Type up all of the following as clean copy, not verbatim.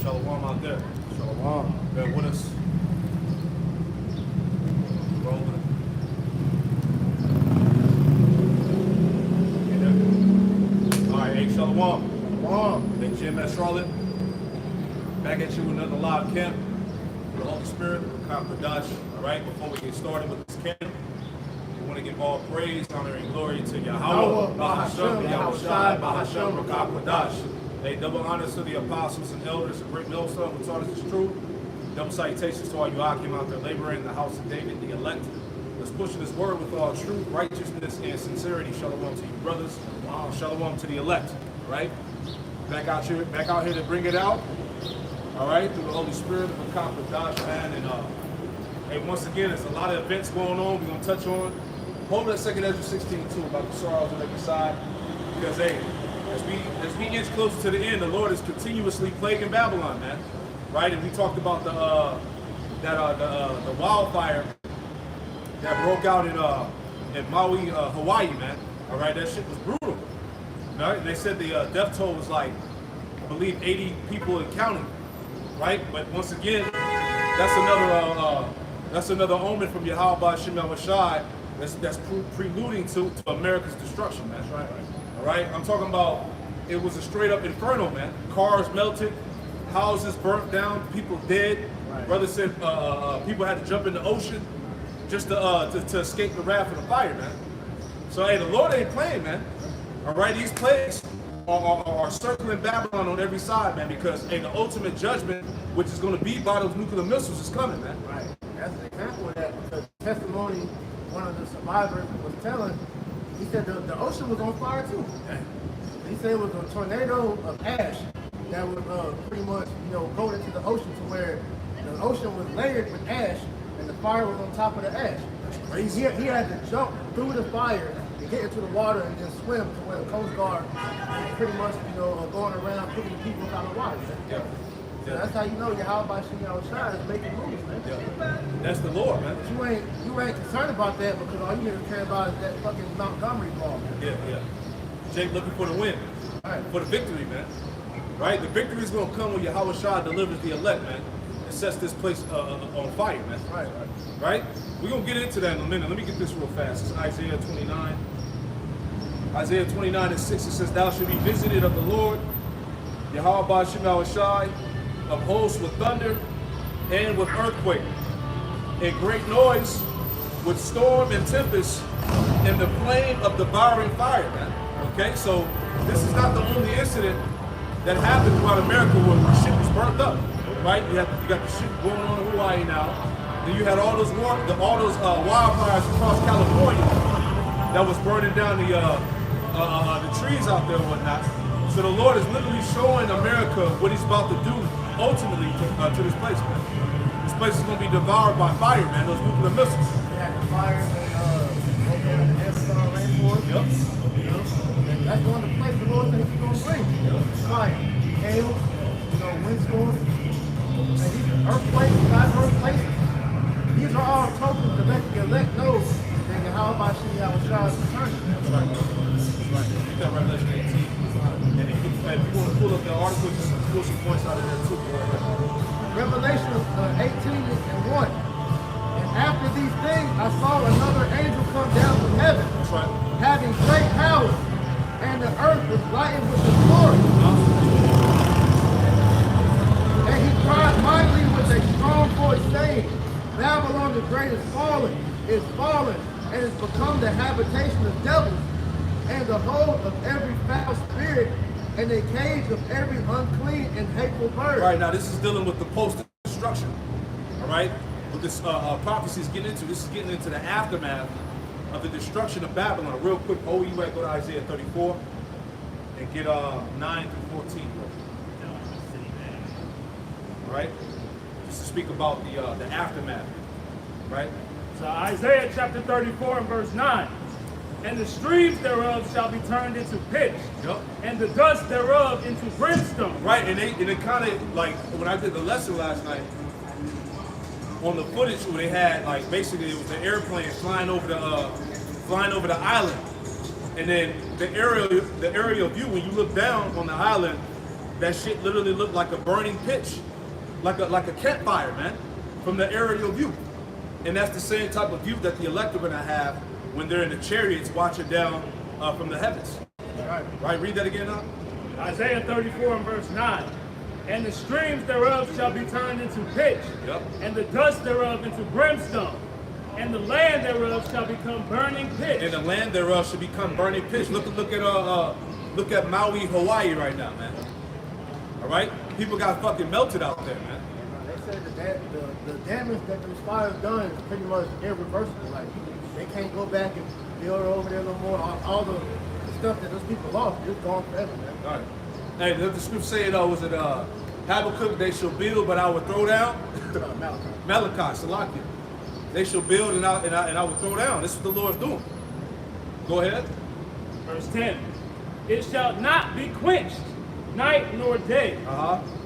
Shalom out there. Shalom. Bear with us. Rolling. All right, hey, Shalom. Shalom. Hey, GMS Charlotte. Back at you with another live camp. The Holy Spirit, Kodash. All right, before we get started with this camp, we want to give all praise, honor, and glory to Yahweh, Bahashem, Yahushai, Bahashem, Kodash. Hey, double honors to the apostles and elders, a great millstone who taught us the truth. Double salutations to all you came out there laboring in the house of David, the elect. Let's push this word with all truth, righteousness, and sincerity. Shalom to you, brothers. Shalom to the elect. All right, back out here to bring it out. All right, through the Holy Spirit of the Kodash, man. And hey, once again, there's a lot of events going on. We're gonna touch on. Hold that 2 Ezra 16 too about the sorrows on every side, because hey, as we inch closer to the end, the Lord is continuously plaguing Babylon, man. Right, and we talked about the wildfire that broke out in Maui, Hawaii, man. All right, that shit was brutal. All right, and they said the death toll was like, I believe, 80 people and counting. Right, but once again, that's another omen from Yahweh Ba'Shem Yahushai that's preluding to America's destruction. That's right. All right, I'm talking about it was a straight up inferno, man. Cars melted, houses burnt down, people dead. Right. Brother said people had to jump in the ocean just to escape the wrath of the fire, man. So hey, the Lord ain't playing, man. All right, these plagues are circling Babylon on every side, man, because hey, the ultimate judgment, which is going to be by those nuclear missiles, is coming, man. Right. That's an example of that, because testimony one of the survivors was telling, he said the ocean was on fire too. He said it was a tornado of ash that would pretty much, go into the ocean to where the ocean was layered with ash and the fire was on top of the ash. That's crazy. He had to jump through the fire to get into the water and then swim to where the Coast Guard was pretty much, going around picking people out of the water. Yeah. So that's how you know Yahweh Ba'Shem Yahushai is making moves, man. Yeah. That's the Lord, man. But you ain't concerned about that, because all you need to care about is that fucking Montgomery ball, man. Yeah. Jake looking for the win, Right. for the victory, man. Right? The victory is going to come when Yahweh Shah delivers the elect, man, and sets this place on fire, man. Right? We're going to get into that in a minute. Let me get this real fast. It's Isaiah 29. Isaiah 29:6, it says, "Thou shalt be visited of the Lord, Yahweh Ba'Shem Yahushai, of hosts with thunder and with earthquake, and great noise, with storm and tempest, and the flame of devouring fire," man. Okay, so this is not the only incident that happened throughout America where shit was burnt up, right? You got the shit going on in Hawaii now. Then you had all those wildfires across California that was burning down the trees out there and whatnot. So the Lord is literally showing America what He's about to do ultimately to this place, man. This place is going to be devoured by fire, man. Those nuclear missiles. We had the fires in the Amazon rainforest. Yep. And that's one of the places the Lord said He's going to bring. Fire, hail, windstorms, and these earthquakes, earthquakes. These are all tokens to let the elect know that Yahweh Ba'Shem Yahushai is returning. That's right. You got Revelation 18. And if you want to pull up the article, just pull some points out of there too. Revelation 18:1. And after these things, I saw another angel come down from heaven, That's right. having great power, and the earth was lightened with his glory. And he cried mightily with a strong voice, saying, Babylon the great is fallen, and is become the habitation of devils, and the hold of every foul spirit, and a cage of every unclean and hateful bird. Right, now this is dealing with the post-destruction. All right? What this prophecy is getting into, this is getting into the aftermath of the destruction of Babylon. Real quick, you go to Isaiah 34 and get 9 through 14. All right? Just to speak about the aftermath. Right? So Isaiah chapter 34 and verse 9. And the streams thereof shall be turned into pitch, Yep. and the dust thereof into brimstone. Right, and it kind of like when I did the lesson last night on the footage where they had like basically it was the airplane flying over the island, and then the aerial view when you look down on the island, that shit literally looked like a burning pitch, like a campfire, man, from the aerial view. And that's the same type of view that the elect are going to have when they're in the chariots watching down from the heavens. Right? Read that again now. Isaiah 34 and verse 9. And the streams thereof shall be turned into pitch, and the dust thereof into brimstone, and the land thereof shall become burning pitch. And the land thereof shall become burning pitch. Look at Maui, Hawaii right now, man. All right, people got fucking melted out there, man. They said that the damage that those fires done is pretty much irreversible. Like they can't go back and build over there no more. All the stuff that those people lost is gone forever, man. All right. Hey, the scripture say was it Habakkuk, they shall build, but I will throw down. Malachi, Salakia. They shall build and I will throw down. This is what the Lord's doing. Go ahead. Verse 10. It shall not be quenched, night nor day.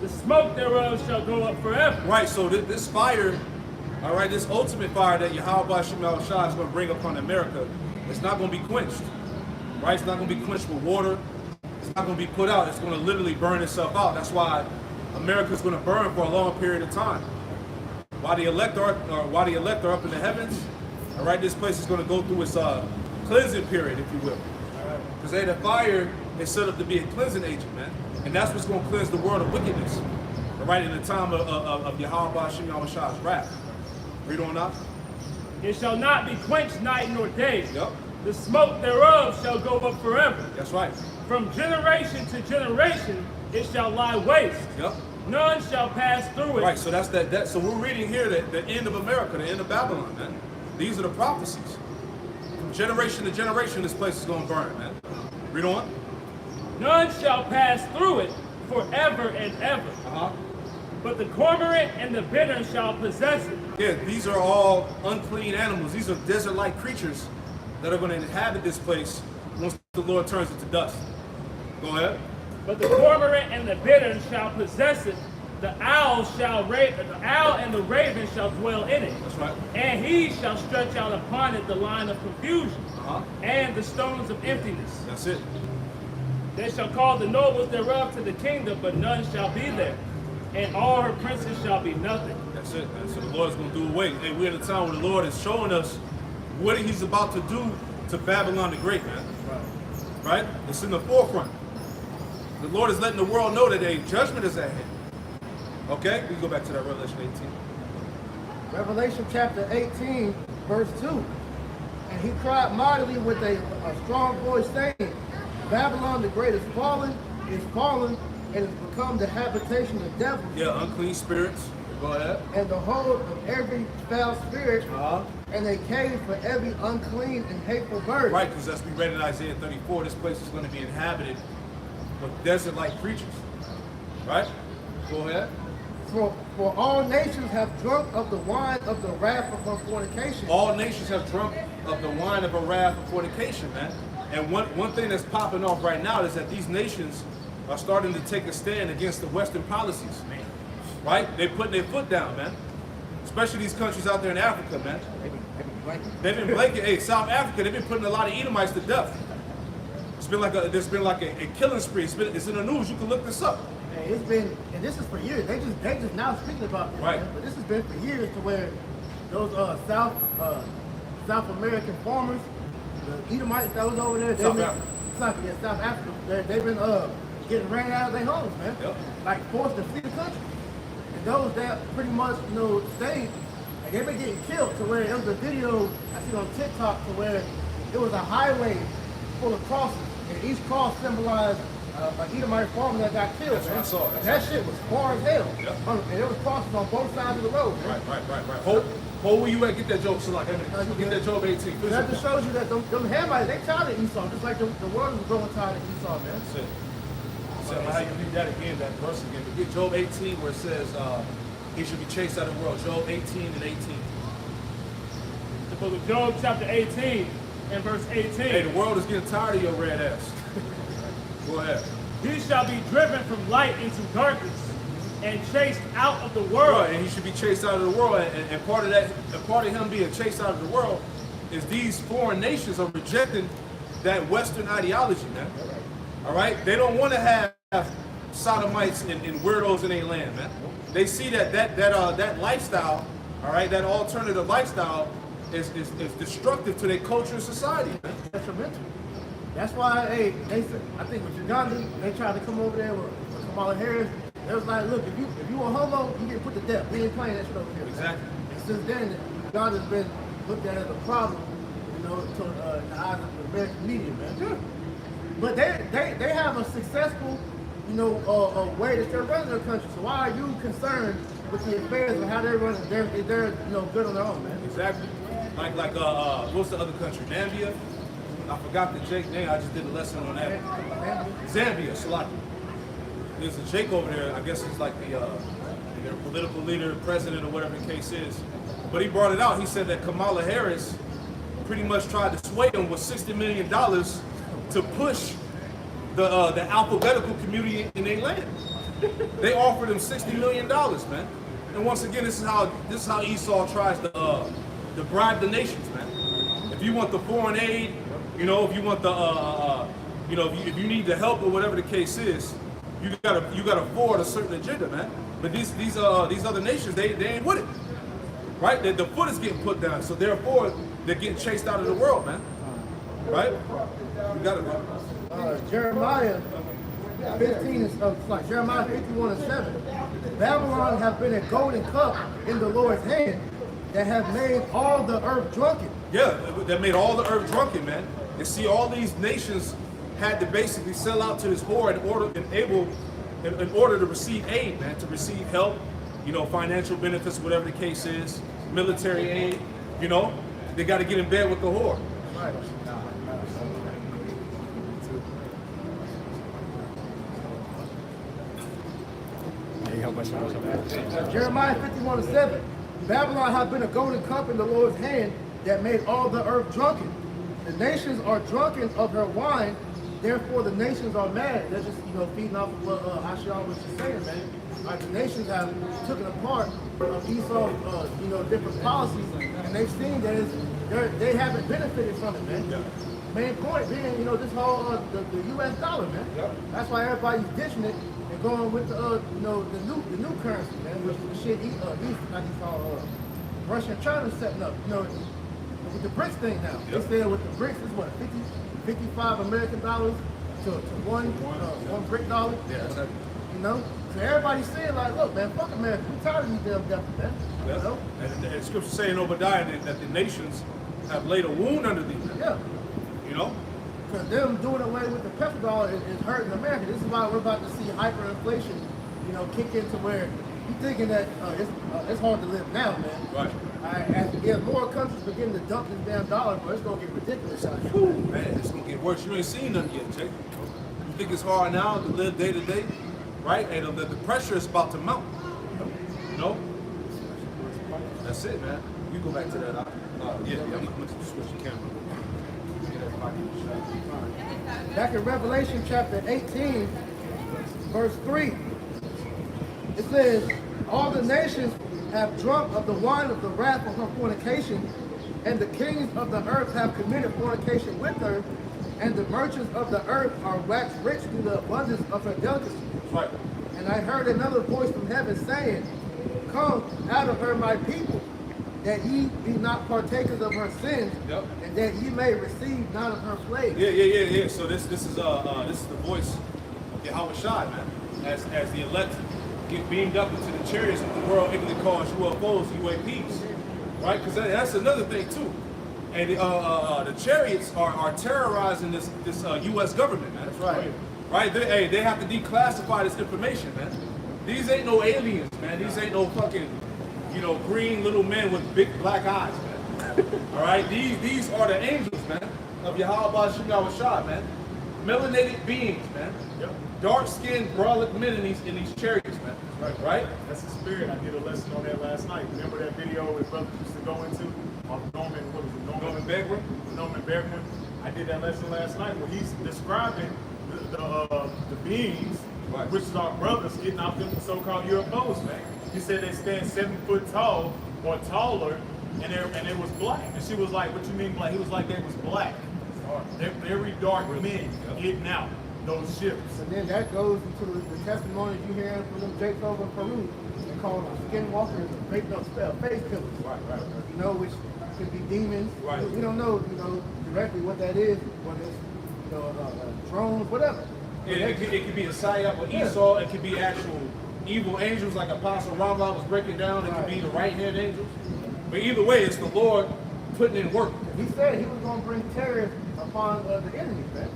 The smoke thereof shall go up forever. Right, so this fire, all right, this ultimate fire that Yahweh Shema Shah is going to bring upon America, it's not going to be quenched. Right? It's not going to be quenched with water. It's not going to be put out. It's going to literally burn itself out. That's why America's going to burn for a long period of time. While the elect are up in the heavens, all right, this place is going to go through its cleansing period, if you will. Because the fire is set up to be a cleansing agent, man. And that's what's going to cleanse the world of wickedness. All right, in the time of Yahweh Shema Shah's wrath. Read on up. It shall not be quenched night nor day. Yep. The smoke thereof shall go up forever. That's right. From generation to generation it shall lie waste. Yep. None shall pass through it. Right, so that's that. So we're reading here the end of America, the end of Babylon, man. These are the prophecies. From generation to generation, this place is going to burn, man. Read on. None shall pass through it forever and ever. But the cormorant and the bittern shall possess it. Yeah, these are all unclean animals. These are desert-like creatures that are going to inhabit this place once the Lord turns it to dust. Go ahead. But the cormorant and the bittern shall possess it. The owl and the raven shall dwell in it. That's right. And he shall stretch out upon it the line of confusion and the stones of emptiness. That's it. They shall call the nobles thereof to the kingdom, but none shall be there. And all her princes shall be nothing. That's it, man. So the Lord is going to do away. And we're in a time where the Lord is showing us what he's about to do to Babylon the Great, man. Right? It's in the forefront. The Lord is letting the world know that a judgment is at hand. Okay? We can go back to that Revelation 18. Revelation chapter 18, verse 2. And he cried mightily with a strong voice, saying, Babylon the Great is fallen, and has become the habitation of devils. Yeah, unclean spirits. Go ahead. And the hold of every foul spirit, and a cave for every unclean and hateful bird. Right, because as we read in Isaiah 34, this place is going to be inhabited with desert-like creatures. Right? Go ahead. For all nations have drunk of the wine of the wrath of her fornication. All nations have drunk of the wine of her wrath of fornication, man. And one thing that's popping off right now is that these nations are starting to take a stand against the Western policies. Right? They're putting their foot down, man. Especially these countries out there in Africa, man. They've been blanking. Hey, South Africa, they've been putting a lot of Edomites to death. There's been like a killing spree. It's in the news. You can look this up. Hey, it's been, and this is for years. They just now speaking about this, right? Man. But this has been for years to where those South American farmers, the Edomites that was over there, South Africa, they've been getting ran out of their homes, man. Yep. Like forced to flee the country. And those that pretty much stayed, and they've been getting killed to where it was a video I seen on TikTok to where it was a highway full of crosses, and each cross symbolized an Edomite farmer that got killed. That's what I saw. That shit was far as hell. Yep. And there was crosses on both sides of the road, man. Right. Hold where you at, get that Job Salak. Get that Job 18. That just shows you that them Hamites, they tired of Esau, just like the world was growing tired of Esau, man. That's it. So how you read that again, that verse again. But get Job 18 where it says he should be chased out of the world. Job 18 and 18. The book of Job chapter 18 and verse 18. Hey, the world is getting tired of your red ass. Go ahead. He shall be driven from light into darkness and chased out of the world. Right, and he should be chased out of the world. And part of that, part of him being chased out of the world is these foreign nations are rejecting that Western ideology, man. All right? They don't want to have sodomites and weirdos in their land, man. They see that lifestyle, all right, that alternative lifestyle is destructive to their culture and society, man. Detrimental. That's why, hey, they said, I think with Uganda, they tried to come over there with Kamala Harris. They was like, look, if you a homo, you get put to death. We ain't playing that shit over here. Exactly. And since then, Uganda's been looked at as a problem, you know, to in the eyes of the American media, man. Yeah. But they have a successful, you know, way that they're running their country. So why are you concerned with the affairs and how they're running? They're you know, good on their own, man. Exactly. Like what's the other country? Zambia. I forgot the Jake name. I just did a lesson on that. Zambia, Salaki. There's a Jake over there. I guess he's like their political leader, president, or whatever the case is. But he brought it out. He said that Kamala Harris pretty much tried to sway him with $60 million to push the alphabetical community in their land. They offered him $60 million, man. And once again, this is how Esau tries to bribe the nations, man. If you want the foreign aid, you know, if you want the you know, if you need the help or whatever the case is, you gotta forward a certain agenda, man. But these other nations, they ain't with it, right? The foot is getting put down, so therefore they're getting chased out of the world, man. Right? You got it, man. Jeremiah 15 is like Jeremiah 51:7. Babylon have been a golden cup in the Lord's hand that have made all the earth drunken. Yeah, that made all the earth drunken, man. And see, all these nations had to basically sell out to this whore in order to receive aid, man, to receive help, you know, financial benefits, whatever the case is, military aid, you know, they got to get in bed with the whore. Right. Jeremiah 51:7. Babylon have been a golden cup in the Lord's hand that made all the earth drunken. The nations are drunken of her wine, therefore the nations are mad. They're just, you know, feeding off of what Ashion was just saying, man. Like, the nations have taken apart of Esau's, you know, different policies, and they've seen that they haven't benefited from it, man. Yeah. Main point being, you know, this whole the U.S. dollar, man. Yeah. That's why everybody's ditching it and going with the you know, the new currency, man. Which the shit Russia and China setting up, you know, with the BRICS thing now. Yep. They said with the BRICS is what, 55 American dollars to one BRIC dollar. Yeah, exactly. You know, so everybody's saying like, look, man, fuck America. We tired of these damn devils, man. Yeah. You know? And the scripture saying in Obadiah that the nations have laid a wound under thee, man. Yeah. You know? Because them doing away with the petrodollar is hurting America. This is why we're about to see hyperinflation, you know, kick into where you're thinking that it's hard to live now, man. Right. As more countries begin to dump this damn dollar, but it's gonna get ridiculous out here. Man, it's gonna get worse. You ain't seen nothing yet, Jake. You think it's hard now to live day to day, right? And the pressure is about to mount. You know? That's it, man. You go back to that. Yeah, I'm gonna switch the camera. Get everybody in the shot. Back in Revelation chapter 18, verse 3, it says, all the nations have drunk of the wine of the wrath of her fornication, and the kings of the earth have committed fornication with her, and the merchants of the earth are waxed rich through the abundance of her delicacy. Right. And I heard another voice from heaven saying, come out of her, my people, that ye be not partakers of her sins, Yep. and that ye may receive none of her plagues. Yeah. So this is the voice of Yahweh Shai, man. As the elect get beamed up into the chariots of the world, ignorantly calls UFOs, UAPs, right? Because that's another thing too. And the chariots are terrorizing this U.S. government, man. That's right. Right? They have to declassify this information, man. These ain't no aliens, man. These ain't no fucking, you know, green little men with big black eyes, man. All right? These are the angels, man, of Yahweh Shai, man. Melanated beings, man. Yep. Dark-skinned, brolic men in these chariots, man. Right? That's the spirit. I did a lesson on that last night. Remember that video where brother used to go into? Norman Begbert? Norman Begbert. I did that lesson last night where he's describing the beings, Right. which is our brothers getting out them so-called UFOs, man. He said they stand 7 foot tall or taller, and it was black. And she was like, "What you mean black?" He was like, "They was black. They're very dark men getting out." those ships. And then that goes into the testimonies you hear from them Jakes over in Peru. They call them skinwalkers and face killers. Right. You know, which could be demons. Right. We don't know, directly what that is, whether it's, drones, whatever. It could be a psyop or Esau. It could be actual evil angels like Apostle Rambam was breaking down. It could be the right-hand angels. But either way, it's the Lord putting in work. He said he was going to bring terror upon the enemy, man.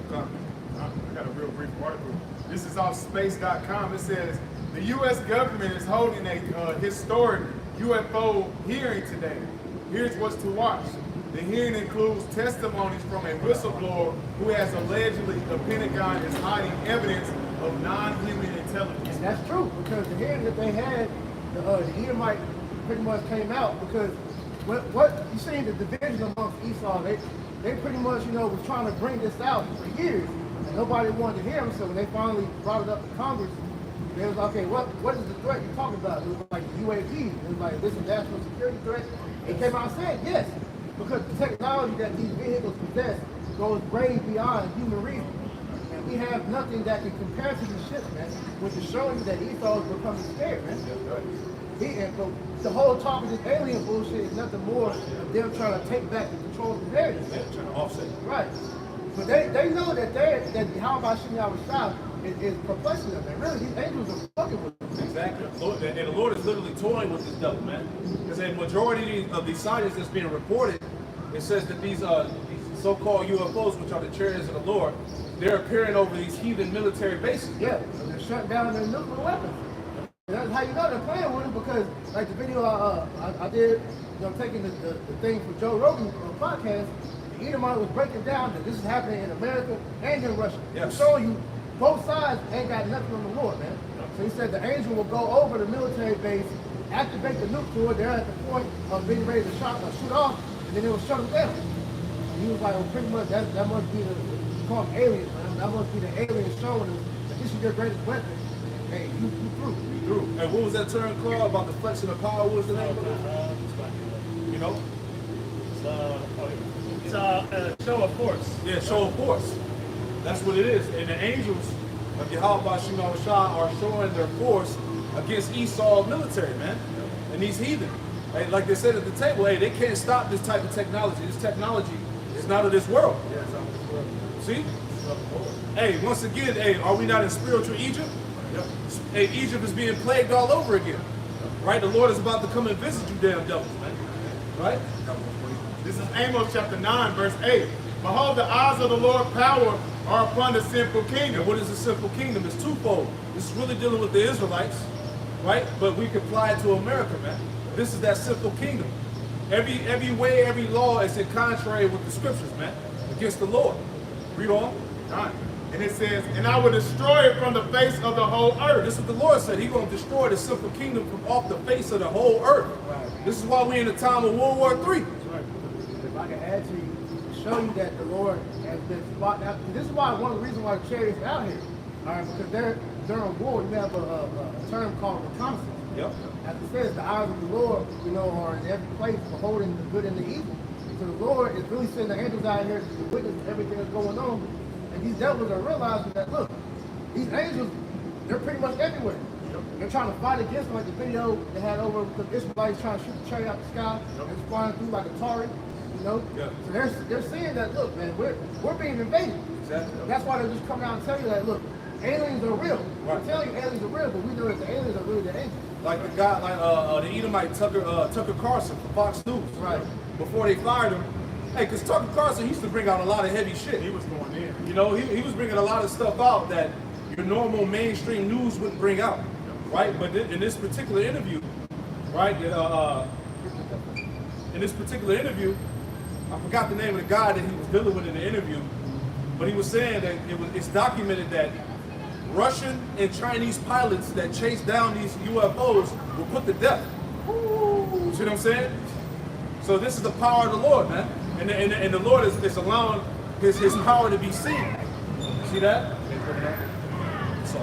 I got a real brief article. This is off space.com. It says, the U.S. government is holding a historic UFO hearing today. Here's what's to watch. The hearing includes testimonies from a whistleblower who has allegedly the Pentagon is hiding evidence of non-human intelligence. And that's true, because the hearing that they had, the Edomite pretty much came out, because what you see the division amongst Esau, they pretty much, was trying to bring this out for years, and nobody wanted to hear them. So when they finally brought it up to Congress, they was like, okay, what is the threat you're talking about? It was like UAP. It was like, this is national security threat. It came out and said, yes, because the technology that these vehicles possess goes way beyond human reason. And we have nothing that can compare to these ships, man, which is showing you that Esau is becoming scared, man. The whole talk of this alien bullshit is nothing more than them trying to take back the control of the narrative. Yeah, trying to offset. Right. But they know that how about Shimei is perplexing them. And really, these angels are fucking with them. Exactly. And the Lord is literally toying with this devil, man. Because a majority of these sightings that's being reported, it says that these so-called UFOs, which are the chariots of the Lord, they're appearing over these heathen military bases. Yeah, and they're shutting down their nuclear weapons. And that's how you know they're playing with them, because like the video I did, taking the thing for Joe Rogan podcast, the Edomite was breaking down that this is happening in America and in Russia. Yes. Showing you both sides ain't got nothing on the Lord, man. So he said the angel will go over the military base, activate the nuke to it. They're at the point of being ready to shoot off, and then it will shut them down. And he was like, well, pretty much that must be you call them aliens, man. That must be the aliens showing them that this is your greatest weapon. Hey, you through. And what was that term called about the flexion of power? What was the name of it? It's a show of force. Yeah, show of force. That's what it is. And the angels of Yahweh Shema Shah are showing their force against Esau military, man. And these heathen. Hey, like they said at the table, hey, they can't stop this type of technology. This technology is not of this world. See? Hey, once again, hey, are we not in spiritual Egypt? Yep. Hey, Egypt is being plagued all over again. Right? The Lord is about to come and visit you damn devils, man. Right? This is Amos chapter 9, verse 8. Behold, the eyes of the Lord power are upon the sinful kingdom. And what is the sinful kingdom? It's twofold. This is really dealing with the Israelites, right? But we can apply it to America, man. This is that sinful kingdom. Every way, every law is in contrary with the scriptures, man. Against the Lord. Read on. And it says, and I will destroy it from the face of the whole earth. This is what the Lord said. He's going to destroy the sinful kingdom from off the face of the whole earth. Right. This is why we're in the time of World War III. Right. If I can add to you, to show you that the Lord has been spotted out. This is why one of the reasons why the chariots are out here. All right, because during war, you have a term called reconnaissance. Yep. As it says, the eyes of the Lord, are in every place, beholding the good and the evil. So the Lord is really sending the angels out here to witness everything that's going on. And these devils are realizing that, look, these angels, they're pretty much everywhere. They're trying to fight against them, like the video they had over the Israelites trying to shoot the chariot out the sky and it's flying through like a Atari, Yeah. So they're saying that, look, man, we're being invaded. Exactly. That's why they're just coming out and telling you that, look, aliens are real. Right. They're telling you aliens are real, but we know that the aliens are really the angels. Like the guy, the Edomite Tucker Carlson from Fox News. Right. Before they fired him. Hey, because Tucker Carlson used to bring out a lot of heavy shit. He was going in. He was bringing a lot of stuff out that your normal mainstream news wouldn't bring out, right? But in this particular interview, right, in this particular interview, I forgot the name of the guy that he was dealing with in the interview, but he was saying that it's documented that Russian and Chinese pilots that chased down these UFOs were put to death. You see what I'm saying? So this is the power of the Lord, man. And the Lord is allowing his power to be seen. See that? See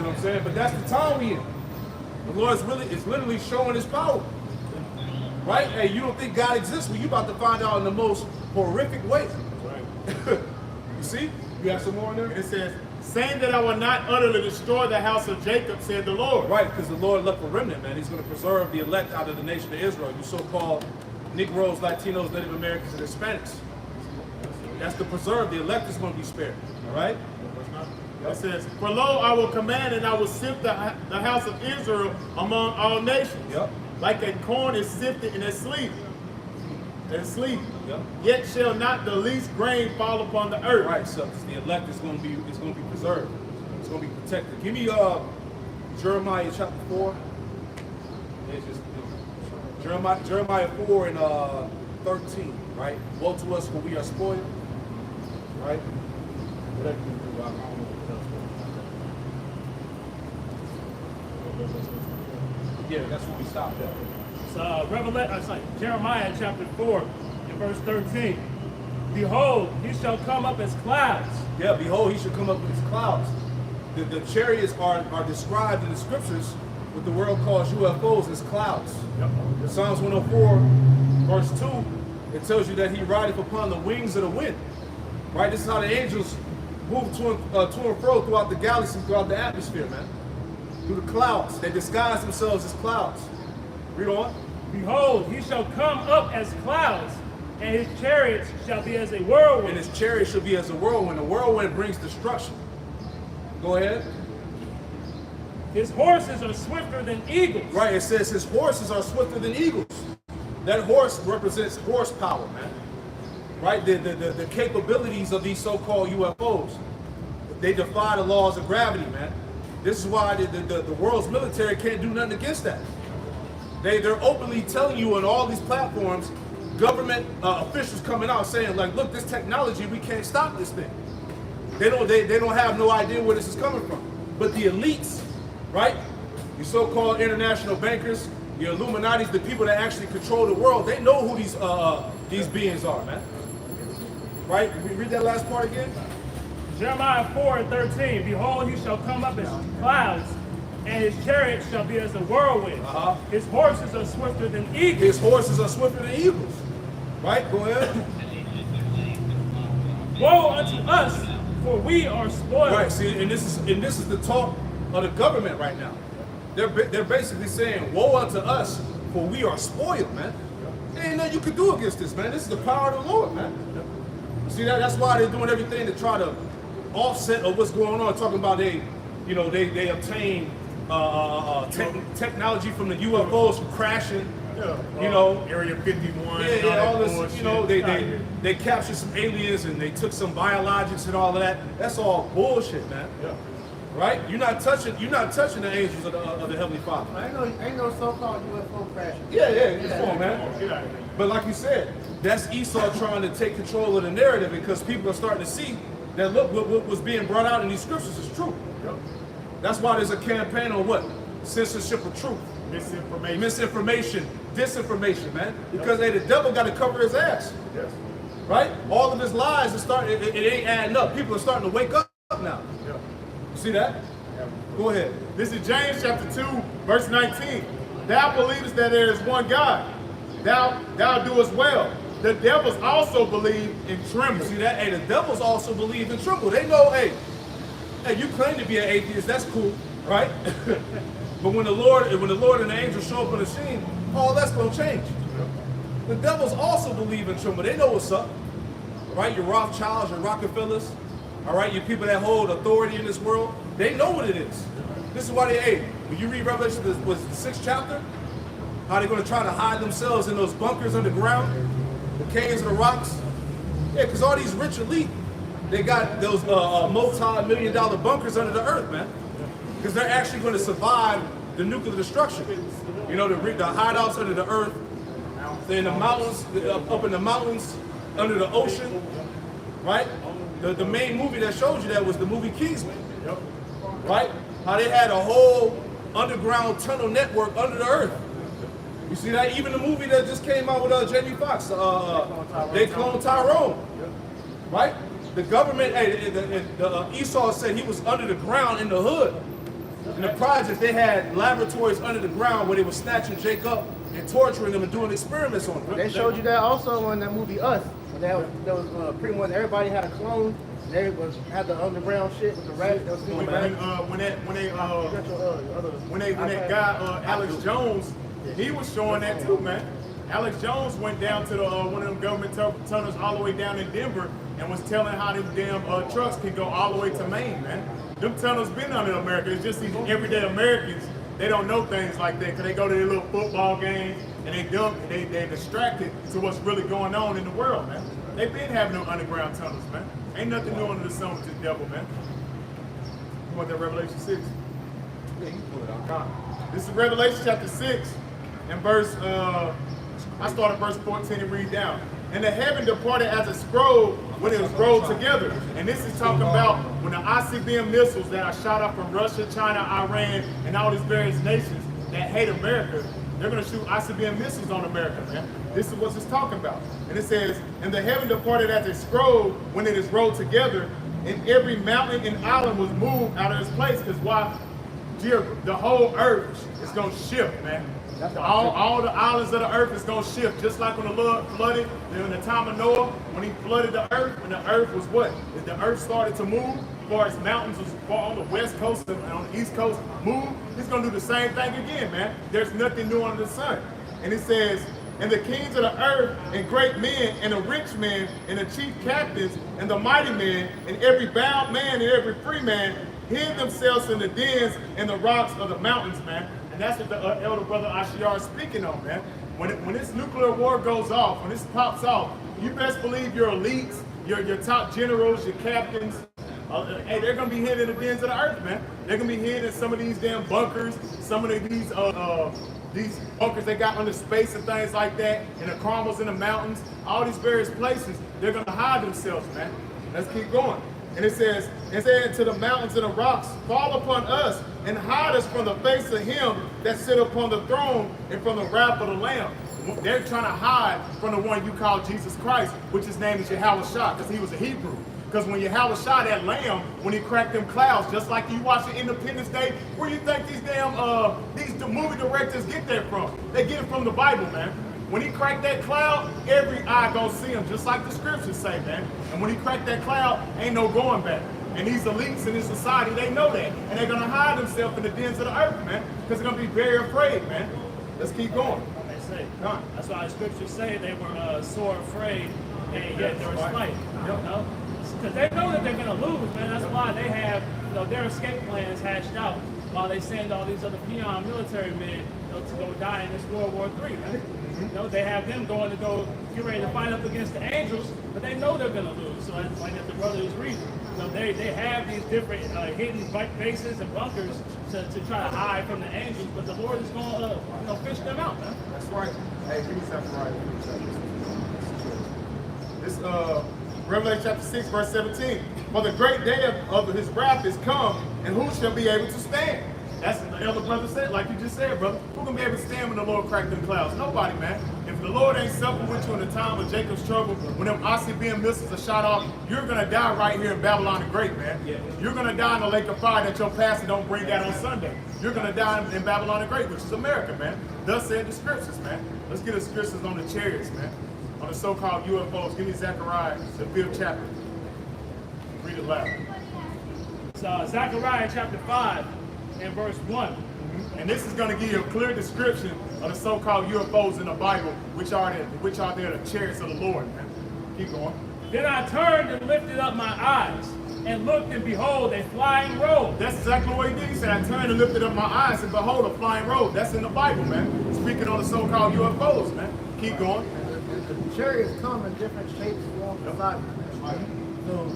what I'm saying? But that's the time we in. The Lord is literally showing his power. Right? Hey, you don't think God exists? Well, you about to find out in the most horrific way. Right. see? You have some more in there? It says, saying that I will not utterly destroy the house of Jacob, said the Lord. Right, because the Lord left a remnant, man. He's going to preserve the elect out of the nation of Israel. You so-called Negroes, Latinos, Native Americans, and Hispanics. That's to preserve. The elect is going to be spared. All right? It says, for lo, I will command and I will sift the house of Israel among all nations. Yep. Like a corn is sifted in a sleeve. Yep. Yet shall not the least grain fall upon the earth. Right, so the elect is going to be preserved. It's going to be protected. Give me Jeremiah chapter 4. It's just Jeremiah 4 and 13. Right, woe to us for we are spoiled. Right. Whatever you do, I don't know what else. Yeah, that's what we stopped at. It's Jeremiah chapter 4 and verse 13. Behold, he shall come up as clouds. Yeah, behold, he shall come up with his clouds. The chariots are described in the scriptures, what the world calls UFOs, as clouds. Yep. Psalms 104, verse 2, it tells you that he rideth upon the wings of the wind. Right? This is how the angels move to and fro throughout the galaxy, throughout the atmosphere, man. Through the clouds. They disguise themselves as clouds. Read on. Behold, he shall come up as clouds, and his chariots shall be as a whirlwind. And his chariot shall be as a whirlwind. The whirlwind brings destruction. Go ahead. His horses are swifter than eagles. Right, it says his horses are swifter than eagles. That horse represents horsepower, man. Right, the capabilities of these so-called UFOs. They defy the laws of gravity, man. This is why the world's military can't do nothing against that. They're openly telling you on all these platforms, government officials coming out saying, like, look, this technology, we can't stop this thing. They don't have no idea where this is coming from. But the elites, right? Your so-called international bankers, your Illuminati's, the people that actually control the world, they know who these beings are, man. Right? We read that last part again? Jeremiah 4 and 13. Behold, he shall come up as clouds, and his chariot shall be as a whirlwind. His horses are swifter than eagles. His horses are swifter than eagles. Right? Go ahead. Woe unto us, for we are spoiled. Right. See, and this is the talk of the government right now. They're basically saying, woe unto us, for we are spoiled, man. There ain't nothing you can do against this, man. This is the power of the Lord, man. See, that's why they're doing everything to try to offset of what's going on, talking about they obtain technology from the UFOs from crashing, Area 51. all this, they captured some aliens and they took some biologics and all of that. That's all bullshit, man. Yeah. Right? You're not touching the angels of the Heavenly Father. Ain't no so-called UFO crashing. Yeah, come on, man. Get out of here. But like you said, that's Esau trying to take control of the narrative because people are starting to see that, look, what was being brought out in these scriptures is true. Yep. That's why there's a campaign on what? Censorship of truth. Misinformation, disinformation, man. Because the devil got to cover his ass. Yes. Right? All of his lies are starting, it ain't adding up. People are starting to wake up now. Yeah. You see that? Go ahead. This is James chapter 2, verse 19. Thou believest that there is one God. Thou doest well. The devils also believe and tremble. See that? Hey, the devils also believe and tremble. They know, hey, you claim to be an atheist, that's cool, right? But when the Lord and the angels show up on the scene, all that's gonna change. The devils also believe and tremble. They know what's up. Right? Your Rothschilds, your Rockefellers, all right, you people that hold authority in this world, they know what it is. This is why when you read Revelation, was the 6th chapter, how they're going to try to hide themselves in those bunkers underground, the caves and the rocks. Yeah, because all these rich elite, they got those multi-million-dollar bunkers under the earth, man. Because they're actually going to survive the nuclear destruction. You know, the hideouts under the earth, in the mountains, up in the mountains, under the ocean, right? The main movie that showed you that was the movie Kingsman, right? How they had a whole underground tunnel network under the earth. You see that? Even the movie that just came out with Jamie Foxx, They Clone Tyrone, right? The government, Esau said he was under the ground in the hood. In the project, they had laboratories under the ground where they were snatching Jake up and torturing him and doing experiments on him. They showed you that also in that movie Us. That was pretty much everybody had a clone They was had the underground shit with the rabbit that was in the back. When that guy Alex Jones, he was showing that too, man. Alex Jones went down to the one of them government tunnels all the way down in Denver and was telling how them damn trucks can go all the way to Maine, man. Them tunnels been under America. It's just these everyday Americans, they don't know things like that because they go to their little football games and they're distracted to what's really going on in the world, man. They've been having them underground tunnels, man. Ain't nothing new under the sun with this devil, man. You want that Revelation 6? Yeah, you can pull it out. This is Revelation chapter 6 and verse, I start at verse 14 and read down. And the heaven departed as a scroll when it was rolled together. And this is talking about when the ICBM missiles that are shot up from Russia, China, Iran, and all these various nations that hate America, they're going to shoot ICBM missiles on America, man. This is what it's talking about. And it says, and the heaven departed as a scroll when it is rolled together, and every mountain and island was moved out of its place. Because why? The whole earth is going to shift, man. All the islands of the earth is going to shift, just like when the Lord flooded in the time of Noah, when he flooded the earth, when the earth was what? The earth started to move, as far as mountains was far on the west coast and on the east coast move, he's going to do the same thing again, man. There's nothing new under the sun. And it says, and the kings of the earth, and great men, and the rich men, and the chief captains, and the mighty men, and every bound man, and every free man, hid themselves in the dens and the rocks of the mountains, man. And that's what the elder brother Ashiar is speaking on, man. When this nuclear war goes off, when this pops off, you best believe your elites, your top generals, your captains, hey, they're gonna be hid in the dens of the earth, man. They're gonna be hid in some of these damn bunkers, some of these bunkers they got under space and things like that, in the caramels in the mountains, all these various places. They're gonna hide themselves, man. Let's keep going. And it says to the mountains and the rocks, fall upon us and hide us from the face of him that sit upon the throne and from the wrath of the Lamb. They're trying to hide from the one you call Jesus Christ, which his name is Yahushua, because he was a Hebrew. Because when Yahushua, that lamb, when he cracked them clouds, just like you watch Independence Day, where you think these damn these movie directors get that from? They get it from the Bible, man. When he cracked that cloud, every eye gonna see him, just like the scriptures say, man. And when he cracked that cloud, ain't no going back. And these elites in this society, they know that. And they're gonna hide themselves in the dens of the earth, man. Because they're gonna be very afraid, man. Let's keep going. They say. That's why the scriptures say they were sore afraid, and yet there was fight. You know? Because they know that they're gonna lose, man. That's why they have, their escape plans hashed out, while they send all these other peon military men, to go die in this World War III, man. They have them going to get ready to fight up against the angels, but they know they're going to lose. So that's like the brother is reading. They have these different hidden bases and bunkers to try to hide from the angels, but the Lord is going to fish them out, man. That's right. Hey, give me something right. This Revelation chapter 6, verse 17. For the great day of his wrath is come, and who shall be able to stand? That's what the elder brother said, like you just said, brother. Who can be able to stand when the Lord cracked them clouds? Nobody, man. If the Lord ain't suffered with you in the time of Jacob's trouble, when them ICBM missiles are shot off, you're going to die right here in Babylon the Great, man. Yeah. You're going to die in the lake of fire that your pastor don't bring out on Sunday. You're going to die in Babylon the Great, which is America, man. Thus said the scriptures, man. Let's get the scriptures on the chariots, man. On the so-called UFOs. Give me Zechariah, the 5th chapter. Read it loud. So Zechariah chapter 5 and verse 1. And this is going to give you a clear description of the so-called UFOs in the Bible, which are the chariots of the Lord, man. Keep going. Then I turned and lifted up my eyes, and looked, and behold, a flying robe. That's exactly what he did. He said, I turned and lifted up my eyes, and behold, a flying robe. That's in the Bible, man. Speaking on the so-called UFOs, man. Keep going. The chariots come in different shapes, forms, and sizes. So,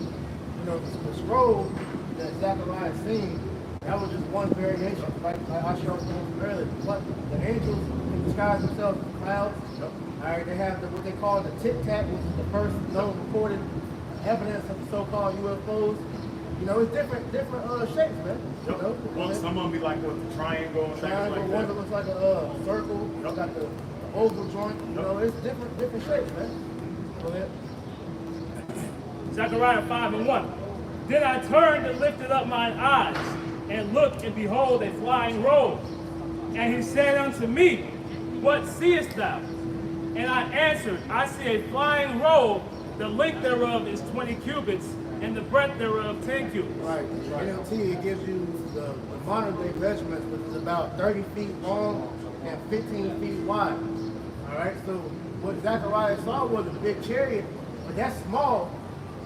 the scroll that Zechariah seen, that was just one variation, like I showed you earlier. But the angels can disguise themselves in clouds. Yep. All right, they have what they call the tic tac, which is the first known recorded evidence of the so-called UFOs. It's different shapes, man. Yep. Some of them be like what, the triangle and things like that. One that looks like a circle. Yep. Got the oval joint. It's different shapes, man. Go ahead. Zechariah 5 and 1. Then I turned and lifted up mine eyes, and looked, and behold, a flying robe. And he said unto me, What seest thou? And I answered, I see a flying robe, the length thereof is 20 cubits, and the breadth thereof 10 cubits. Right. NLT, it gives you the modern day measurements, which is about 30 feet long and 15 feet wide. All right. So what Zechariah saw was a big chariot, but that's small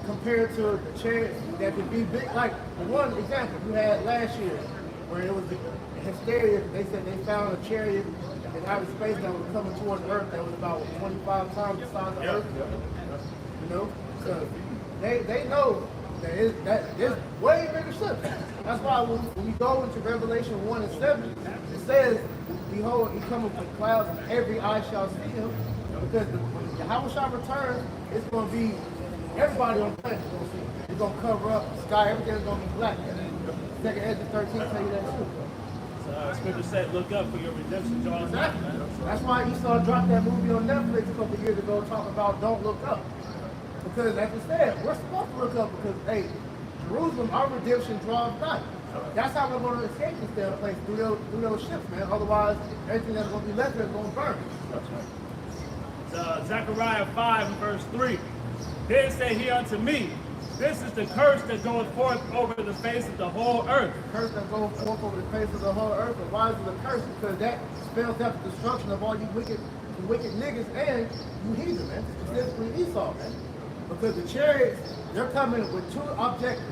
compared to the chariot that could be big. Like the one example you had last year, where it was the hysteria. They said they found a chariot in outer space that was coming towards Earth that was about 25 times the size of Earth. You know, so they know that there's way bigger ships. That's why when you go into Revelation 1 and 7, it says, "Behold, he cometh with clouds, and every eye shall see him." Because when Yahweh shall return, it's going to be everybody on the planet is going to see him. It's going to cover up the sky. Everything's going to be black. Second Ezra 13 tell you that too. Scripture said, look up for your redemption draws nigh, Exactly. man. That's why Esau dropped that movie on Netflix a couple years ago talking about Don't Look Up. Because like I said, we're supposed to look up because, hey, Jerusalem, our redemption draws nigh. That's how we're going to escape this damn place, through those ships, man. Otherwise, everything that's going to be left there is going to burn. Zechariah 5 and verse 3. Then said he unto me, this is the curse that goeth forth over the face of the whole earth. Curse that goes forth over the face of the whole earth. But why is it a curse? Because that spells out the destruction of all you wicked niggas and you heathen, man. Specifically Esau, man. Because the chariots, they're coming with two objectives: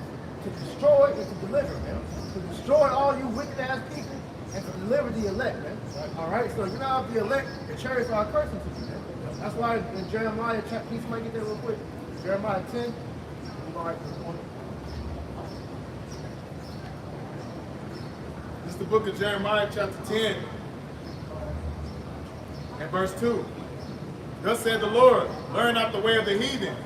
to destroy and to deliver, man. To destroy all you wicked ass people and to deliver the elect, man. All right. So you're not the elect. The chariots are a curse to you, man. That's why in Jeremiah, can somebody get there real quick? Jeremiah 10. All right. This is the book of Jeremiah, chapter 10, and verse 2. Thus said the Lord, learn not the way of the heathen,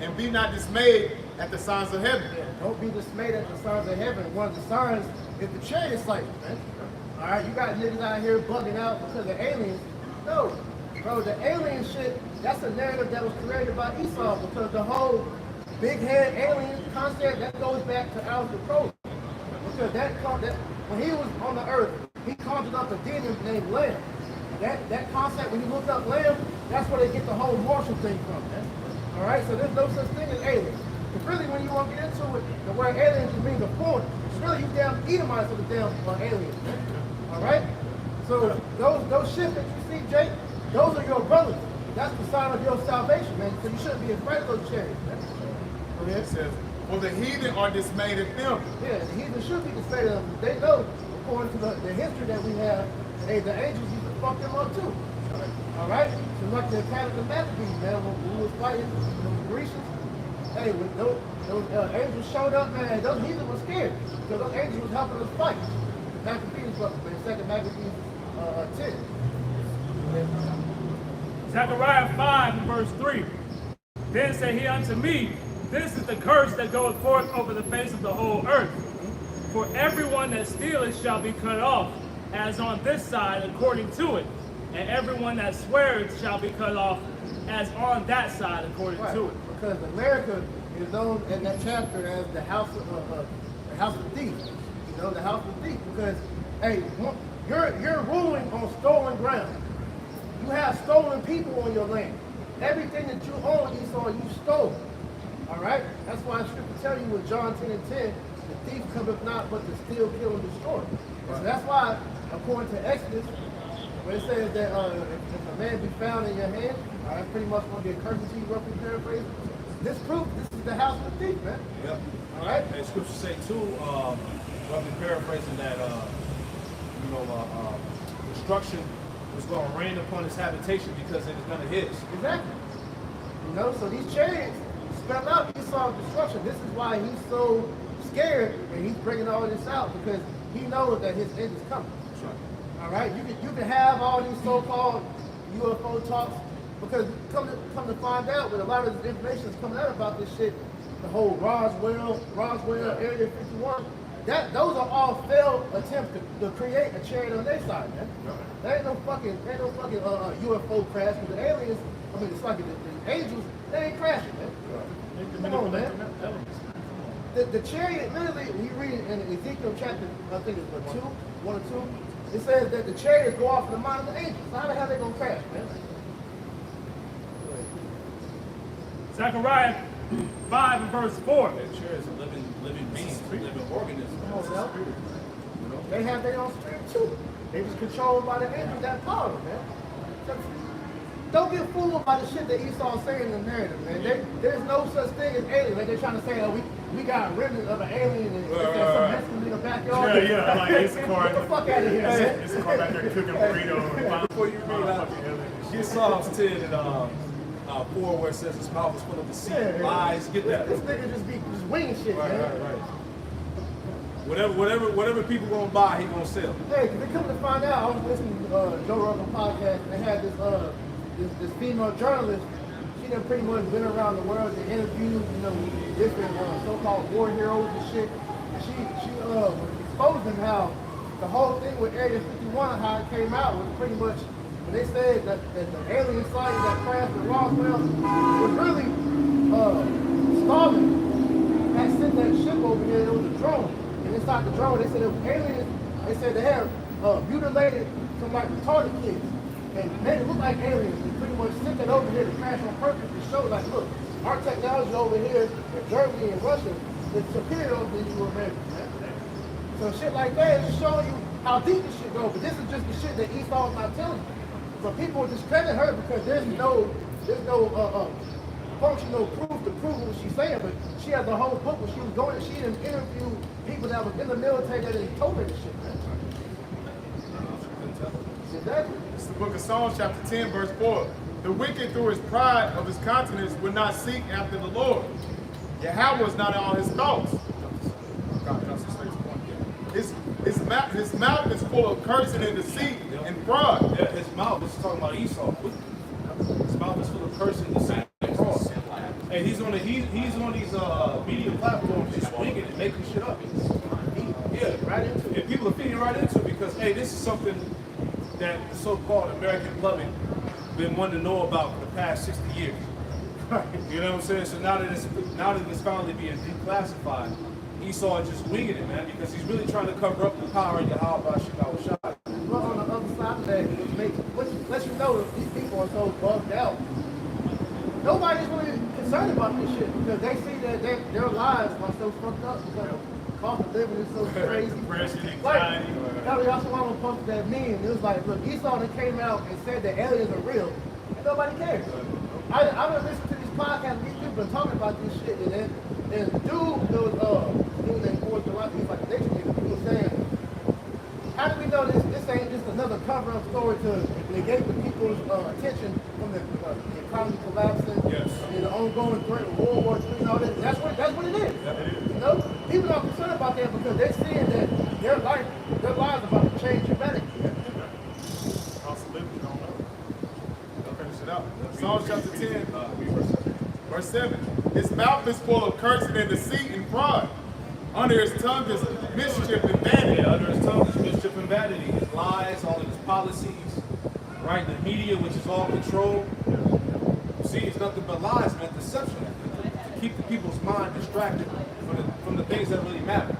and be not dismayed at the signs of heaven. Yeah, don't be dismayed at the signs of heaven. One of the signs is the chariot cycle, man. All right, you got niggas out here bugging out because of aliens. No, bro, the alien shit, that's a narrative that was created by Esau because the whole big head alien concept, that goes back to Alpha Pro. Because when he was on the earth, he conjured up a demon named Lamb. That concept, when you look up Lamb, that's where they get the whole martial thing from, man. All right, so there's no such thing as aliens. But really, when you want to get into it, the word aliens means a foreigner. It's really you damn Edomites are the damn aliens, man. All right? So those ships that you see, Jake, those are your brothers. That's the sign of your salvation, man. So you shouldn't be afraid of those chariots, man. It says, well, the heathen are dismayed at them. Yeah, the heathen should be dismayed of them. They know, according to the history that we have, hey, the angels used to fuck them up too. All right? So like the account of the Maccabees, man, when we was fighting the Grecians, hey, when those angels showed up, man, those heathens were scared because those angels was helping us fight. The Maccabees, man, second Maccabees 10. Zechariah 5 and verse 3. Then said he unto me, this is the curse that goeth forth over the face of the whole earth. For everyone that stealeth shall be cut off, as on this side according to it. And everyone that swears shall be cut off, as on that side according to it. Because America is known in that chapter as the house of thieves. You know, the house of thieves. Because, hey, you're ruling on stolen ground. You have stolen people on your land. Everything that you own, Esau, you stole. All right? That's why Scripture tell you in John 10 and 10, the thief cometh not but to steal, kill, and destroy. Right. So that's why, according to Exodus, when it says that if a man be found in your hand, that's pretty much going to be a curse to you, roughly paraphrased. This proof, this is the house of the thief, man. Yep. All right? And Scripture say too, roughly paraphrasing that, destruction was going to rain upon his habitation because it is none of his. Exactly. You know, so these chariots spell out Esau's destruction. This is why he's so scared and he's bringing all this out because he knows that his end is coming. That's right. All right, you can have all these so-called UFO talks because come to find out, with a lot of this information that's coming out about this shit, the whole Roswell, Area 51, those are all failed attempts to create a chariot on their side, man. There ain't no fucking UFO crash because the aliens, I mean, it's like the angels, they ain't crashing, man. Come on, man. The chariot, literally, when you read it in Ezekiel chapter, I think it's 1 or 2, it says that the chariots go off in the mind of the angels. So how the hell they gonna crash, man? Zechariah 5 and verse 4. That chair is a living being, a living organism. Come on, now. You know? They have their own spirit too. They was controlled by the angels that power, man. Don't get fooled by the shit that Esau's saying in the narrative, man. There's no such thing as aliens. Like they're trying to say, oh, we got a remnant of an alien and there's some Mexican in the backyard. Yeah, like Issachar. Get the fuck out of here, man. Issachar back there cooking burrito. Before you read out, get Psalms 10 and 4 where it says his mouth is full of deceit, lies. Get that. This nigga just winging shit, man. Right. Whatever people gonna buy, he gonna sell. Hey, cause they come to find out, I was listening to Joe Rogan podcast, and they had this female journalist. She done pretty much been around the world and interviewed, different so-called war heroes and shit. And she was exposing how the whole thing with Area 51, how it came out was pretty much when they said that the alien site that crashed in Roswell was really Stalin had sent that ship over here. It was a drone. And inside the drone, they said it was aliens. They said they had mutilated some like retarded kids and made it look like aliens. And pretty much sent that over here to crash on purpose to show, like, look, our technology over here in Germany and Russia is superior than you Americans. So shit like that is showing you how deep this shit goes. But this is just the shit that Esau's not telling you. So people discredit her because there's no functional proof to prove what she's saying, but she has a whole book where she was going and she didn't interview people that was in the military that didn't told her this shit, man. Exactly. It's the book of Psalms, chapter 10, verse 4. The wicked through his pride of his countenance would not seek after the Lord. Yahweh was not in all his thoughts. His mouth is full of cursing and deceit and fraud. Yeah, his mouth, this is talking about Esau. His mouth is full of cursing and deceit and fraud. And he's on these media platforms just winging it, making shit up. Yeah, Right into it. and people are feeding right into it because, hey, this is something that the so-called American public been wanting to know about for the past 60 years. You know what I'm saying? So now that it's finally being declassified, Esau is just winging it, man, because he's really trying to cover up the power of Yahweh Shah. But on the other side of that, which lets you know that these people are so bugged out. Nobody's really concerned about this shit because they see that their lives are so fucked up because the cost of living is so crazy. Depression, Like, anxiety. Kelly also posted that meme. It was like, look, Esau that came out and said that aliens are real, and nobody cares. I've been listening to these podcasts, these people been talking about this shit, and dude, there was dude named Forrest Gillespie, he's like a nature nigga, he was saying, how do we know this ain't just another cover-up story to negate the people's attention from the economy collapsing, Yes. and the ongoing threat of World War III and all this? That's what it is. Yeah, it is. You know, people are concerned about that because they're seeing that their lives are about to change dramatically. Cost of living, don't know. I'll finish it out. Psalms chapter 10, verse 7. His mouth is full of cursing and deceit and fraud. Under his tongue is mischief and vanity. Yeah, under his tongue is mischief and vanity. His lies, all of his policies, right? The media, which is all controlled. See, it's nothing but lies, man. Deception. To keep the people's mind distracted from the things that really matter.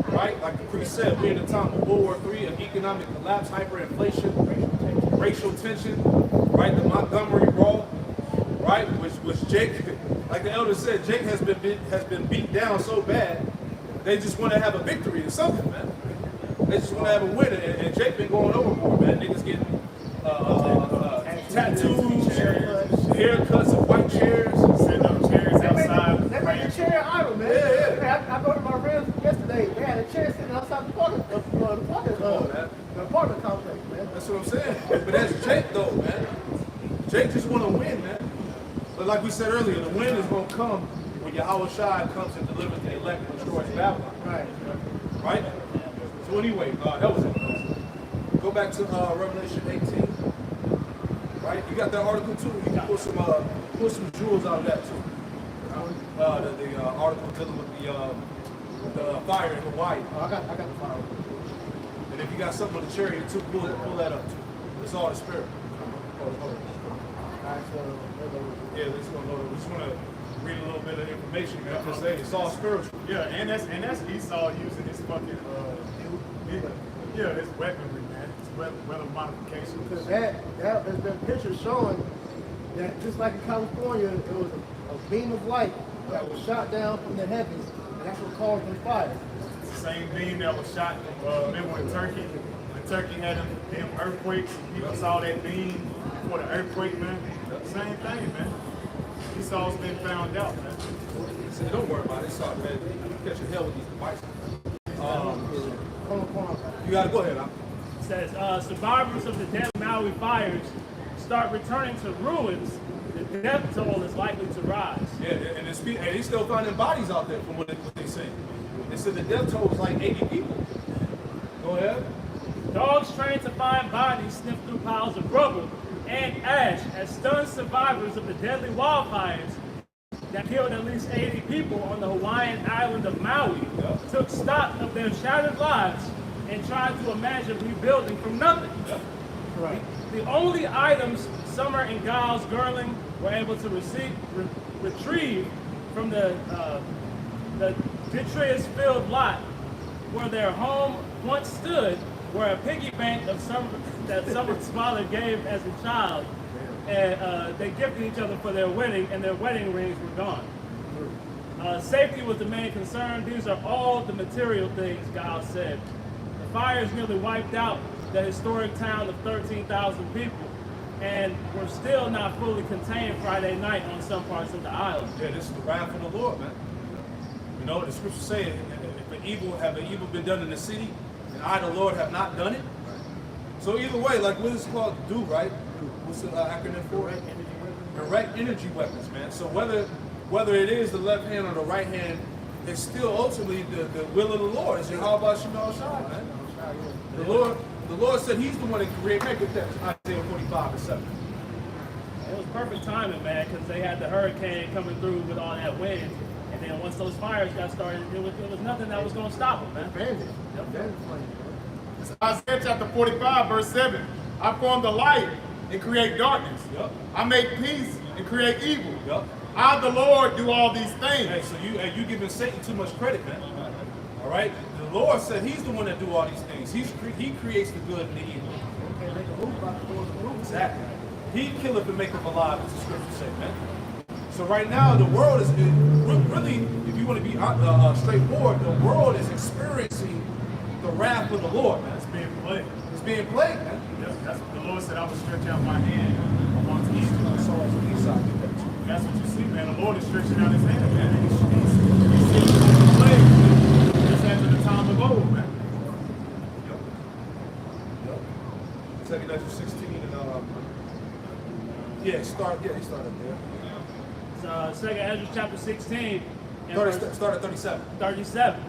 Right? Like the priest said, we're in a time of World War III, of economic collapse, hyperinflation, racial tension, right? The Montgomery Brawl, right? Which Jake, like the elder said, Jake has been beat down so bad, they just want to have a victory or something, man. They just want to have a win, and Jake been going overboard, man. Niggas getting tattoos, haircuts of white chairs. Sitting on chairs outside. They made the chair idle, man. Yeah. I go to my friends yesterday. They had a chair sitting outside the apartment complex, man. That's what I'm saying. But that's Jake, though, man. Jake just want to win, man. But like we said earlier, the win is going to come when Yahweh Shai comes and delivers the elect and destroys Babylon. Right. Right? So anyway, that was it. Go back to Revelation 18. Right? You got that article too. You can pull some jewels out of that too. The article dealing with the fire in Hawaii. Oh, I got the file. And if you got something on the chariot too, pull that up too. It's all the spirit. Hold on. Alright, so Yeah, let's go load it. We just want to read a little bit of information, man. Because it's all spiritual. Yeah, and that's Esau using his fucking his weaponry, man. His weather modification. because there's been pictures showing that just like in California, it was a beam of light that was shot down from the heavens, and that's what caused the fire. It's the same beam that was shot, remember in Turkey? When Turkey had them earthquakes, people saw that beam before the earthquake, man. Same thing, man. Esau's been found out, man. See, don't worry about it. It's all, man. You catch your hell with these devices. You gotta go ahead, It says, survivors of the deadly Maui fires start returning to ruins. The death toll is likely to rise. Yeah, and they still finding bodies out there from what they say. They said the death toll was like 80 people. Go ahead. Dogs trained to find bodies sniff through piles of rubble and ash as stunned survivors of the deadly wildfires that killed at least 80 people on the Hawaiian island of Maui took stock of their shattered lives and tried to imagine rebuilding from nothing. Right. The only items Summer and Giles Gerling were able to retrieve from the detritus-filled lot where their home once stood were a piggy bank of that Summer's father gave as a child, and they gifted each other for their wedding, and their wedding rings were gone. Safety was the main concern. These are all the material things, Giles said. The fires nearly wiped out the historic town of 13,000 people, and were still not fully contained Friday night on some parts of the island. Yeah, this is the wrath of the Lord, man. You know, the scriptures say, if an evil been done in the city, and I, the Lord, have not done it. So either way, like what is it called? Do, right? What's the acronym for it? Direct energy weapons, man. So whether it is the left hand or the right hand, it's still ultimately the will of the Lord. It's how about Shemal Shai, man? The Lord said He's the one that created. Make it that Isaiah 45:7. It was perfect timing, man, because they had the hurricane coming through with all that wind, and then once those fires got started, it was nothing that was going to stop them, man. Bandit. Yep. Bandit flame. It's Isaiah chapter 45, verse 7. I form the light and create darkness. Yep. I make peace and create evil. Yep. I, the Lord, do all these things. Hey, so you giving Satan too much credit, man. All right. The Lord said He's the one that do all these things. He creates the good and the evil. Okay, make a move about the move. Exactly. He killeth and maketh alive, as the scriptures say, man. So right now, the world is really, if you want to be straightforward, the world is experiencing the wrath of the Lord, man. It's being plagued. It's being plagued, man. Yes, that's what the Lord said. I will stretch out my hand amongst Egypt. That's what you see, man. The Lord is stretching out His hand, man. He's sending the plague just after the time of old, man. Yep. 2 Ezra 16 and he started there. It's 2 Ezra chapter 16, and Start at 37. 37.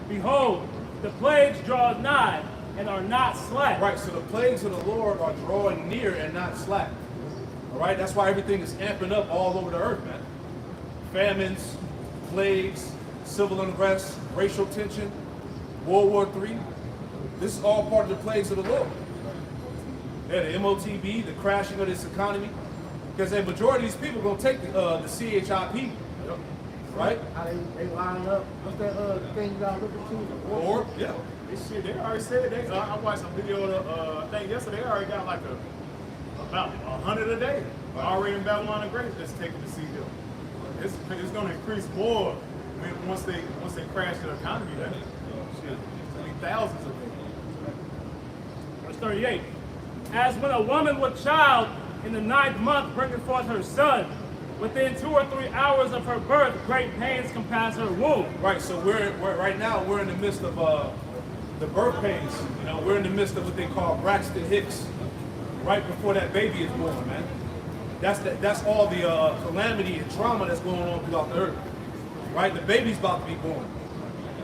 Behold, the plagues draw nigh and are not slack. Right, so the plagues of the Lord are drawing near and not slack. All right, that's why everything is amping up all over the earth, man. Famines, plagues, civil unrest, racial tension, World War III. This is all part of the plagues of the Lord. Yeah, the MOTB, the crashing of this economy. Because the majority of these people are going to take the CHIP, right? How they line up. What's that thing you got looking to? Or, yeah. This shit, they already said it. I watched some video I think yesterday. They already got like about 100 a day already in Babylon the Great that's taking the sea hill. It's going to increase more once they crash the economy. Shit, it's going to be thousands of them. Verse 38. As when a woman with child in the 9th month bringeth forth her son, within 2 or 3 hours of her birth, great pains compass her womb. Right, so we're right now we're in the midst of the birth pains. You know, we're in the midst of what they call Braxton Hicks, right before that baby is born, man. That's all the calamity and trauma that's going on throughout the earth. Right, the baby's about to be born,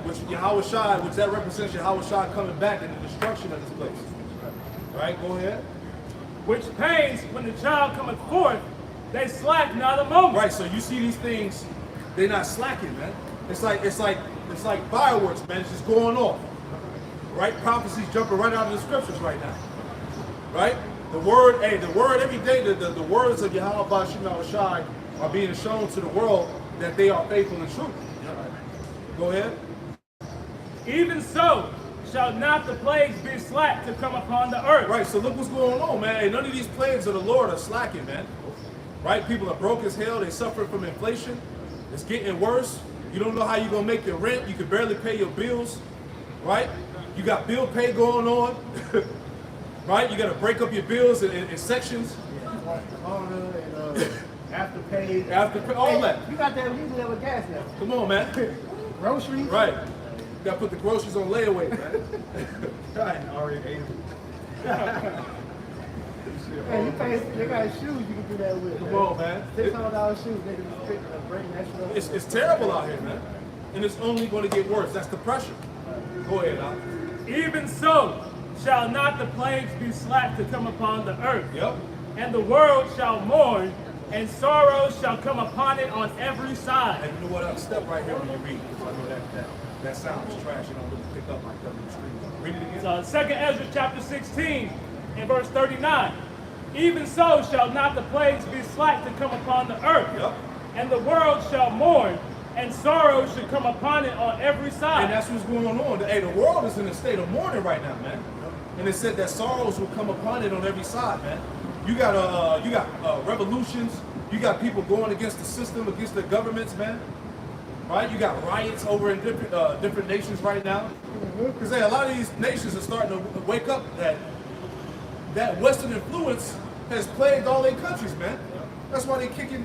which Yahweh Shai, which that represents Yahweh Shai coming back and the destruction of this place. Right, go ahead. Which pains, when the child cometh forth, they slack not a moment. Right, so you see these things, they're not slacking, man. It's like fireworks, man. It's just going off. Right, prophecies jumping right out of the scriptures right now. Right, the word every day. The words of Yahweh Bashim Shai are being shown to the world that they are faithful and true. Go ahead. Even so, shall not the plagues be slack to come upon the earth. Right, so look what's going on, man. None of these plagues of the Lord are slacking, man. Right, people are broke as hell. They suffer from inflation. It's getting worse. You don't know how you're gonna make your rent. You can barely pay your bills, right? You got bill pay going on, right? You gotta break up your bills in sections. Afterpay, all that. You got that legal level gas now. Come on, man. Groceries. Right. You gotta put the groceries on layaway, man. I already ate them. Hey, they got shoes you can do that with. Come on, man. $600 shoes, they can just pick and bring that shit up. It's terrible out here, man. And it's only gonna get worse. That's the pressure. Go ahead, Al. Even so shall not the plagues be slack to come upon the earth. Yep. And the world shall mourn, and sorrow shall come upon it on every side. And you know what? Step right here when you read, because I know that sound is trash. You don't really pick up like that on the screen. Read it again. So 2 Ezra chapter 16 and verse 39. Even so shall not the plagues be slack to come upon the earth. Yep. And the world shall mourn, and sorrow shall come upon it on every side. And that's what's going on. Hey, the world is in a state of mourning right now, man. And it said that sorrows will come upon it on every side, man. You got revolutions. You got people going against the system, against the governments, man. Right? You got riots over in different nations right now. Because a lot of these nations are starting to wake up that Western influence has plagued all their countries, man. That's why they kicking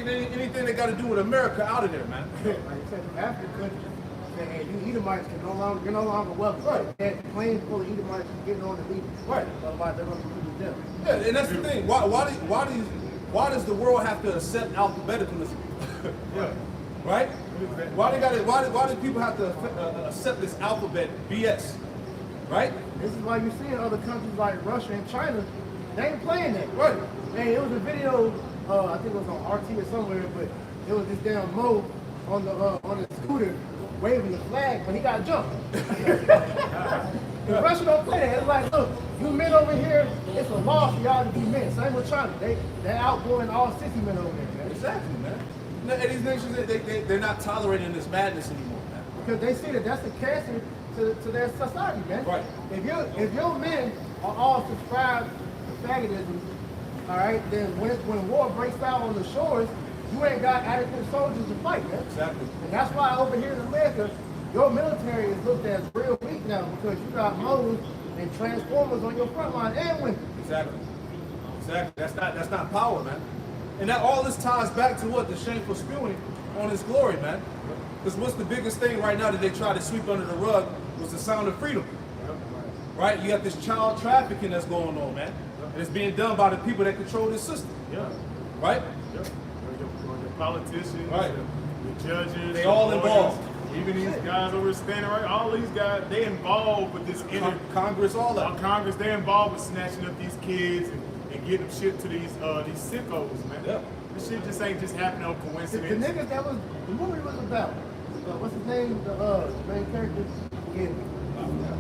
anything that got to do with America out of there, man. Like I said, the African countries, and you Edomites you're no longer welcome. Right. That planes full of Edomites getting on the beach. Right. Otherwise, they're going to be them. Yeah, and that's the thing. Why does the world have to accept alphabeticalism? Yeah. Right? Why do people have to accept this alphabet BS? Right? This is why you're seeing other countries like Russia and China, they ain't playing that. Right. Man, it was a video, I think it was on RT or somewhere, but it was this damn Mo on the scooter waving the flag, but he got jumped. The Russia don't play that. It's like, look, you men over here, it's a law for y'all to be men. Same with China. They're outgoing all 60 men over there, man. Exactly, man. And these nations, they're not tolerating this madness anymore, man. Because they see that that's a cancer to their society, man. Right. If your men are all subscribed to faggotism, all right, then when war breaks out on the shores, you ain't got adequate soldiers to fight, man. Exactly. And that's why over here in America, your military is looked at as real weak now because you got modes and transformers on your front line and women. Exactly. That's not power, man. And that all this ties back to what? The shameful spewing on his glory, man. Because what's the biggest thing right now that they try to sweep under the rug was the sound of freedom. Right? You got this child trafficking that's going on, man. And it's being done by the people that control this system. Yeah. Right? Yeah. The politicians, Right. the judges, They the all lawyers, involved. Even these guys over standing right, all these guys, they involved with this Congress, all that. Congress, they're involved with snatching up these kids and getting them shipped to these sickos, man. Yeah. This shit just ain't just happening on The coincidence. niggas that was, the movie was about, what's his name, the main character, again,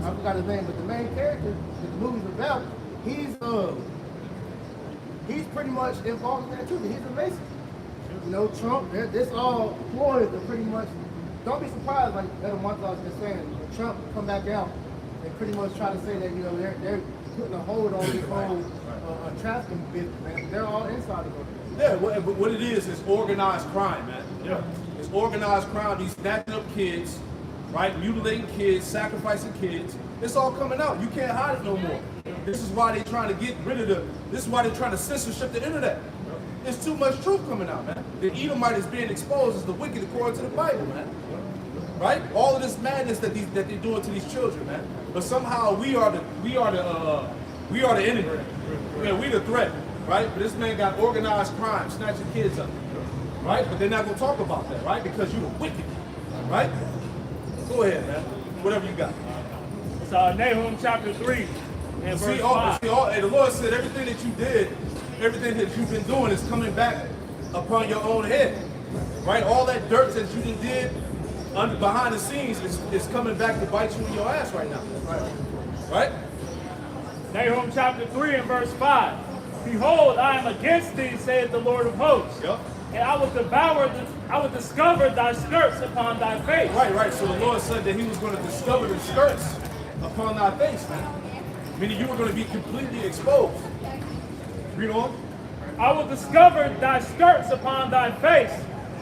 I forgot his name, but the main character that the movie's about, he's pretty much involved in that too. He's a Mason. You know, Trump, this all ploys to pretty much, don't be surprised, like that month I was just saying, when Trump come back out and pretty much try to say that, you know, they're putting a hold on this whole trafficking business, man. They're all insiders over there. Yeah, but what it is organized crime, man. Yeah. It's organized crime. These snatching up kids, right? Mutilating kids, sacrificing kids. It's all coming out. You can't hide it no more. This is why they're trying to get rid of this is why they're trying to censorship the internet. There's too much truth coming out, man. The Edomite is being exposed as the wicked according to the Bible, man. Right? All of this madness that they're doing to these children, man. But somehow we are the enemy. Yeah, we the threat, right? But this man got organized crime, snatching kids up, right? But they're not gonna talk about that, right? Because you're wicked, right? Go ahead, man. Whatever you got. It's Nahum chapter 3 and verse 5. And the Lord said everything that you did, everything that you've been doing is coming back upon your own head, right? All that dirt that you did behind the scenes is coming back to bite you in your ass right now, right? Nahum chapter 3 and verse 5. Behold, I am against thee, saith the Lord of hosts. Yep. And I will discover thy skirts upon thy face. Right. So the Lord said that he was going to discover the skirts upon thy face, man. Meaning you were going to be completely exposed. Read on. I will discover thy skirts upon thy face,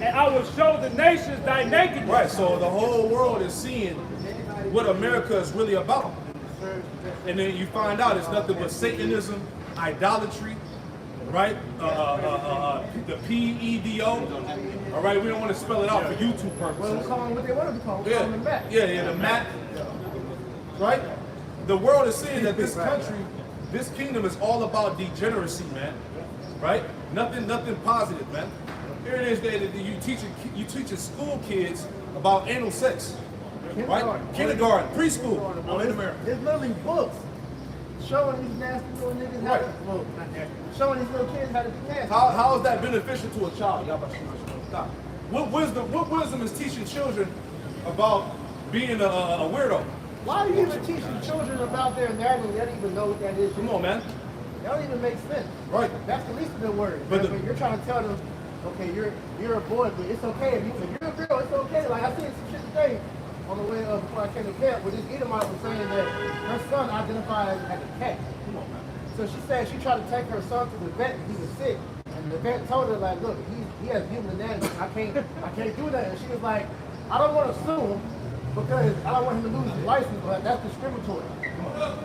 and I will show the nations thy nakedness. Right, so the whole world is seeing what America is really about. And then you find out it's nothing but Satanism, idolatry, right? The PEDO. All right, we don't want to spell it out for YouTube Well, we purposes. call them what they want to be called. We call them the Mac. Yeah, the map. Right? The world is seeing that this country, this kingdom is all about degeneracy, man. Right? Nothing positive, man. Here it is that you teaching school kids about anal sex. Right? Kindergarten, preschool. Well, there's literally books showing these nasty little niggas how to, well, not nasty, showing these little kids how to be nasty. How is that beneficial to a child? Stop. What wisdom is teaching children about being a weirdo? Why are you even teaching children about their anatomy? They don't even know what that is. Come on, man. That don't even make sense. Right. That's the least of their worries. But But you're trying to tell them, okay, you're a boy, but it's okay. If you're a girl, it's okay. Like I seen some shit today on the way before I came to camp, where this Edomite was saying that her son identified as a cat. Come on, man. So she said she tried to take her son to the vet and he was sick. And the vet told her, like, look, he has human anatomy. I can't do that. And she was like, I don't want to sue him because I don't want him to lose his license, but that's discriminatory.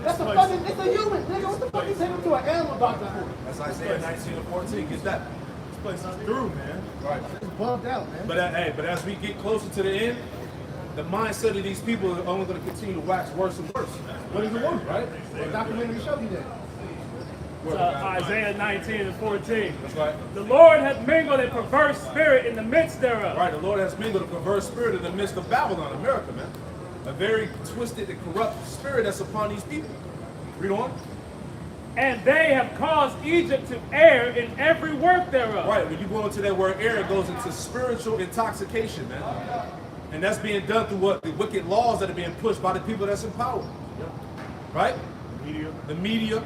That's a fucking, it's a human, nigga. What the fuck you taking him to an animal doctor for? That's Isaiah 19 and 14. Get that. This place is through, man. Right. It's bugged out, man. But as we get closer to the end, the mindset of these people are only going to continue to wax worse and worse. What is the one, right? The documentary showed you that. Isaiah 19 and 14. That's right. The Lord hath mingled a perverse spirit in the midst thereof. Right, the Lord has mingled a perverse spirit in the midst of Babylon, America, man. A very twisted and corrupt spirit that's upon these people. Read on. And they have caused Egypt to err in every work thereof. Right, when you go into that word error, it goes into spiritual intoxication, man. And that's being done through what? The wicked laws that are being pushed by the people that's in power. Right? The media.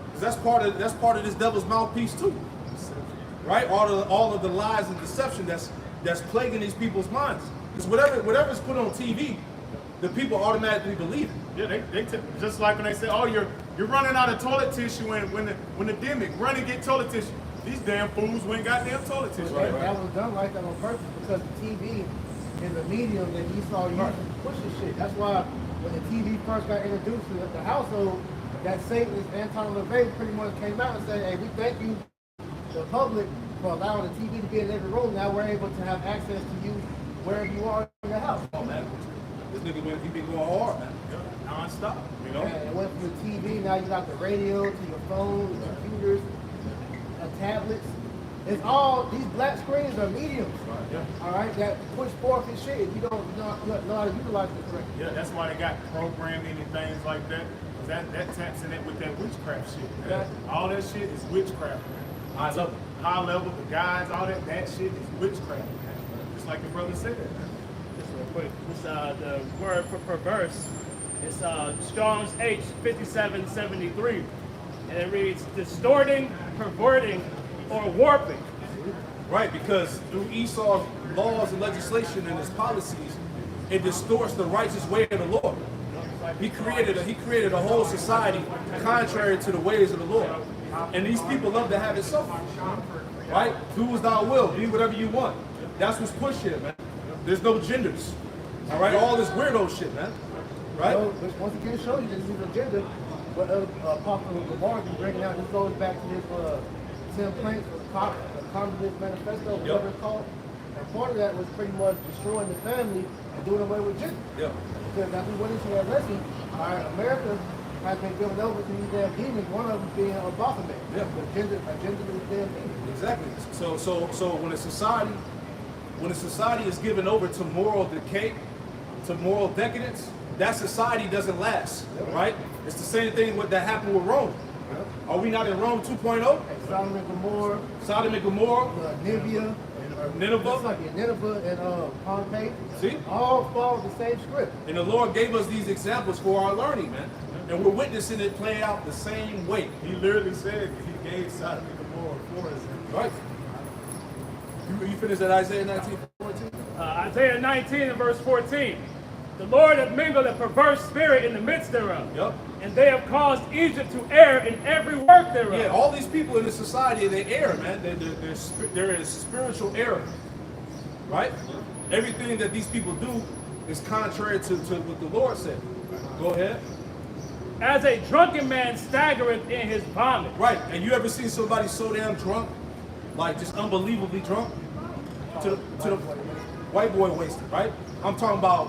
Because that's part of this devil's mouthpiece too. Right? All of the lies and deception that's plaguing these people's minds. Because whatever's put on TV, the people automatically believe it. Yeah, they just like when they say, oh, you're running out of toilet tissue when the demic, run and get toilet tissue. These damn fools went goddamn toilet tissue. Right. That was done like that on purpose because the TV is the medium that Esau used to push this shit. That's why when the TV first got introduced to the household, that Satanist Anton LaVey pretty much came out and said, hey, we thank you, the public, for allowing the TV to be in every room. Now we're able to have access to you wherever you are in your house. Oh man, this nigga he been going hard, man. Non-stop, you know? And it went from the TV, now you got the radio to your phone, the computers, tablets. It's all, these black screens are mediums. All right, that push forth and shit. If you don't know how to utilize it correctly. Yeah, that's why they got programming and things like that. 'Cause that taps in it with that witchcraft shit. Man. All that shit is witchcraft. Man. High level. High level, the guys, all that shit is witchcraft. Man. Just like the brother said. Just real quick. This, the word for perverse is Strong's H 5773. And it reads, distorting, perverting, or warping. Right, because through Esau's laws and legislation and his policies, it distorts the righteous way of the Lord. He created a whole society contrary to the ways of the Lord. And these people love to have it so. Right? Do as thou will, be whatever you want. That's what's pushed here, man. There's no genders. All right, all this weirdo shit, man. Right? So, which once again shows you this is an agenda. What Apostle Lamar is bringing out, this goes back to this 10 planks for the Communist Manifesto, whatever it's called. And part of that was pretty much destroying the family and doing away with gender. Yeah. Because as we went into that lesson, all right, America has been given over to these damn demons, one of them being a Baphomet. Yeah. The gender is damn demon. Exactly. So when a society is given over to moral decay, to moral decadence, that society doesn't last, right? It's the same thing that happened with Rome. Are we not in Rome 2.0? Sodom and Gomorrah, Sodom and Gomorrah, Nineveh, Nineveh. just like Nineveh and Pompeii. See? All follow the same script. And the Lord gave us these examples for our learning, man. And we're witnessing it play out the same way. He literally said he gave Sodom and Gomorrah for us. Right? You finished at Isaiah 19:14? Isaiah 19 and verse 14. The Lord hath mingled a perverse spirit in the midst thereof. Yep. And they have caused Egypt to err in every work thereof. Yeah, all these people in the society, they err, man. There is spiritual error. right? Everything that these people do is contrary to what the Lord said. Go ahead. As a drunken man staggereth in his vomit. Right, and you ever seen somebody so damn drunk, like just unbelievably drunk, to the white boy wasted, right? I'm talking about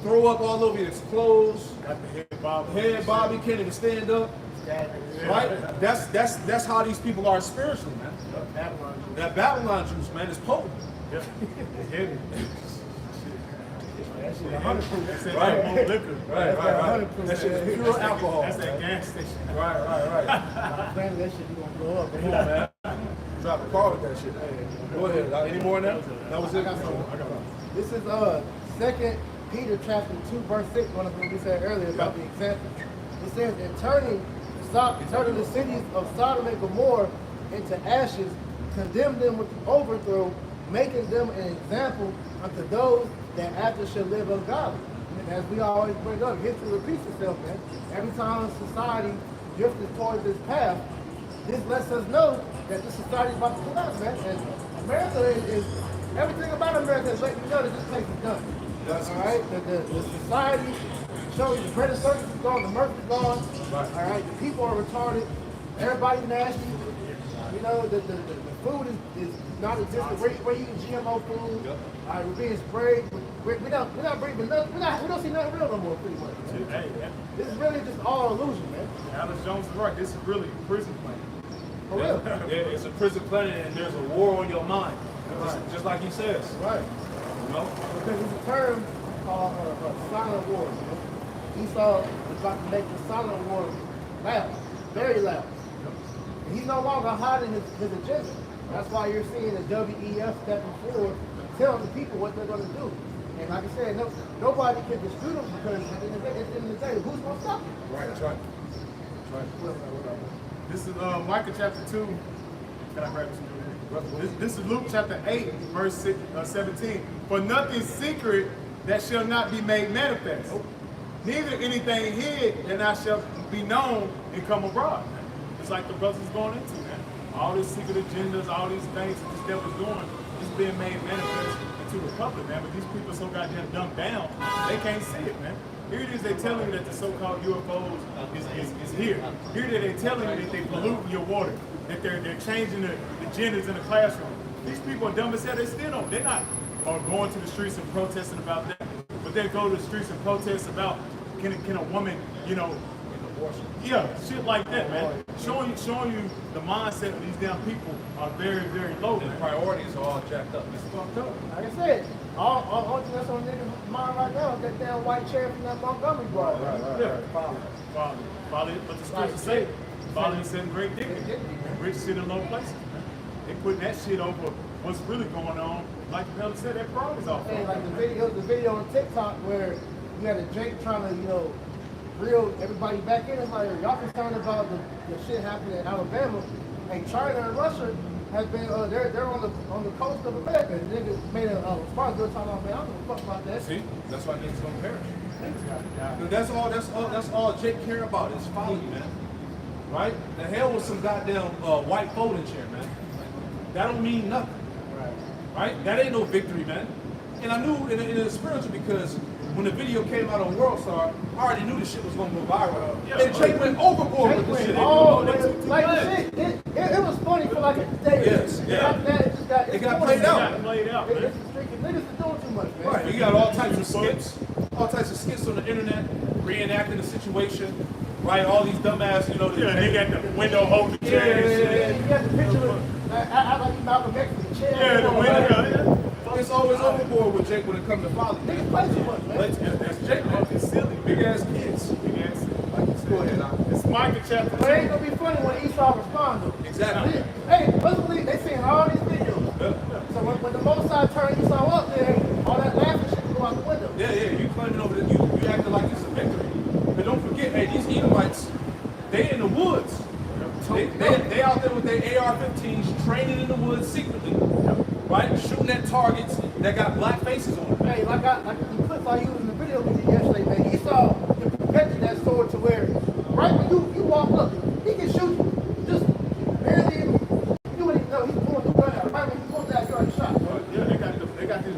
throw up all over his clothes, Got the head bob, he can't even stand up, right? That's how these people are spiritually, man. That Babylon juice, man, is potent. Yeah. It's heavy. That shit 100 proof. That's that Right. alcohol liquor. Right. That shit is pure alcohol. That's that gas station. Right. Man, that shit you gonna blow up. Come on, man. Drop a car with that shit. Go ahead. Any more now? That was it. This is 2 Peter chapter 2 verse 6, one of what we said earlier about the example. It says, "And turning the cities of Sodom and Gomorrah into ashes, condemn them with overthrow, making them an example unto those that after shall live ungodly." And as we always bring up, history repeats itself, man. Every time society drifted towards this path, this lets us know that this society is about to collapse, man. And America is everything about America is letting you know that this place is done. All right, the society shows the credit service is gone, the mirth is gone. All right, the people are retarded. Everybody's nasty. You know, the food is not existent. We're eating GMO food. All right, we're being sprayed. We're not breathing nothing. We don't see nothing real no more, pretty much. Hey, This is really just all illusion, man. Alex Jones is right. This is really a prison plan. For real. Yeah, it's a prison planet and there's a war on your mind. Just like he says. Right. You know? Because it's a term called silent war. You know? Esau is about to make the silent war loud, very loud. And he's no longer hiding his agenda. That's why you're seeing the WEF stepping forward, telling the people what they're going to do. And like I said, nobody can dispute them because at the end of the day, who's going to stop them? Right, that's right. This is Micah chapter 2. Can I grab this? This is Luke chapter 8, verse 17. "For nothing secret that shall not be made manifest, neither anything hid that not shall be known and come abroad." It's like the brothers going into, man. All these secret agendas, all these things that this devil's doing is being made manifest into the public, man. But these people are so goddamn dumbed down, they can't see it, man. Here it is, they're telling you that the so-called UFOs is here. Here they're telling you that they're polluting your water, that they're changing the genders in the classroom. These people are dumb as hell. They still don't. They're not going to the streets and protesting about that. But they go to the streets and protest about can a woman, you know, yeah, shit like that, man. Showing you the mindset of these damn people are very, very low. The priorities are all jacked up. It's fucked up. Like I said, all thing that's on niggas' mind right now is that damn white chair from that Montgomery bar. Follow, but the scripture say, follow is in great dignity. Rich sit in low places. They putting that shit over what's really going on. Like the brother said, that priorities off. Hey, like the video on TikTok where you had a Jake trying to, you know, reel everybody back in. It's like, y'all concerned about the shit happening in Alabama. And China and Russia has been, they're on the coast of America. And niggas made a response to it talking about, man, I don't give a fuck about that. See? That's why niggas don't perish. That's all Jake care about is folly, man. Right? The hell with some goddamn white folding chair, man. That don't mean nothing. Right? That ain't no victory, man. And I knew in the spiritual because when the video came out on World Star, I already knew this shit was gonna go viral. And Jake went overboard with this shit. It was funny for like a day. Yes, yeah. It got played out. Niggas are doing too much, man. Right, you got all types of skits on the internet, reenacting the situation, right? All these dumbass, you know. Yeah, they got the window holding the chair and shit. You got the picture of, I like Malcolm X with the chair. Yeah, the window. It's always overboard with Jake when it comes to folly. Niggas play too much, man. That's Jake, man. It's silly. Big ass kids. Big ass. Like you said. Go ahead, now. It's Micah chapter 2. But it ain't gonna be funny when Esau responds though. Exactly. Hey, let's believe they seen all these videos. So when the Most High turned Esau up there, all that laughing shit can go out the window. Yeah, you claiming over that you acting like it's a victory. But don't forget, hey, these Edomites, they in the woods. They out there with their AR-15s training in the woods secretly. Right? Shooting at targets that got black faces on them. Hey, like the clip I used in the video we did yesterday, man, Esau perfected that sword to where right when you walk up, he can shoot you. Just barely, you wouldn't even know he's pulling the gun out. Right when you pull that, you already shot. Yeah, they got these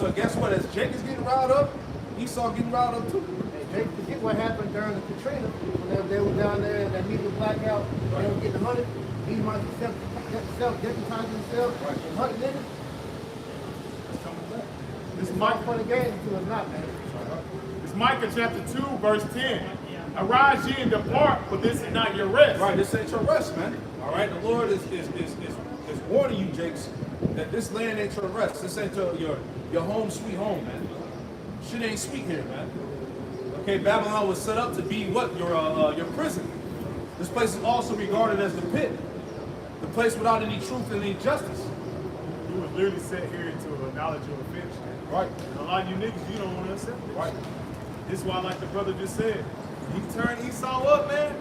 so guess what? As Jake is getting riled up, Esau getting riled up too. Hey, Jake, forget what happened during the Katrina when they were down there and that media blackout. They were getting money. He might self-deputizing himself and hunting niggas. This It's Mike, not for the game until it's not, man. it's Micah chapter 2, verse 10. Arise ye and depart, for this is not your rest. Right, this ain't your rest, man. All right, the Lord is warning you, Jakes, that this land ain't your rest. This ain't your home sweet home, man. Shit ain't sweet here, man. Okay, Babylon was set up to be what? Your prison. This place is also regarded as the pit, the place without any truth and any justice. You was literally set here into a knowledge of offense. Right. And a lot of you niggas, you don't want to accept it. Right. This is why, like the brother just said, he turned Esau up, man.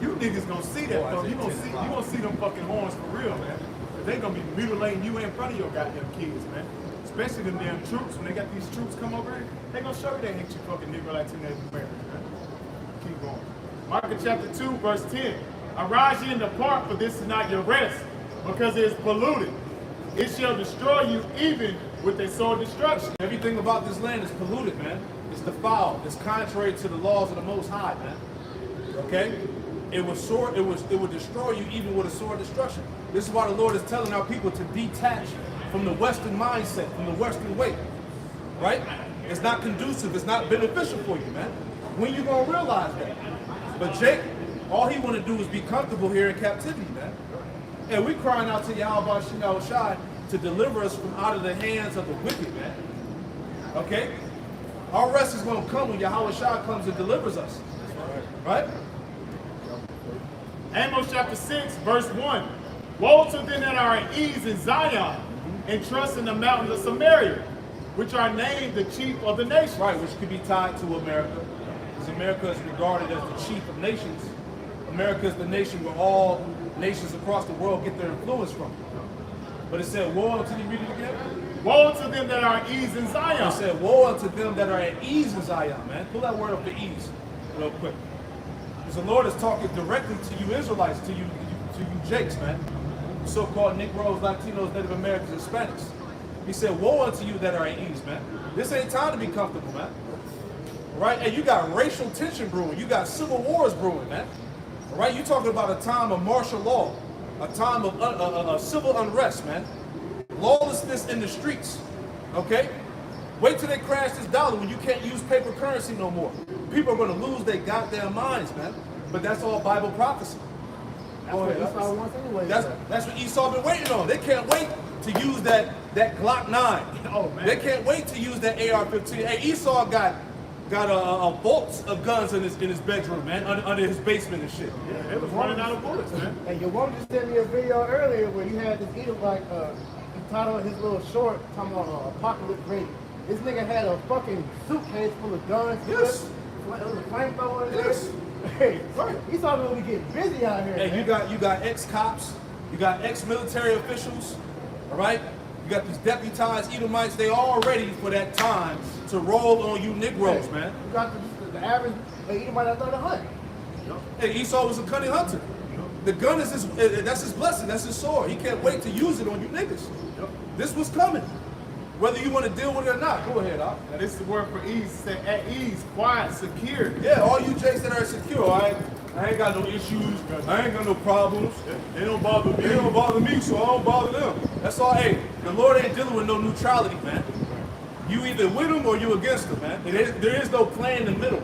You niggas gonna see that, bro. You gonna see them fucking horns for real, man. They gonna be mutilating you in front of your goddamn kids, man. Especially them damn troops. When they got these troops come over here, they gonna show you they hate you fucking nigga like teenage Americans, man. Keep going. Micah chapter 2, verse 10. Arise ye and depart, for this is not your rest, because it is polluted. It shall destroy you even with a sword destruction. Everything about this land is polluted, man. It's defiled. It's contrary to the laws of the Most High, man. Okay? It would destroy you even with a sword destruction. This is why the Lord is telling our people to detach from the Western mindset, from the Western way. Right? It's not conducive. It's not beneficial for you, man. When you gonna realize that? But Jake, all he want to do is be comfortable here in captivity, man. And we crying out to Yahweh Shai to deliver us from out of the hands of the wicked, man. Okay? Our rest is going to come when Yahweh Shai comes and delivers us. Right? Amos chapter 6, verse 1. Woe to them that are at ease in Zion, and trust in the mountains of Samaria, which are named the chief of the nations. Right, which could be tied to America. Because America is regarded as the chief of nations. America is the nation where all nations across the world get their influence from. But it said, woe unto you, read it again? Woe to them that are at ease in Zion. It said, woe unto them that are at ease in Zion, man. Pull that word up for ease real quick. Because the Lord is talking directly to you Israelites, to you Jakes, man. So-called Negroes, Latinos, Native Americans, Hispanics. He said, woe unto you that are at ease, man. This ain't time to be comfortable, man. Right? And you got racial tension brewing. You got civil wars brewing, man. Right? You're talking about a time of martial law, a time of civil unrest, man. Lawlessness in the streets, okay? Wait till they crash this dollar when you can't use paper currency no more. People are going to lose their goddamn minds, man. But that's all Bible prophecy. That's what Esau been waiting on. They can't wait to use that Glock 9. Oh, man. They can't wait to use that AR-15. Hey, Esau got a vault of guns in his bedroom, man, under his basement and shit. Yeah, they was running out of bullets, man. Hey, your woman just sent me a video earlier where you had this Edomite, he titled his little short talking about apocalypse ready. This nigga had a fucking suitcase full of guns. Yes. There was a flamethrower in there. Yes. Hey, he's talking about we getting busy out here. Hey, man. you got ex-cops, you got ex-military officials, all right? You got these deputized Edomites. They all ready for that time to roll on you Negroes, Hey, man. You got the average Edomite that learned to hunt. Hey, Esau was a cunning hunter. The gun is that's his blessing, that's his sword. He can't wait to use it on you niggas. This was coming. Whether you want to deal with it or not. Go ahead, Doc. Now, this is the word for ease. Say at ease, quiet, secure. Yeah, all you Jakes that are secure, all right? I ain't got no issues. I ain't got no problems. They don't bother me. They don't bother me, so I don't bother them. That's all. Hey, the Lord ain't dealing with no neutrality, man. You either with them or you against them, man. There is no plan in the middle,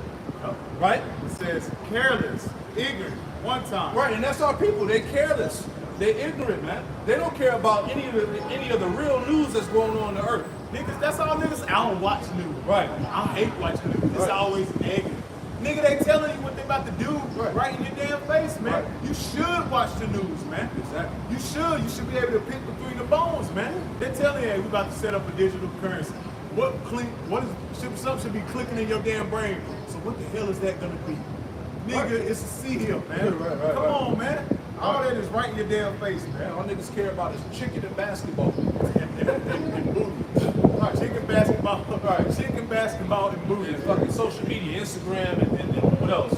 right? It says careless, ignorant, one time. Right, and that's our people. They're careless. They're ignorant, man. They don't care about any of the real news that's going on the earth. Niggas, that's all niggas. I don't watch news. Right. I hate watching news. It's Right. always negative. Nigga, they telling you what they about to do right in your damn face, man. Right. You should watch the news, man. Exactly. You should. You should be able to pick between the bones, man. They're telling you, hey, we about to set up a digital currency. Something should be clicking in your damn brain. So what the hell is that gonna be? Nigga, it's a C hill, man. Right. Come on, man. All that is right in your damn face, man. All niggas care about is chicken and basketball. And booty. Chicken basketball. Right. Chicken basketball and booty. And fucking social media, Instagram and what else?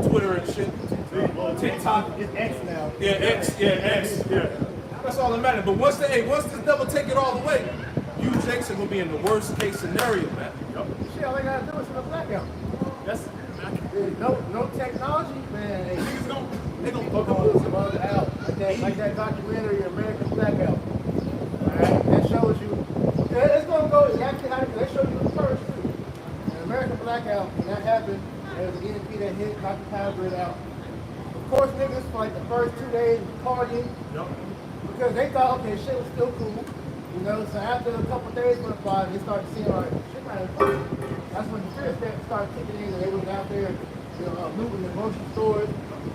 Twitter and shit. TikTok. It's X now. Yeah, X. Yeah. That's all that matters. But once this devil take it all away, you Jakes are gonna be in the worst case scenario, man. Shit, all they gotta do is send a blackout. That's No technology, man. they gonna People gonna bug out like that documentary, American Blackout. Alright, that shows you. It's gonna go exactly how they show you the first too. An American Blackout, when that happened, there was an EMP that hit, knocked the power grid out. Of course, niggas for like the first 2 days partying because they thought, okay, shit was still cool. You know, so after a couple of days went by, they started seeing like shit might have fun. That's when the fear started kicking in, and they was out there, looting the grocery stores.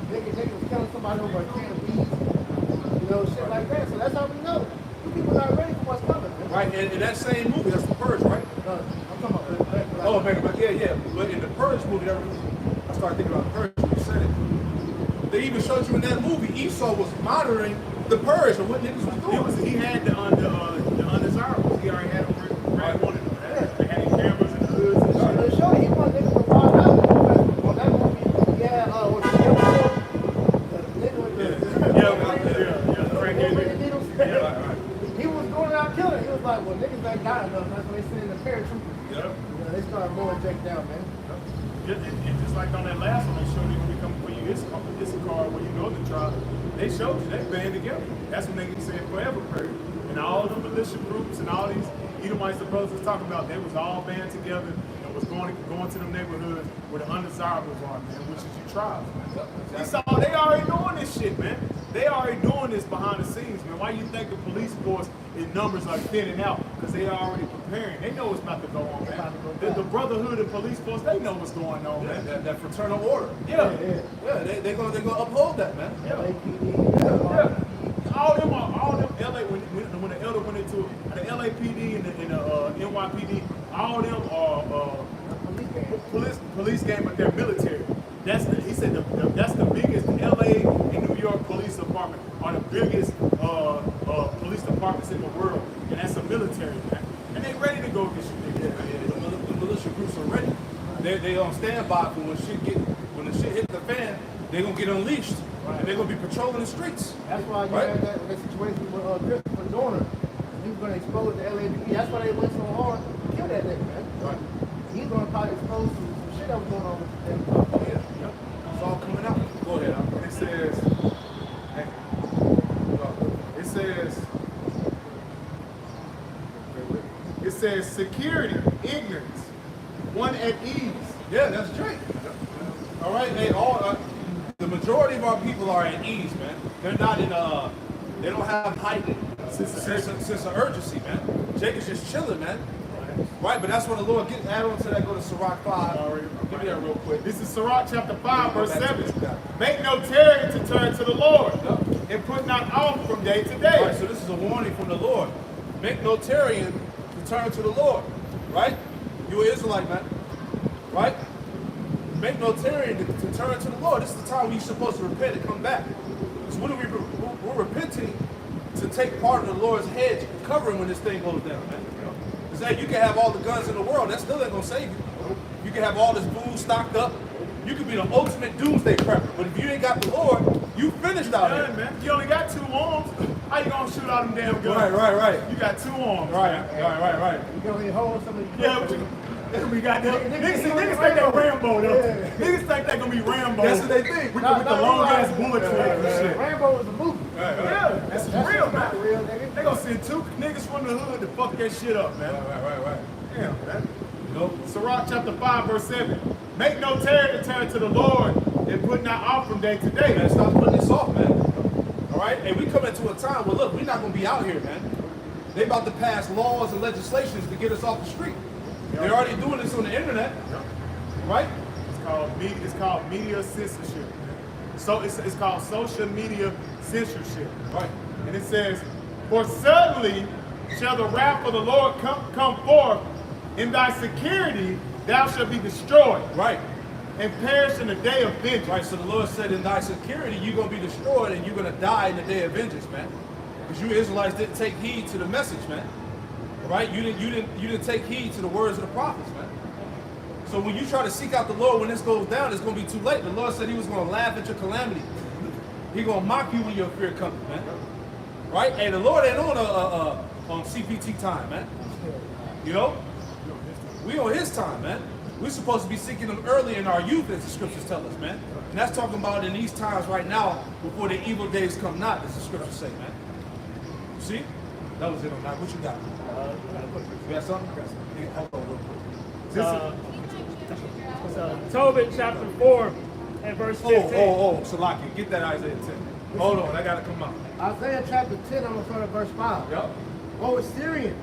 Niggas was killing somebody over a can of beans. You know, shit like that. So that's how we know. You people not ready for what's coming. Man. Right, and in that same movie, that's the Purge, right? I'm talking about. Oh, man, but yeah. But in the Purge movie, I started thinking about the Purge when you said it. They even showed you in that movie, Esau was monitoring the Purge and what niggas was doing. He had the undesirables. He already had them right on it. They had the cameras and the hoods and shit. They showed he wanted niggas to find out. Because on that movie, what the hell was He was going out killing. He was like, well, niggas ain't got enough. That's when they sent in the paratroopers. Yep. You know, they started blowing Jake down, man. And just like on that last one, they showed you when we come for you this car where you know the trial. They showed you they band together. That's when they said forever prayer. And all the militia groups and all these Edomites the brothers was talking about, they was all band together and was going to them neighborhoods where the undesirables are, man, which is your tribes. They already doing this shit, man. They already doing this behind the scenes, man. Why you think the police force in numbers are thinning out? Because they are already preparing. They know what's about to go on, man. The brotherhood and police force, they know what's going on, man. That fraternal order. Yeah, they're gonna uphold that, man. Yeah. All them LA when the elder went into the LAPD and the NYPD, all them are police game, but they're military. He said that's the biggest. LA and New York police department are the biggest police departments in the world, and that's the military, man. And they ready to go get you niggas. The militia groups are ready. They on standby for when the shit hit the fan. They're gonna get unleashed, and they're gonna be patrolling the streets. That's why you had that situation with Christopher Dorner. He was going to expose the LAPD. That's why they went so hard to kill that nigga, man. Right. He's going to probably expose some shit that was going on with them. It's all coming out. Go ahead. It says security, ignorance, one at ease. Yeah, that's Drake. All right, the majority of our people are at ease, man. They're not in they don't have heightened sense of urgency, man. Jake is just chilling, man. Right, but that's when the Lord add on to that. Go to Sirach 5. Give me that real quick. This is Sirach chapter 5, verse 7. Make no tarry to turn to the Lord, and put not off from day to day. All right, so this is a warning from the Lord. Make no tarrying to turn to the Lord. Right? You an Israelite, man. Right? Make no tarrying to turn to the Lord. This is the time we're supposed to repent and come back. So what are we're repenting to take part of the Lord's hedge covering when this thing goes down, man. Because hey, you can have all the guns in the world, that still ain't gonna save you. You can have all this food stocked up. You can be the ultimate doomsday prepper. But if you ain't got the Lord, you finished out here. Man. You only got 2 arms. How you gonna shoot all them damn guns? Right. You got 2 arms. Right. You going to hold some of the We got them. Niggas think they Rambo, though. Niggas think they gonna be Rambo. That's what they think. With the long ass bullet trail and shit. Rambo was a movie. Yeah, that's real, man. Real, nigga. They gonna send 2 niggas from the hood to fuck that shit up, man. Right. Damn, man. Sirach chapter 5, verse 7. Make no tarry to turn to the Lord, and put not off from day to day. Man, stop putting this off, man. All right? And we come into a time where, look, we're not going to be out here, man. They about to pass laws and legislations to get us off the street. They're already doing this on the internet. Right? It's called media censorship. So it's called social media censorship. Right. And it says, for suddenly shall the wrath of the Lord come forth, in thy security thou shalt be destroyed. Right. And perish in the day of vengeance. Right, so the Lord said in thy security you're going to be destroyed and you're going to die in the day of vengeance, man. Because you Israelites didn't take heed to the message, man. Right? You didn't take heed to the words of the prophets, man. So when you try to seek out the Lord when this goes down, it's going to be too late. The Lord said he was going to laugh at your calamity. He's going to mock you when your fear comes, man. Right? Hey, the Lord ain't on CPT time, man. You know? We on his time, man. We're supposed to be seeking him early in our youth, as the scriptures tell us, man. And that's talking about in these times right now, before the evil days come not, as the scriptures say, man. You see? That was it on that. What you got? You got something? Yeah, hold on real quick. Tobit chapter 4 and verse 15. Salaki, get that Isaiah 10. Hold on, I gotta come out. Isaiah chapter 10, I'm going to start at verse 5. Yep. Oh, Assyrian,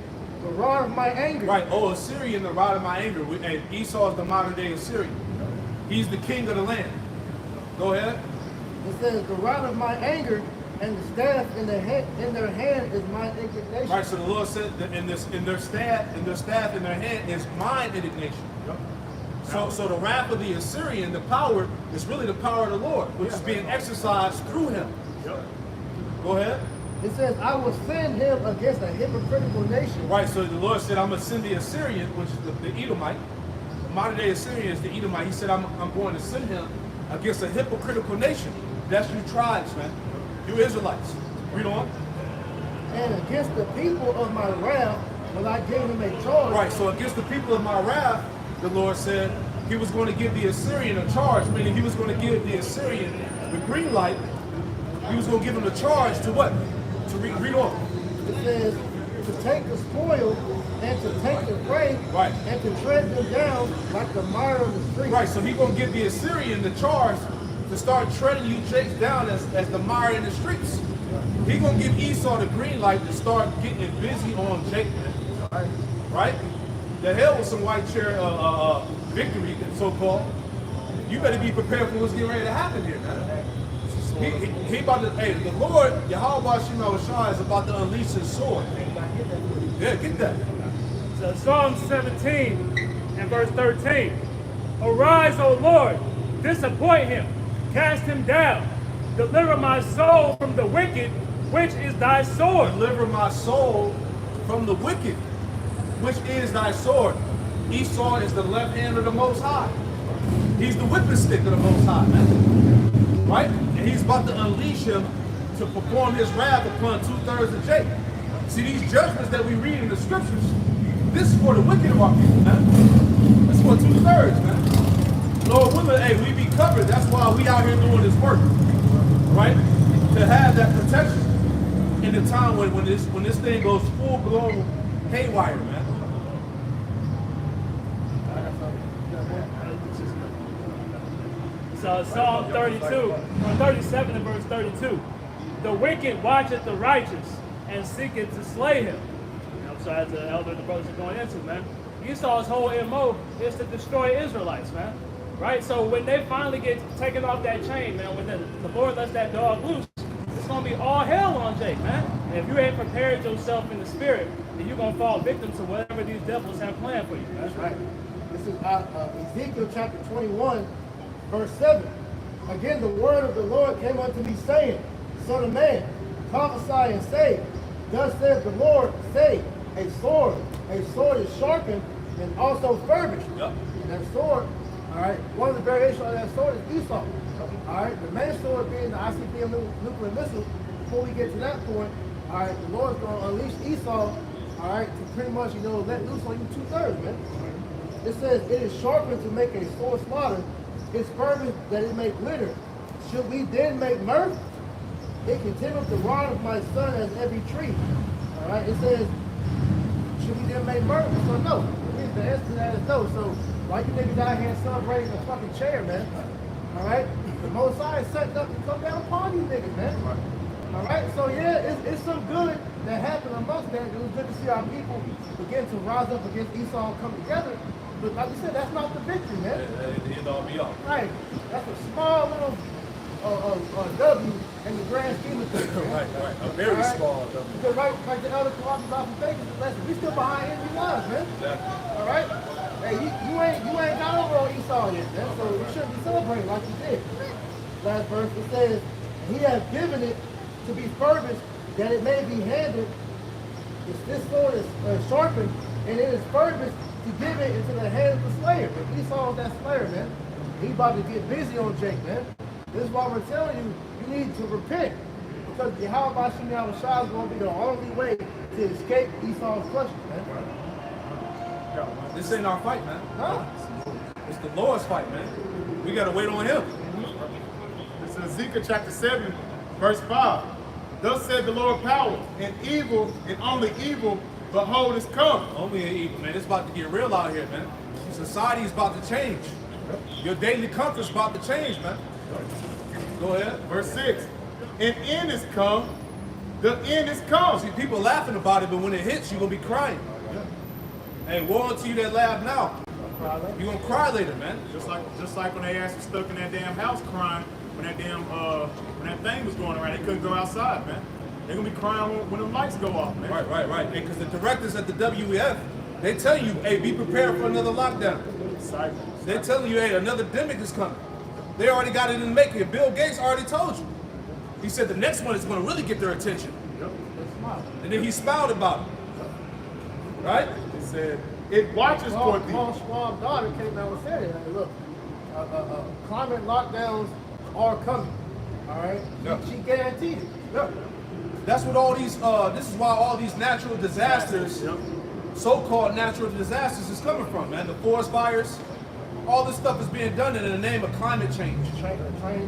the rod of my anger. Right, Assyrian, the rod of my anger. And Esau is the modern day Assyrian. He's the king of the land. Go ahead. It says, the rod of my anger and the staff in their hand is my indignation. Right, so the Lord said that in their staff in their hand is mine indignation. Yep. So the wrath of the Assyrian, the power, is really the power of the Lord, which is being exercised through him. Yep. Go ahead. It says, I will send him against a hypocritical nation. Right, so the Lord said, I'm going to send the Assyrian, which is the Edomite. The modern day Assyrian is the Edomite. He said, I'm going to send him against a hypocritical nation. That's you tribes, man. You Israelites. Read on. And against the people of my wrath will I give him a charge. Right, so against the people of my wrath, the Lord said, he was going to give the Assyrian a charge, meaning he was going to give the Assyrian the green light. He was going to give him the charge to what? To read on. It says, to take the spoil and to take the prey, right, and to tread them down like the mire of the street. Right, so he's going to give the Assyrian the charge to start treading you Jakes down as the mire in the streets. He's going to give Esau the green light to start getting busy on Jacob. Right? The hell with some white chair victory, so-called. You better be prepared for what's getting ready to happen here, man. He about to, hey, the Lord, Yahweh Shemah is about to unleash his sword. Yeah, get that. So Psalm 17 and verse 13. Arise, O Lord, disappoint him, cast him down, deliver my soul from the wicked, which is thy sword. Deliver my soul from the wicked, which is thy sword. Esau is the left hand of the Most High. He's the whipping stick of the Most High, man. Right? And he's about to unleash him to perform his wrath upon 2/3 of Jacob. See, these judgments that we read in the scriptures, this is for the wicked of our people, man. This is for 2/3, man. Lord willing, hey, we be covered. That's why we out here doing this work. Right? To have that protection in the time when this thing goes full-blown haywire, man. So Psalm 37 and verse 32. The wicked watcheth the righteous and seeketh to slay him. So as the elder and the brothers are going into, man. Esau's whole MO is to destroy Israelites, man. Right? So when they finally get taken off that chain, man, when the Lord lets that dog loose, it's going to be all hell on Jake, man. And if you ain't prepared yourself in the spirit, then you're going to fall victim to whatever these devils have planned for you. That's right. This is Ezekiel chapter 21, verse 7. Again, the word of the Lord came unto me, saying, Son of man, prophesy and say, Thus says the Lord, say, a sword is sharpened and also furbished. Yep. And that sword, all right, one of the variations of that sword is Esau. All right, the main sword being the ICBM nuclear missile. Before we get to that point, all right, the Lord's going to unleash Esau, all right, to pretty much, let loose on you 2/3, man. It says, it is sharpened to make a sore slaughter. It's fervent that it may glitter. Should we then make mirth? It continueth the rod of my son as every tree. All right, it says, should we then make mirth? So no. The answer to that is no. So why you niggas out here celebrating a fucking chair, man? All right? The Most High is setting up to come down upon you niggas, man. All right? So yeah, it's some good that happened amongst that. It was good to see our people begin to rise up against Esau and come together. But like we said, that's not the victory, man. The end all be all. Right. That's a small little W in the grand scheme of things. Right. A very small W. Because like the elder Colossus about the Vegas, listen, we still behind enemy lines, man. Exactly. All right? Hey, you ain't got over on Esau yet, man. So you shouldn't be celebrating like you did. Last verse, it says, He has given it to be furbished, that it may be handled. This sword is sharpened, and it is furbished to give it into the hand of the slayer. But Esau is that slayer, man. He about to get busy on Jake, man. This is why we're telling you, you need to repent. because Yahweh Hashem Yahushua is going to be the only way to escape Esau's question, man. This ain't our fight, man. Huh? It's the Lord's fight, man. We got to wait on him. It's Ezekiel chapter 7, verse 5. Thus said the Lord power, and evil, and only evil, behold, is come. Only an evil, man. It's about to get real out here, man. Society is about to change. Your daily comfort's about to change, man. Go ahead. Verse 6. An end is come. The end is come. See, people laughing about it, but when it hits, you're going to be crying. Hey, woe unto you that laugh now. You're going to cry later, man. Just like when they asked stuck in that damn house crying when that damn when that thing was going around, they couldn't go outside, man. They're gonna be crying when the lights go off, man. Right. Because the directors at the WEF, they tell you, hey, be prepared for another lockdown. They're telling you, hey, another demic is coming. They already got it in the making. Bill Gates already told you. He said the next one is going to really get their attention. Yep. And then he smiled about it. Right? He said, it watches for thee. Paul Schwab's daughter came out and said it. Hey, look, climate lockdowns are coming. All right? Yep. She guaranteed it. Yep. That's what all these, this is why all these natural disasters, so-called natural disasters is coming from, man. The forest fires, all this stuff is being done in the name of climate change. Train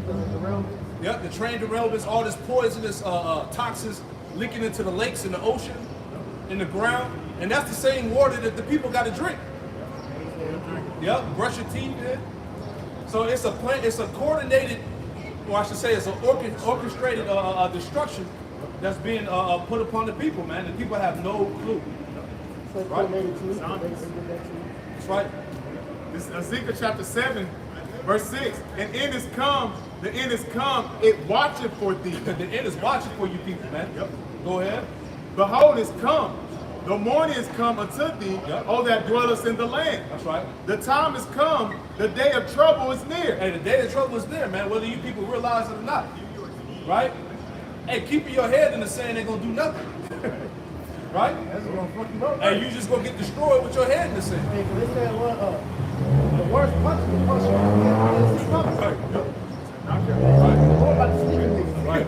derailments. Yep, the train derailments, all this poisonous toxins leaking into the lakes and the ocean, in the ground. And that's the same water that the people got to drink. Yep, brush your teeth in. So it's a coordinated, or I should say it's an orchestrated destruction that's being put upon the people, man. And people have no clue. Right? That's right. This is Ezekiel chapter 7, verse 6. And end is come, the end is come, it watcheth for thee. The end is watching for you people, man. Yep. Go ahead. Behold, is come. The morning is come unto thee, Yep. O that dwellest in the land. That's right. The time is come, the day of trouble is near. Hey, the day of trouble is there, man, whether you people realize it or not. Right? Hey, keeping your head in the sand ain't gonna do nothing. Right? That's gonna fuck you up. Hey, you just gonna get destroyed with your head in the sand. Hey, they said, well, the worst punch is the punch you get coming. What about the sneaking niggas? Right.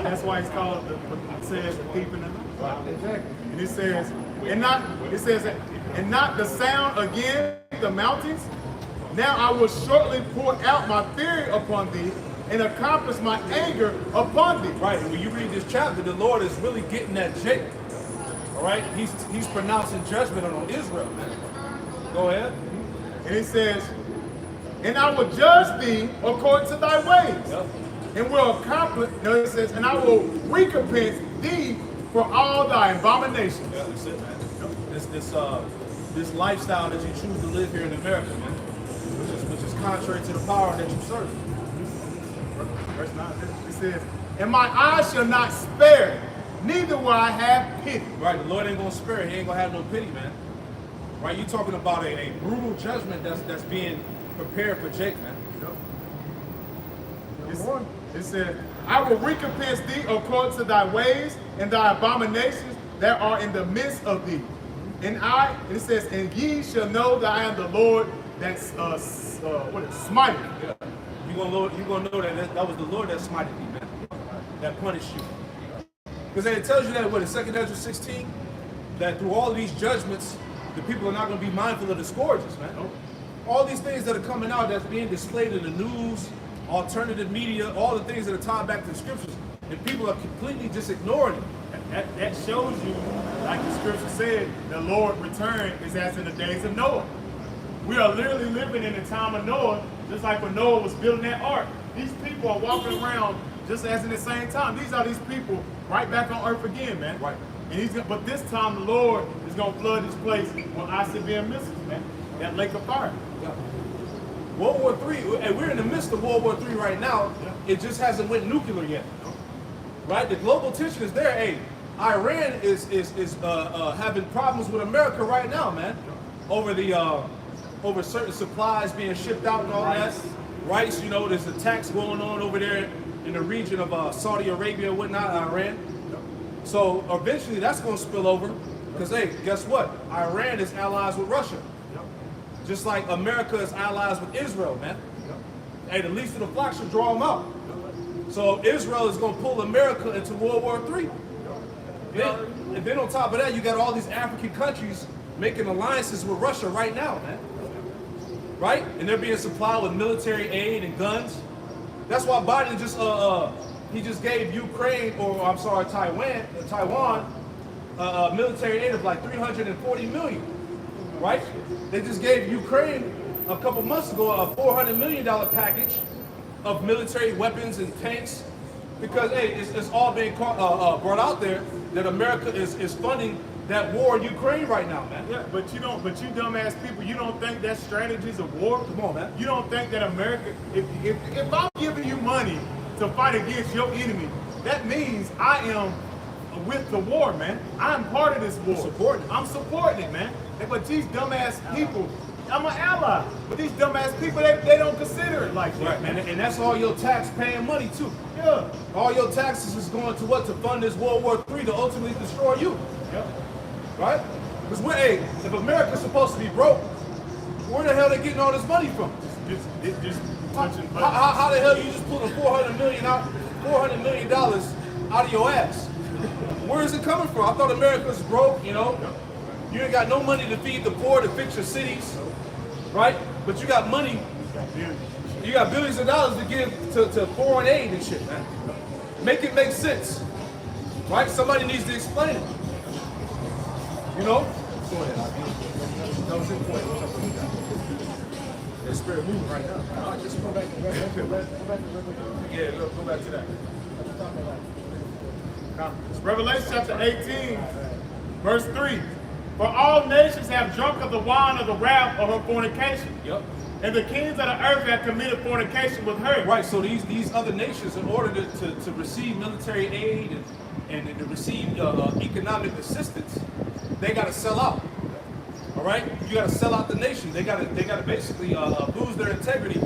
That's why it's called it says the thief in the night. Exactly. And it says, and not the sound again the mountains. Now I will shortly pour out my fury upon thee and accomplish my anger upon thee. Right, and when you read this chapter, the Lord is really getting at Jacob. All right, he's pronouncing judgment on Israel, man. Go ahead. And it says, and I will judge thee according to thy ways. Yep. And will accomplish, no, it says, and I will recompense thee for all thy abominations. Yeah, that's it, man. This lifestyle that you choose to live here in America, man, which is contrary to the power that you serve. Verse 9, it says, and my eyes shall not spare, neither will I have pity. Right, the Lord ain't gonna spare. He ain't gonna have no pity, man. Right, you talking about a brutal judgment that's being prepared for Jake, man. It said, I will recompense thee according to thy ways and thy abominations that are in the midst of thee. And it says, and ye shall know that I am the Lord that's smiting. Yeah. You gonna know that was the Lord that smited thee, man. That punished you. Because it tells you that in 2 Ezra 16, that through all of these judgments, the people are not going to be mindful of the scourges, man. All these things that are coming out that's being displayed in the news, alternative media, all the things that are tied back to the scriptures, and people are completely just ignoring it. That shows you, like the scripture said, the Lord return is as in the days of Noah. We are literally living in the time of Noah, just like when Noah was building that ark. These people are walking around just as in the same time. These are these people right back on earth again, man. Right. And but this time the Lord is going to flood this place with ICBM missiles, man. That lake of fire. Yeah. World War III, and we're in the midst of World War III right now. Yeah. It just hasn't went nuclear yet. Right? The global tension is there. Hey, Iran is having problems with America right now, man. Over certain supplies being shipped out and all that. Rice, you know, there's attacks going on over there in the region of Saudi Arabia and whatnot, Iran. So eventually that's going to spill over because, hey, guess what? Iran is allies with Russia. Just like America is allies with Israel, man. Hey, the least of the flock should draw them out. So Israel is going to pull America into World War III. And then on top of that, you got all these African countries making alliances with Russia right now, man. Right? And they're being supplied with military aid and guns. That's why Biden just gave Ukraine, or I'm sorry, Taiwan, military aid of like $340 million. Right? They just gave Ukraine a couple months ago a $400 million package of military weapons and tanks, because hey, it's all being brought out there that America is funding that war in Ukraine right now, man. Yeah, but you dumbass people, you don't think that's strategies of war? Come on, man. You don't think that America, if I'm giving you money to fight against your enemy, that means I am with the war, man. I'm part of this war. I'm supporting it, man. But these dumbass people, I'm an ally. But these dumbass people, they don't consider it like that. Right, man. And that's all your tax-paying money too. Yeah. All your taxes is going to what? To fund this World War III to ultimately destroy you. Yep. Right? Because if America's supposed to be broke, where the hell are they getting all this money from? Just punching buttons. How the hell you just pulling $400 million out of your ass? Where is it coming from? I thought America's broke, you know. You ain't got no money to feed the poor, to fix your cities, right? But you got money. You got billions of dollars to give to foreign aid and shit, man. Make it make sense, right? Somebody needs to explain it. You know? Go ahead. That was your point. What's up with that? The spirit moving right now. Just go back to Yeah, go back to that. Revelation chapter 18, verse 3. For all nations have drunk of the wine of the wrath of her fornication. Yep. And the kings of the earth have committed fornication with her. Right, so these other nations, in order to receive military aid and to receive economic assistance, they got to sell out. All right, you got to sell out the nation. They got to basically lose their integrity.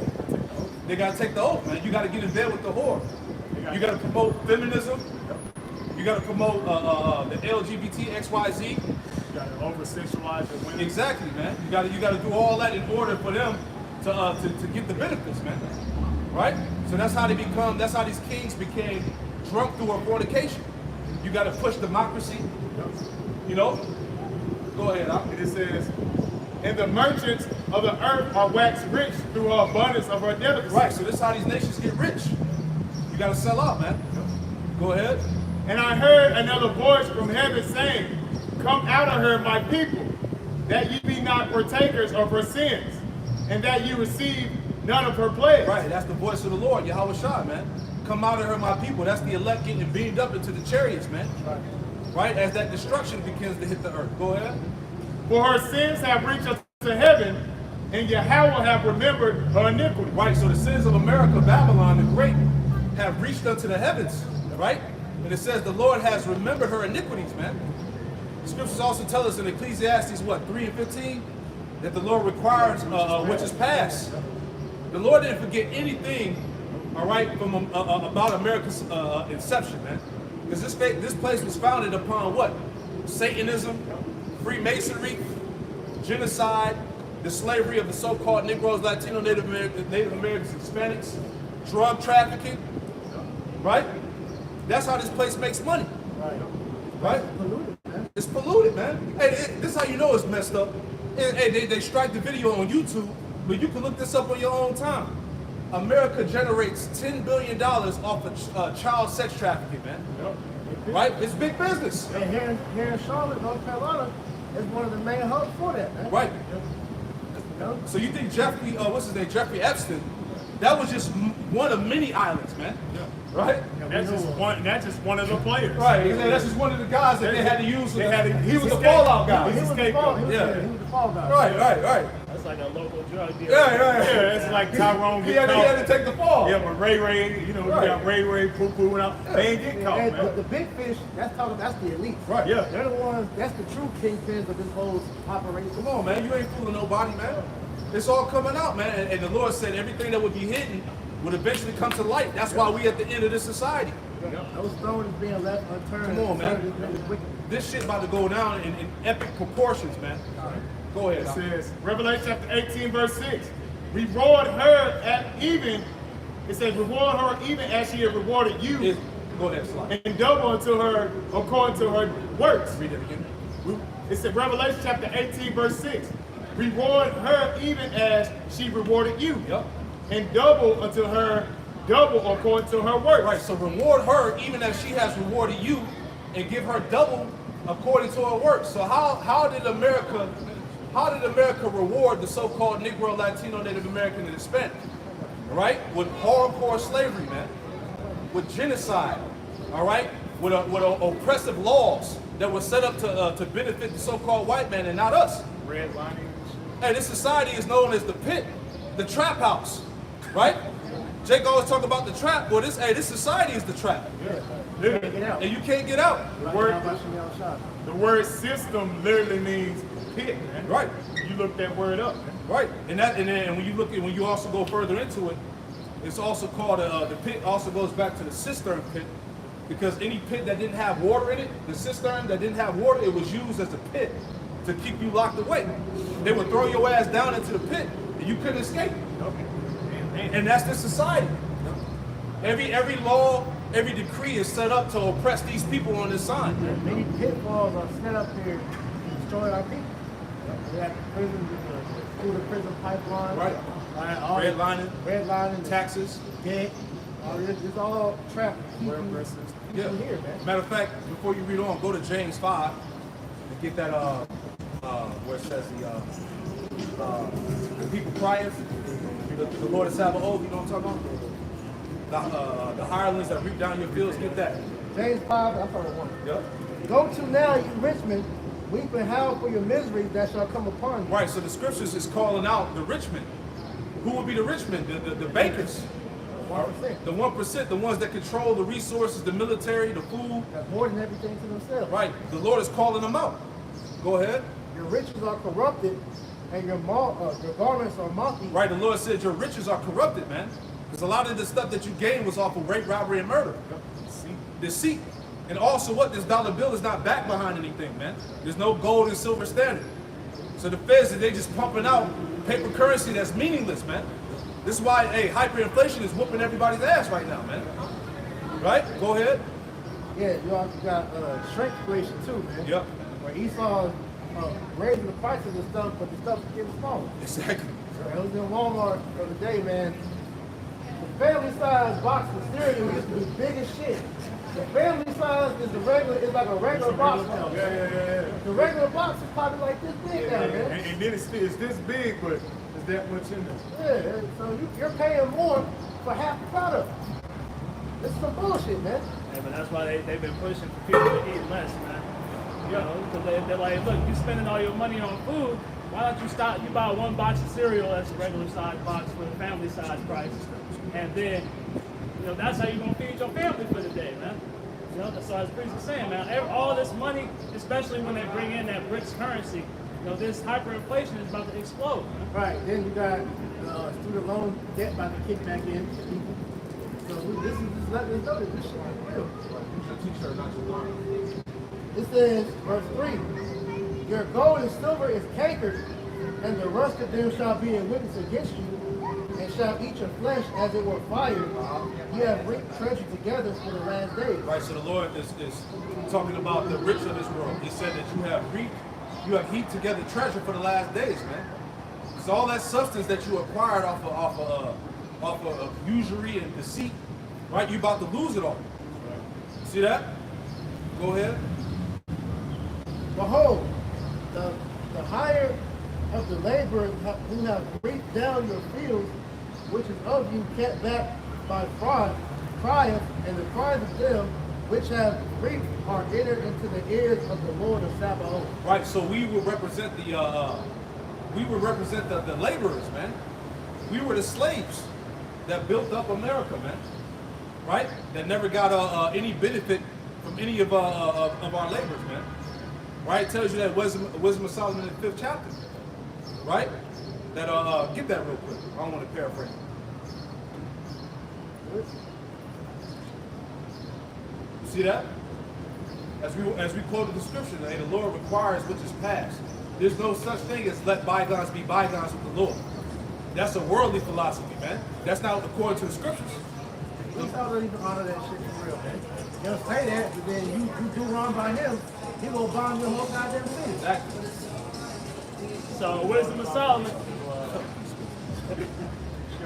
They got to take the oath, man. You got to get in bed with the whore. You got to promote feminism. You got to promote the LGBT XYZ. You got to over-sexualize your women. Exactly, man. You got to do all that in order for them to get the benefits, man. Right? So that's how these kings became drunk through a fornication. You got to push democracy. You know? Go ahead, Al. And it says, and the merchants of the earth are waxed rich through her abundance of her delicacy. Right, so this is how these nations get rich. You got to sell out, man. Go ahead. And I heard another voice from heaven saying, come out of her, my people, that ye be not partakers of her sins, and that ye receive none of her plagues. Right, that's the voice of the Lord, Yahweh Shah, man. Come out of her, my people. That's the elect getting beamed up into the chariots, man. Right, as that destruction begins to hit the earth. Go ahead. For her sins have reached us to heaven, and Yahweh have remembered her iniquity. Right, so the sins of America, Babylon the Great, have reached unto the heavens, right? And it says the Lord has remembered her iniquities, man. The scriptures also tell us in Ecclesiastes, 3:15, that the Lord requires which is past. The Lord didn't forget anything, all right, from about America's inception, man. Because this place was founded upon what? Satanism, Freemasonry, genocide, the slavery of the so-called Negroes, Latino, Native Americans, Hispanics, drug trafficking, right? That's how this place makes money. Right? It's polluted, man. Hey, this is how you know it's messed up. Hey, they strike the video on YouTube, but you can look this up on your own time. America generates $10 billion off of child sex trafficking, man. Right? It's big business. And here in Charlotte, North Carolina, is one of the main hubs for that, man. Right. You know? So you think Jeffrey Epstein, that was just one of many islands, man. Right? That's just one of the players. Right. That's just one of the guys that they had to use. He was the escape. fallout guy. He was the fall guy. Right. That's like a local drug dealer. Yeah. It's like Tyrone He getting had caught. to take the fall. Yeah, but Ray, you know, Right. we got Ray poo-pooing out. They ain't getting caught, And man. the big fish, that's the elite. Right. Yeah. They're the ones, that's the true kingpins of this whole operation. Come on, man. You ain't fooling nobody, man. It's all coming out, man. And the Lord said everything that would be hidden would eventually come to light. That's why we at the end of this society. Those stones being left unturned. Come on, man. This shit about to go down in epic proportions, man. Go ahead. It says, Revelation chapter 18, verse 6. We roared her at even It says, reward her even as she had rewarded you, Go next slide. and double unto her according to her works. Read it again. It's in Revelation chapter 18, verse 6. Reward her even as she rewarded you. Yep. And double unto her, double according to her works. Right, so reward her even as she has rewarded you, and give her double according to her works. So how did America reward the so-called Negro, Latino, Native American, and Hispanic? Right? With hardcore slavery, man. With genocide, all right? With oppressive laws that were set up to benefit the so-called white man and not us. Redlining. Hey, this society is known as the pit, the trap house, right? Jake always talk about the trap. Well, this society is the trap, You can't get out. and you can't get out. The word system literally means pit, man. Right. You look that word up, man. Right, and when you also go further into it, it's also called the pit. Also goes back to the cistern pit, because any pit that didn't have water in it, the cistern that didn't have water, it was used as a pit to keep you locked away. They would throw your ass down into the pit, and you couldn't escape. And that's the society. Every law, every decree is set up to oppress these people on this side. Many pitfalls are set up here to destroy our people. We have the prison, through the prison pipeline. Right. Redlining, Taxes. debt. It's all trapped. Yeah. Here, man. Matter of fact, before you read on, go to James 5 and get that where it says the people crieth, the Lord of Sabaoth, you know what I'm talking about? The hirelings that reap down your fields, get that. James 5, I'm sorry, 1. Yep. Go to now, you rich men, weep and howl for your misery that shall come upon you. Right, so the scriptures is calling out the rich men. Who would be the rich men? The bankers. 1%. The 1%, the ones that control the resources, the military, the food. That's more than everything to themselves. Right, the Lord is calling them out. Go ahead. Your riches are corrupted, and your garments are moth-eaten. Right, the Lord said your riches are corrupted, man. Because a lot of the stuff that you gained was off of rape, robbery, and murder. Deceit. And also what? This dollar bill is not backed behind anything, man. There's no gold and silver standard. So the feds, they just pumping out paper currency that's meaningless, man. This is why, hey, hyperinflation is whooping everybody's ass right now, man. Right? Go ahead. Yeah, you also got shrinkflation too, man. Yep. Where Esau raising the prices of stuff, but the stuff is getting smaller. Exactly. I was in Walmart the other day, man. The family size box of cereal used to be big as shit. The family size is like a regular box now. Yeah. The regular box is probably like this big now, man. And then it's this big, but it's that much in there. Yeah, so you're paying more for half the product. This is some bullshit, man. Yeah, but that's why they've been pushing for people to eat less, man. You know, because they're like, look, you're spending all your money on food. Why don't you stop? You buy one box of cereal that's a regular size box for the family size price, and then, you know, that's how you're gonna feed your family for the day, man. You know, that's what the priest was saying, man. All this money, especially when they bring in that rich currency, you know, this hyperinflation is about to explode, man. Right, then you got student loan debt about to kick back in to people. So this is just letting us know that this shit is real. It says, verse 3, your gold and silver is cankered, and the rust of them shall be a witness against you, and shall eat your flesh as it were fire. You have reaped treasure together for the last days. Right, so the Lord is talking about the rich of this world. He said that you have heaped together treasure for the last days, man. So all that substance that you acquired off of usury and deceit, right? You're about to lose it all. See that? Go ahead. Behold, the hire of the laborers who have reaped down your fields, which is of you kept back by fraud, crieth, and the cries of them which have reaped are entered into the ears of the Lord of Sabaoth. Right, so we will represent the laborers, man. We were the slaves that built up America, man. Right? That never got any benefit from any of our labors, man. Right? It tells you that Wisdom of Solomon in the 5th chapter. Right? That get that real quick. I don't want to paraphrase. You see that? As we quoted the scripture, the Lord requires which is past. There's no such thing as let bygones be bygones with the Lord. That's a worldly philosophy, man. That's not according to the scriptures. He's already even honor that shit for real, man. He'll say that, but then you do wrong by him, he gonna bomb your whole goddamn city. Exactly. So, Wisdom of Solomon.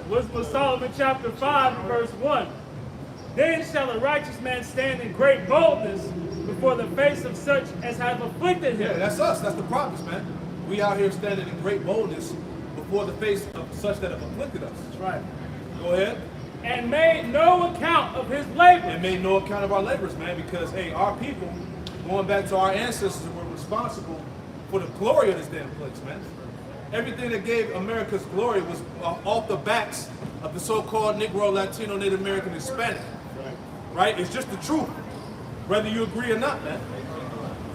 Wisdom of Solomon, chapter 5, verse 1. Then shall a righteous man stand in great boldness before the face of such as have afflicted him. Yeah, that's us. That's the prophets, man. We out here standing in great boldness before the face of such that have afflicted us. That's right. Go ahead. And made no account of his labor. And made no account of our labors, man, because, hey, our people, going back to our ancestors, were responsible for the glory of this damn place, man. Everything that gave America's glory was off the backs of the so-called Negro, Latino, Native American, Hispanic. Right? It's just the truth, whether you agree or not, man.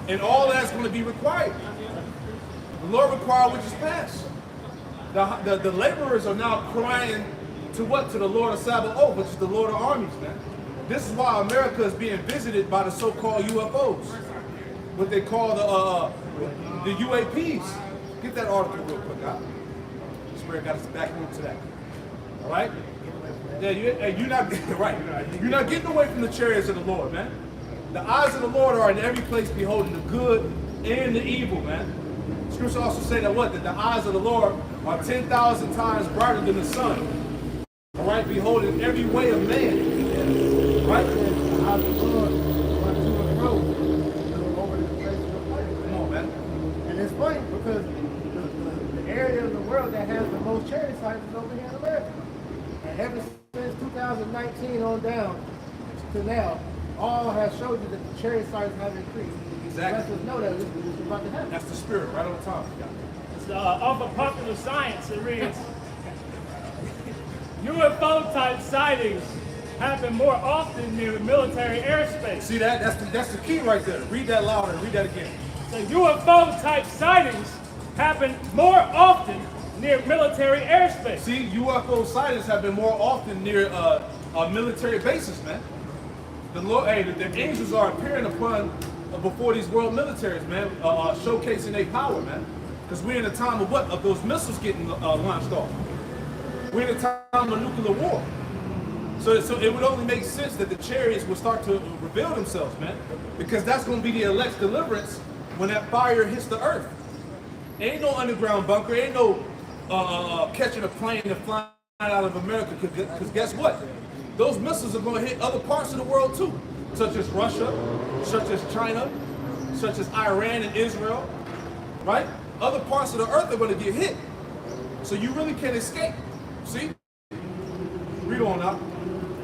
And all that's going to be required. The Lord required which is past. The laborers are now crying to what? To the Lord of Sabaoth, which is the Lord of armies, man. This is why America is being visited by the so-called UFOs. What they call the UAPs. Get that article real quick, huh? Spirit got us back into that. All right? Yeah, you're not right. You're not getting away from the chariots of the Lord, man. The eyes of the Lord are in every place, beholding the good and the evil, man. Scripture also say that what? That the eyes of the Lord are 10,000 times brighter than the sun. All right, beholding every way of man. Right? The eyes of the Lord run to and fro over the face of the planet. Come on, man. And it's funny because the area of the world that has the most charity sites is over here in America. And ever since 2019 on down to now, all has showed you that the charity sites have increased. Exactly. Let us know that this is about to happen. That's the spirit, right on top. It's off of Popular Science. It reads, UFO type sightings happen more often near military airspace. See that? That's the key right there. Read that louder. Read that again. So UFO type sightings happen more often near military airspace. See, UFO sightings have been more often near military bases, man. The Lord, hey, the angels are appearing upon before these world militaries, man, showcasing their power, man. Because we're in a time of what? Of those missiles getting launched off. We're in a time of nuclear war. So it would only make sense that the chariots would start to reveal themselves, man. Because that's going to be the elect's deliverance when that fire hits the earth. Ain't no underground bunker, ain't no catching a plane and flying out of America, because guess what? Those missiles are going to hit other parts of the world too, such as Russia, such as China, such as Iran and Israel, right? Other parts of the earth are going to get hit. So you really can't escape. See? Read on out.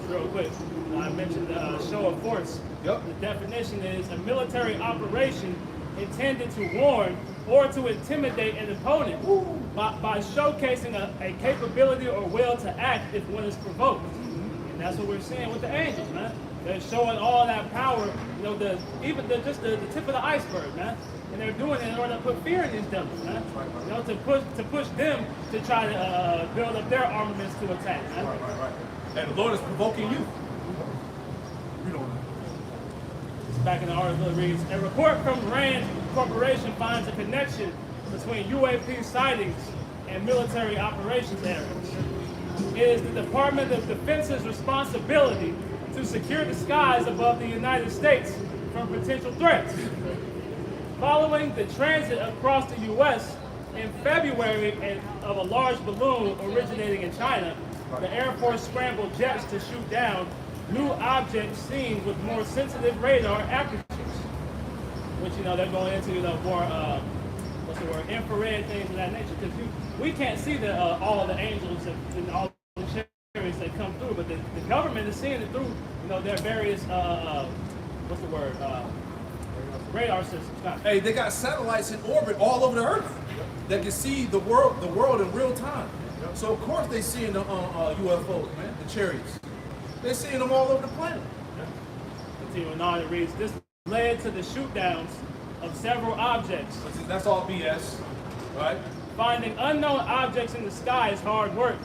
Real quick, I mentioned the show of force. Yep. The definition is a military operation intended to warn or to intimidate an opponent by showcasing a capability or will to act if one is provoked. And that's what we're seeing with the angels, man. They're showing all that power, you know, just the tip of the iceberg, man. And they're doing it in order to put fear in these devils, man. You know, to push them to try to build up their armaments to attack, man. Right. And the Lord is provoking you. Read on. Back in the article, it reads, a report from RAND Corporation finds a connection between UAP sightings and military operations areas. It is the Department of Defense's responsibility to secure the skies above the United States from potential threats. Following the transit across the U.S. in February of a large balloon originating in China, the Air Force scrambled jets to shoot down new objects seen with more sensitive radar apertures, which, you know, they're going into, you know, more, infrared things of that nature. Because we can't see all the angels and all the chariots that come through, but the government is seeing it through, you know, their various, radar systems. Hey, they got satellites in orbit all over the earth that can see the world in real time. So of course they seeing the UFOs, man, the chariots. They're seeing them all over the planet. Continuing on, it reads, this led to the shoot downs of several objects. That's all BS, right? Finding unknown objects in the sky is hard work,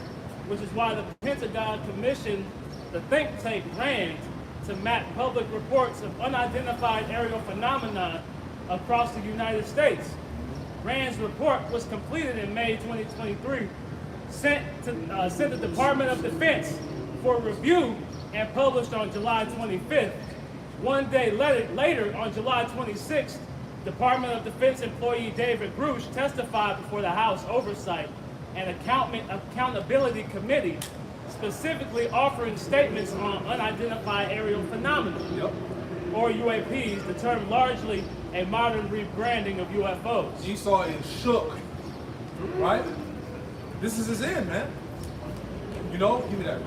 which is why the Pentagon commissioned the think tank RAND to map public reports of unidentified aerial phenomena across the United States. RAND's report was completed in May 2023 sent the Department of Defense for review and published on July 25th. One day later, on July 26th, Department of Defense employee David Grush testified before the House Oversight and Accountability Committee, specifically offering statements on unidentified aerial phenomena, or UAPs, the term largely a modern rebranding of UFOs. Esau is shook, right? This is his end, man. You know, give me that.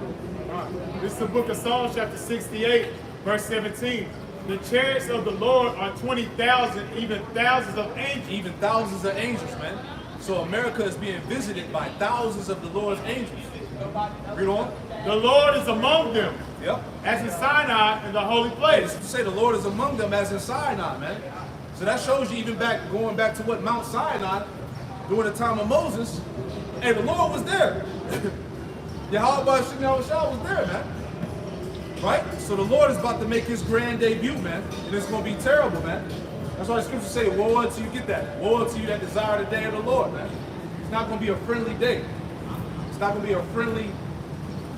This is the book of Psalms, chapter 68, verse 17. The chariots of the Lord are 20,000, even thousands of angels. Even thousands of angels, man. So America is being visited by thousands of the Lord's angels. Read on. The Lord is among them, Yep. as in Sinai in the holy Hey, place. to say the Lord is among them as in Sinai, man. So that shows you even going back to what Mount Sinai, during the time of Moses. Hey, the Lord was there. Yahweh Shemel was there, man. Right? So the Lord is about to make his grand debut, man. And it's going to be terrible, man. That's why the scriptures say, woe unto you, get that. Woe unto you that desire the day of the Lord, man. It's not going to be a friendly day. It's not going to be a friendly,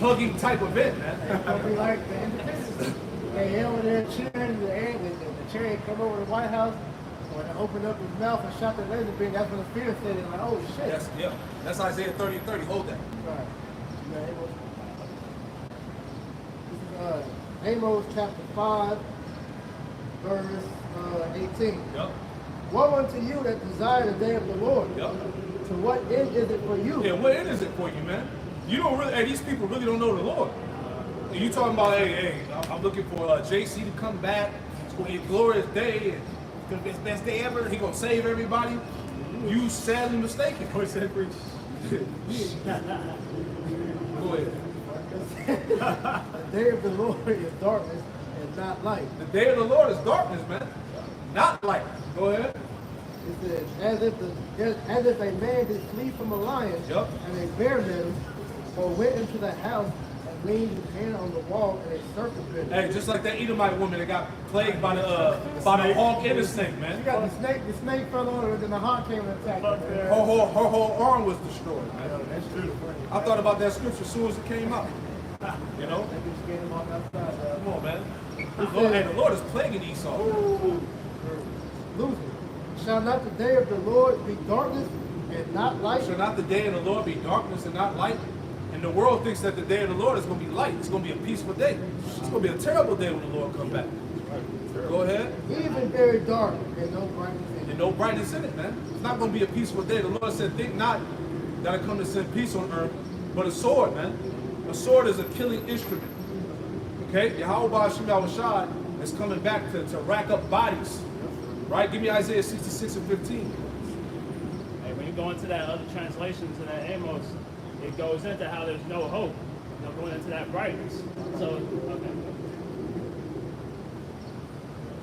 hugging type event, man. It's gonna be like the Independence. They over there cheering, the chariot come over to the White House. When they opened up his mouth and shot the laser beam, that's when the fear set in. Like, oh shit. That's Isaiah 30:30. Hold that. Right. This is Amos chapter 5, verse 18. Yep. Woe unto you that desire the day of the Lord. Yep. To what end is it for you? Yeah, what end is it for you, man? You don't really, hey, these people really don't know the Lord. And you talking about, hey, I'm looking for JC to come back. It's going to be a glorious day. And it's going to be his best day ever. He's going to save everybody. You sadly mistaken. Go ahead. The day of the Lord is darkness and not light. The day of the Lord is darkness, man. Not light. Go ahead. It says, as if a man did flee from a lion Yep. and a bear met him, or went into the house and leaned his hand on the wall and a serpent bit him. Hey, just like that Edomite woman that got plagued by the hawk and the snake, man. You got the snake fell on her, and then the hawk came and attacked her. Her whole arm was destroyed, man. That's true. I thought about that scripture as soon as it came out. You know? They just get him off outside. Come on, man. The Lord is plaguing Esau. Losing. Shall not the day of the Lord be darkness and not light? Shall not the day of the Lord be darkness and not light? And the world thinks that the day of the Lord is going to be light. It's going to be a peaceful day. It's going to be a terrible day when the Lord comes back. Go ahead. Even very dark and no brightness in And it. no brightness in it, man. It's not going to be a peaceful day. The Lord said, think not that I come to send peace on earth, but a sword, man. A sword is a killing instrument. Okay? Yahweh Shemel is coming back to rack up bodies. Right? Give me Isaiah 66 and 15. Hey, when you go into that other translations of that Amos, it goes into how there's no hope, going into that brightness. So, okay.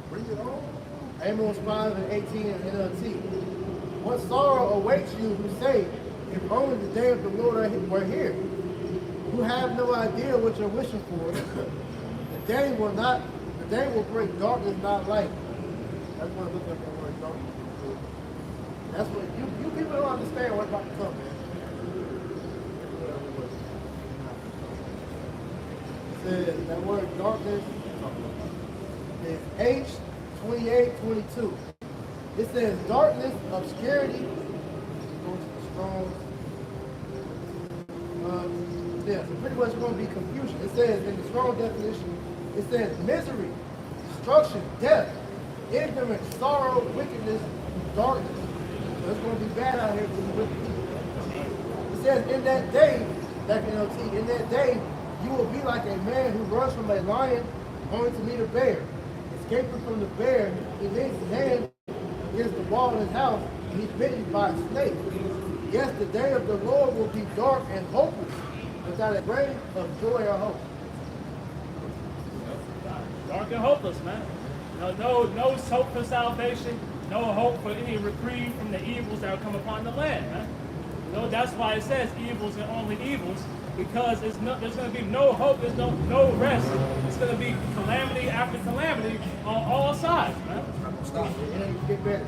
Bring it on. Amos 5 and 18 in NLT. What sorrow awaits you who say, if only the day of the Lord were here, who have no idea what you're wishing for. The day will bring darkness, not light. That's what I'm looking for, word darkness. That's what you people don't understand what's about to come, man. It says that word darkness is H2822. It says darkness, obscurity. Going to the strong. So pretty much going to be confusion. It says in the strong definition, it says misery, destruction, death, ignorance, sorrow, wickedness, darkness. So it's going to be bad out here for the wicked people. It says in that day, back in LT, in that day, you will be like a man who runs from a lion going to meet a bear. Escaping from the bear, he leans his hand against the wall of his house, and he's bitten by a snake. Yes, the day of the Lord will be dark and hopeless, without a grain of joy or hope. Dark and hopeless, man. No hope for salvation, no hope for any reprieve from the evils that will come upon the land, man. That's why it says evils and only evils, because there's going to be no hope, there's no rest. It's going to be calamity after calamity on all sides, man. Stop. It ain't get better.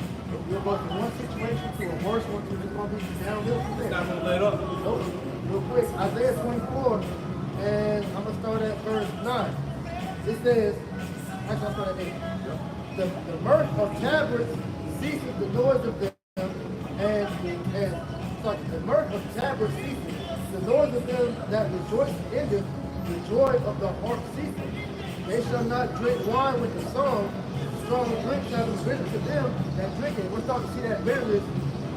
You'll go from one situation to a worse one to it's going to be downhill from there. It's not gonna let up. Nope. Real quick, Isaiah 24, and I'm going to start at verse 9. It says, actually I'll start at 8. The mirth of tabrets ceases the noise of them, and sorry, the mirth of tabrets ceases, the noise of them that rejoice endeth, the joy of the harp ceases. They shall not drink wine with the song, strong drink shall be bitter to them that drink it. We're starting to see that bitterness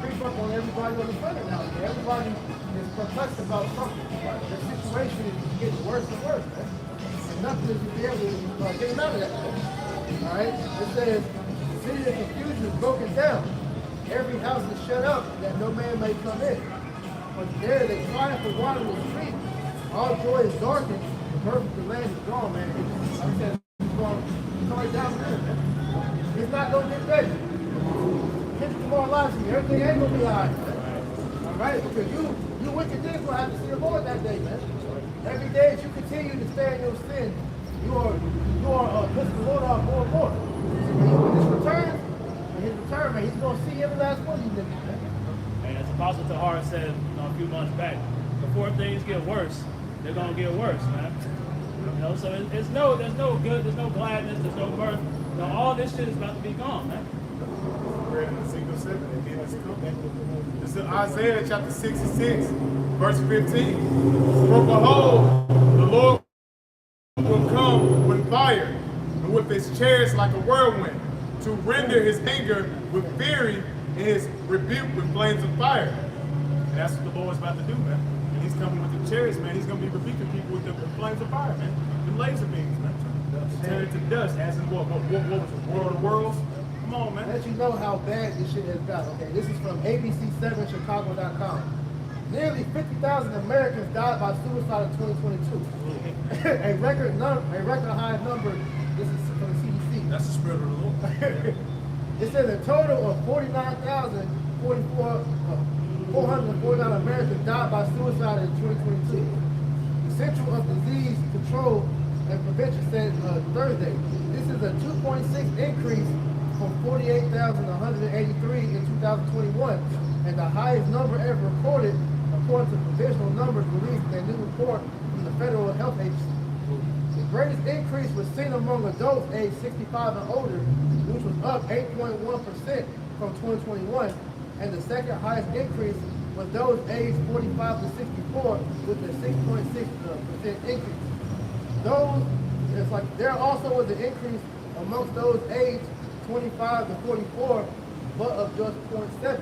creep up on everybody on the planet now. Everybody is perplexed about something. The situation is getting worse and worse, man. And nothing is to be able to get them out of that place. All right? It says, the city of confusion is broken down. Every house is shut up that no man may come in. But there they cry for water in the street. All joy is darkened. The mirth of the land is gone, man. Like I said, it's going down there, man. It's not going to get better. Kids tomorrow lives to me. Everything ain't going to be all right, man. All right? Because you wicked things will have to see the Lord that day, man. Every day as you continue to stay in your sin, you are pissing the Lord off more and more. So when his return, man, he's going to see every last one of you niggas, man. And as Apostle Tahar said a few months back, before things get worse, they're gonna get worse, man. You know, so there's no good, there's no gladness, there's no mirth. You know, all this shit is about to be gone, man. Read in Ezekiel 7, and then it's coming. This is Isaiah chapter 66, verse 15. For behold, the Lord will come with fire, and with his chariots like a whirlwind, to render his anger with fury and his rebuke with flames of fire. And that's what the Lord's about to do, man. And he's coming with the chariots, man. He's going to be rebuking people with the flames of fire, man. The laser beams, man. Turn it to dust, as in what was it? World of Worlds? Come on, man. Let you know how bad this shit has got. Okay, this is from ABC7Chicago.com. Nearly 50,000 Americans died by suicide in 2022. a record high number. This is from the CDC. That's the spirit of the Lord. It says a total of 449 Americans died by suicide in 2022. The Center of Disease Control and Prevention said Thursday. This is a 2.6 increase from 48,183 in 2021, and the highest number ever recorded, according to provisional numbers released in a new report from the Federal Health Agency. The greatest increase was seen among adults aged 65 and older, which was up 8.1% from 2021, and the second highest increase was those aged 45 to 64, with a 6.6% increase. There also was an increase amongst those aged 25 to 44, but of just 0.7.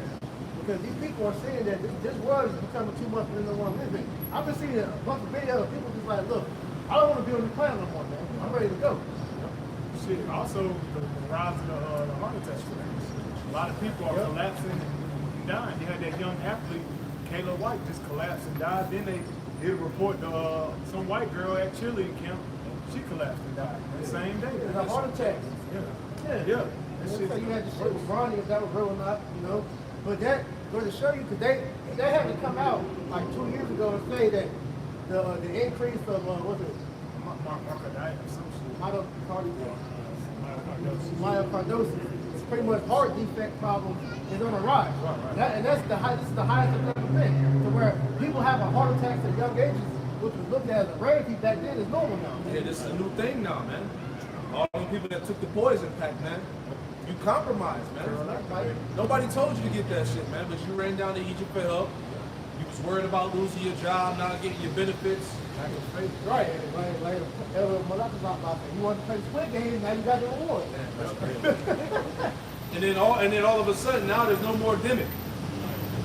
Because these people are saying that this world is becoming too much for them to want to live in. I've been seeing a bunch of videos of people just like, look, I don't want to be on the planet no more, man. I'm ready to go. Shit, also the rise of the heart attack rates. A lot of people are collapsing and dying. You had that young athlete, Kayla White, just collapsed and died. Then they did a report to some white girl at cheerleading camp. She collapsed and died the same day. It's a heart attack. Yeah. You had to shit with Ronnie if that was real or not, you know. But that goes to show you, because they had to come out like 2 years ago and say that the increase of myocardosis, it's pretty much heart defect problem is on the rise. Right. This is the highest it's ever been. To where people having heart attacks at young ages, which was looked at as a rarity back then, is normal now. Yeah, this is a new thing now, man. All the people that took the poison pack, man. You compromised, man. Nobody told you to get that shit, man, but you ran down to Egypt for help. You was worried about losing your job, not getting your benefits. Right. Like you want to play the Squid Game, now you got the reward. and then all of a sudden, now there's no more demic.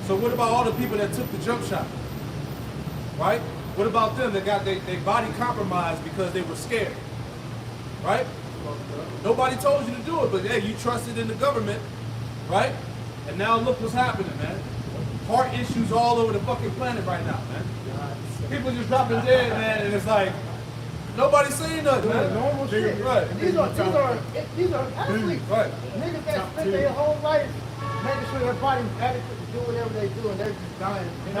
So what about all the people that took the jump shot? Right? What about them that got their body compromised because they were scared? Right? Nobody told you to do it, but hey, you trusted in the government, right? And now look what's happening, man. Heart issues all over the fucking planet right now, man. People just dropping dead, man, and it's like nobody's saying nothing, man. Normal shit. Right. These are athletes. Right. Niggas that spend their whole life making sure their body's adequate to do whatever they do, and they're just dying. And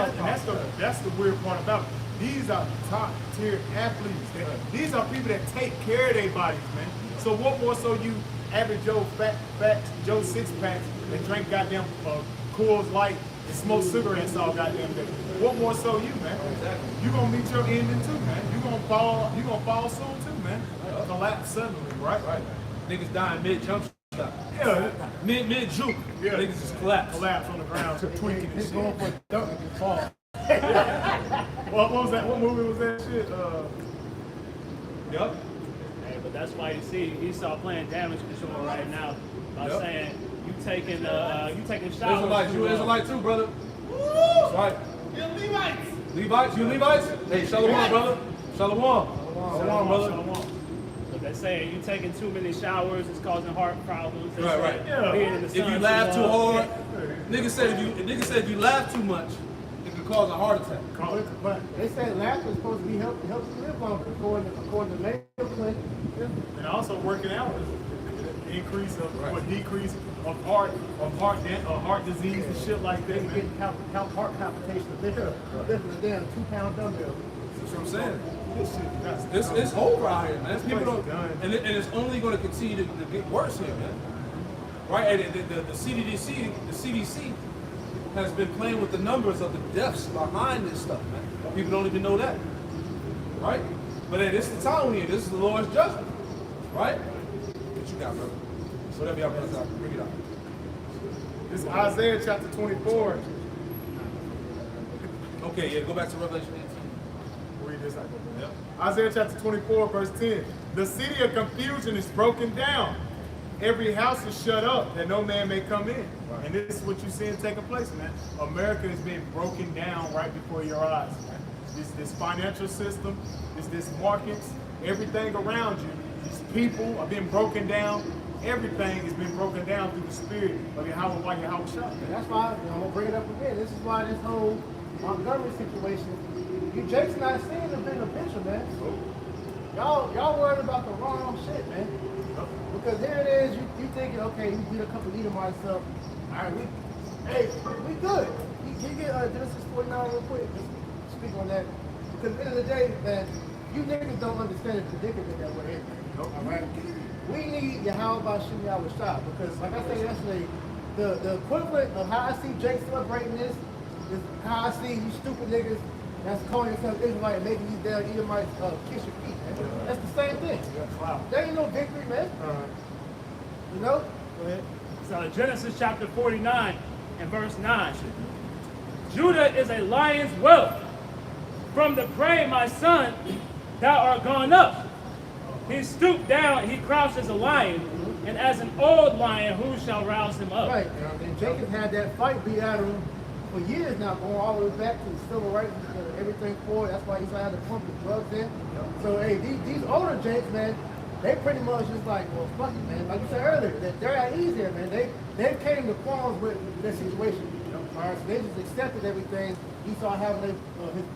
that's the weird part about it. These are top tier athletes. These are people that take care of their bodies, man. So what more so you average Joe fat Joe six packs and drink goddamn Coors Light and smoke cigarettes all goddamn day. What more so you, man? Exactly. You gonna meet your ending too, man. You gonna fall soon too, man. Collapse suddenly, right? Right. Niggas dying mid-jump shot. Yeah. Mid-juke. Yeah. Niggas just collapse. Collapse on the ground, tweaking and He's shit. going for a dunk and fall. What was that? What movie was that shit? Yup. Hey, but that's why you see Esau playing damage control right now by Yep. saying you taking showers. Israelites. You Israelite too, brother. That's right. Levites. You Levites? Hey, Shalom, brother. Shalom. Shalom, brother. But they saying you taking too many showers is causing heart problems. They Right, say right. being in the If sun you laugh too long. hard, nigga said if you laugh too much, it could cause a heart attack. But they say laughter is supposed to be helps you live longer, according to Mayo Clinic. And also working out is an increase of or decrease of heart disease and shit like They that. can Man. get heart palpitations. Lifting a damn 2-pound dumbbell. That's what I'm saying. This shit, that's It's over out here, man. People place don't, is done. and it's only going to continue to get worse here, man. Right? And the CDC has been playing with the numbers of the deaths behind this stuff, man. People don't even know that, right? But hey, this is the time we in. This is the Lord's judgment, right? What you got, brother? Whatever y'all brothers got, bring it out. This is Isaiah chapter 24. Okay, yeah, go back to Revelation 18. Read this out. Yep. Isaiah chapter 24, verse 10. The city of confusion is broken down. Every house is shut up that no man may come in. Right. And this is what you're seeing taking place, man. America is being broken down right before your eyes, man. This financial system, this markets, everything around you, these people are being broken down. Everything is being broken down through the spirit of Yahweh Shah. And that's why, I'm gonna bring it up again. This is why this whole Montgomery situation, you Jake's not seeing the bigger picture, man. Y'all worried about the wrong shit, man. Because here it is, you thinking, okay, you beat a couple Edomites up. All right, we good. You get Genesis 49 real quick. Just speak on that. Because at the end of the day, man, you niggas don't understand the predicament that we're in. All right? We need Yahweh Bashim Yahweh Shah. Because like I said yesterday, the equivalent of how I see Jake celebrating this is how I see you stupid niggas that's calling yourself Israelite and making these damn Edomites kiss your feet, man. That's the same thing. Wow. There ain't no victory, man. You know? Go ahead. So Genesis chapter 49 and verse 9. Judah is a lion's whelp. From the prey, my son, thou art gone up. He stooped down, he crouched as a lion, and as an old lion, who shall rouse him up? Right. And Jacob had that fight beat out of him for years now, going all the way back to the civil rights and everything forward. That's why he's had to pump the drugs in. So, hey, these older Jakes, man, they pretty much just like, well, fuck it, man. Like you said earlier, they're at ease here, man. They came to qualms with their situation. All right, so they just accepted everything. Esau having his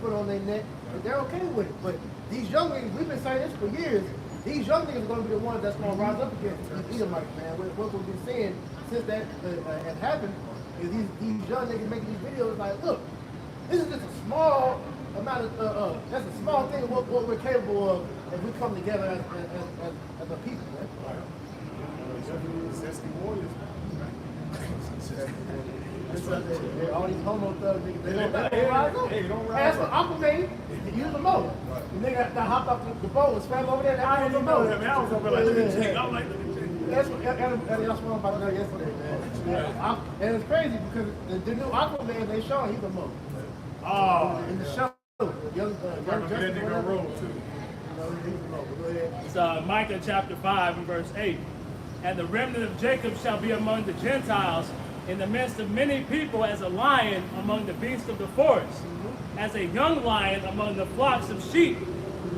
foot on their neck, and they're okay with it. But these young niggas, we've been saying this for years. These young niggas are going to be the ones that's going to rise up against these Edomites, man. What we've been seeing since that had happened is these young niggas making these videos like, look, this is just a small amount of, that's a small thing of what we're capable of if we come together as a people, man. Zesty warriors. All these homo thugs, niggas, they don't rise up. Hey, don't rise Ask for up. Aquaman, use the motor. The nigga that hopped off the boat and swam over there, that I was didn't the know motor. that, man. I was over like, look at Jake. I'm like, look at Jake. That's what I'm about to know yesterday, man. Yeah. And it's crazy because the new Aquaman they show, he's a motor. Oh, In the show, young that Justice, nigga whatever. roll too. You know, he's a motor. Go ahead. It's Micah chapter 5 and verse 8. And the remnant of Jacob shall be among the Gentiles, in the midst of many people, as a lion among the beasts of the forest, as a young lion among the flocks of sheep,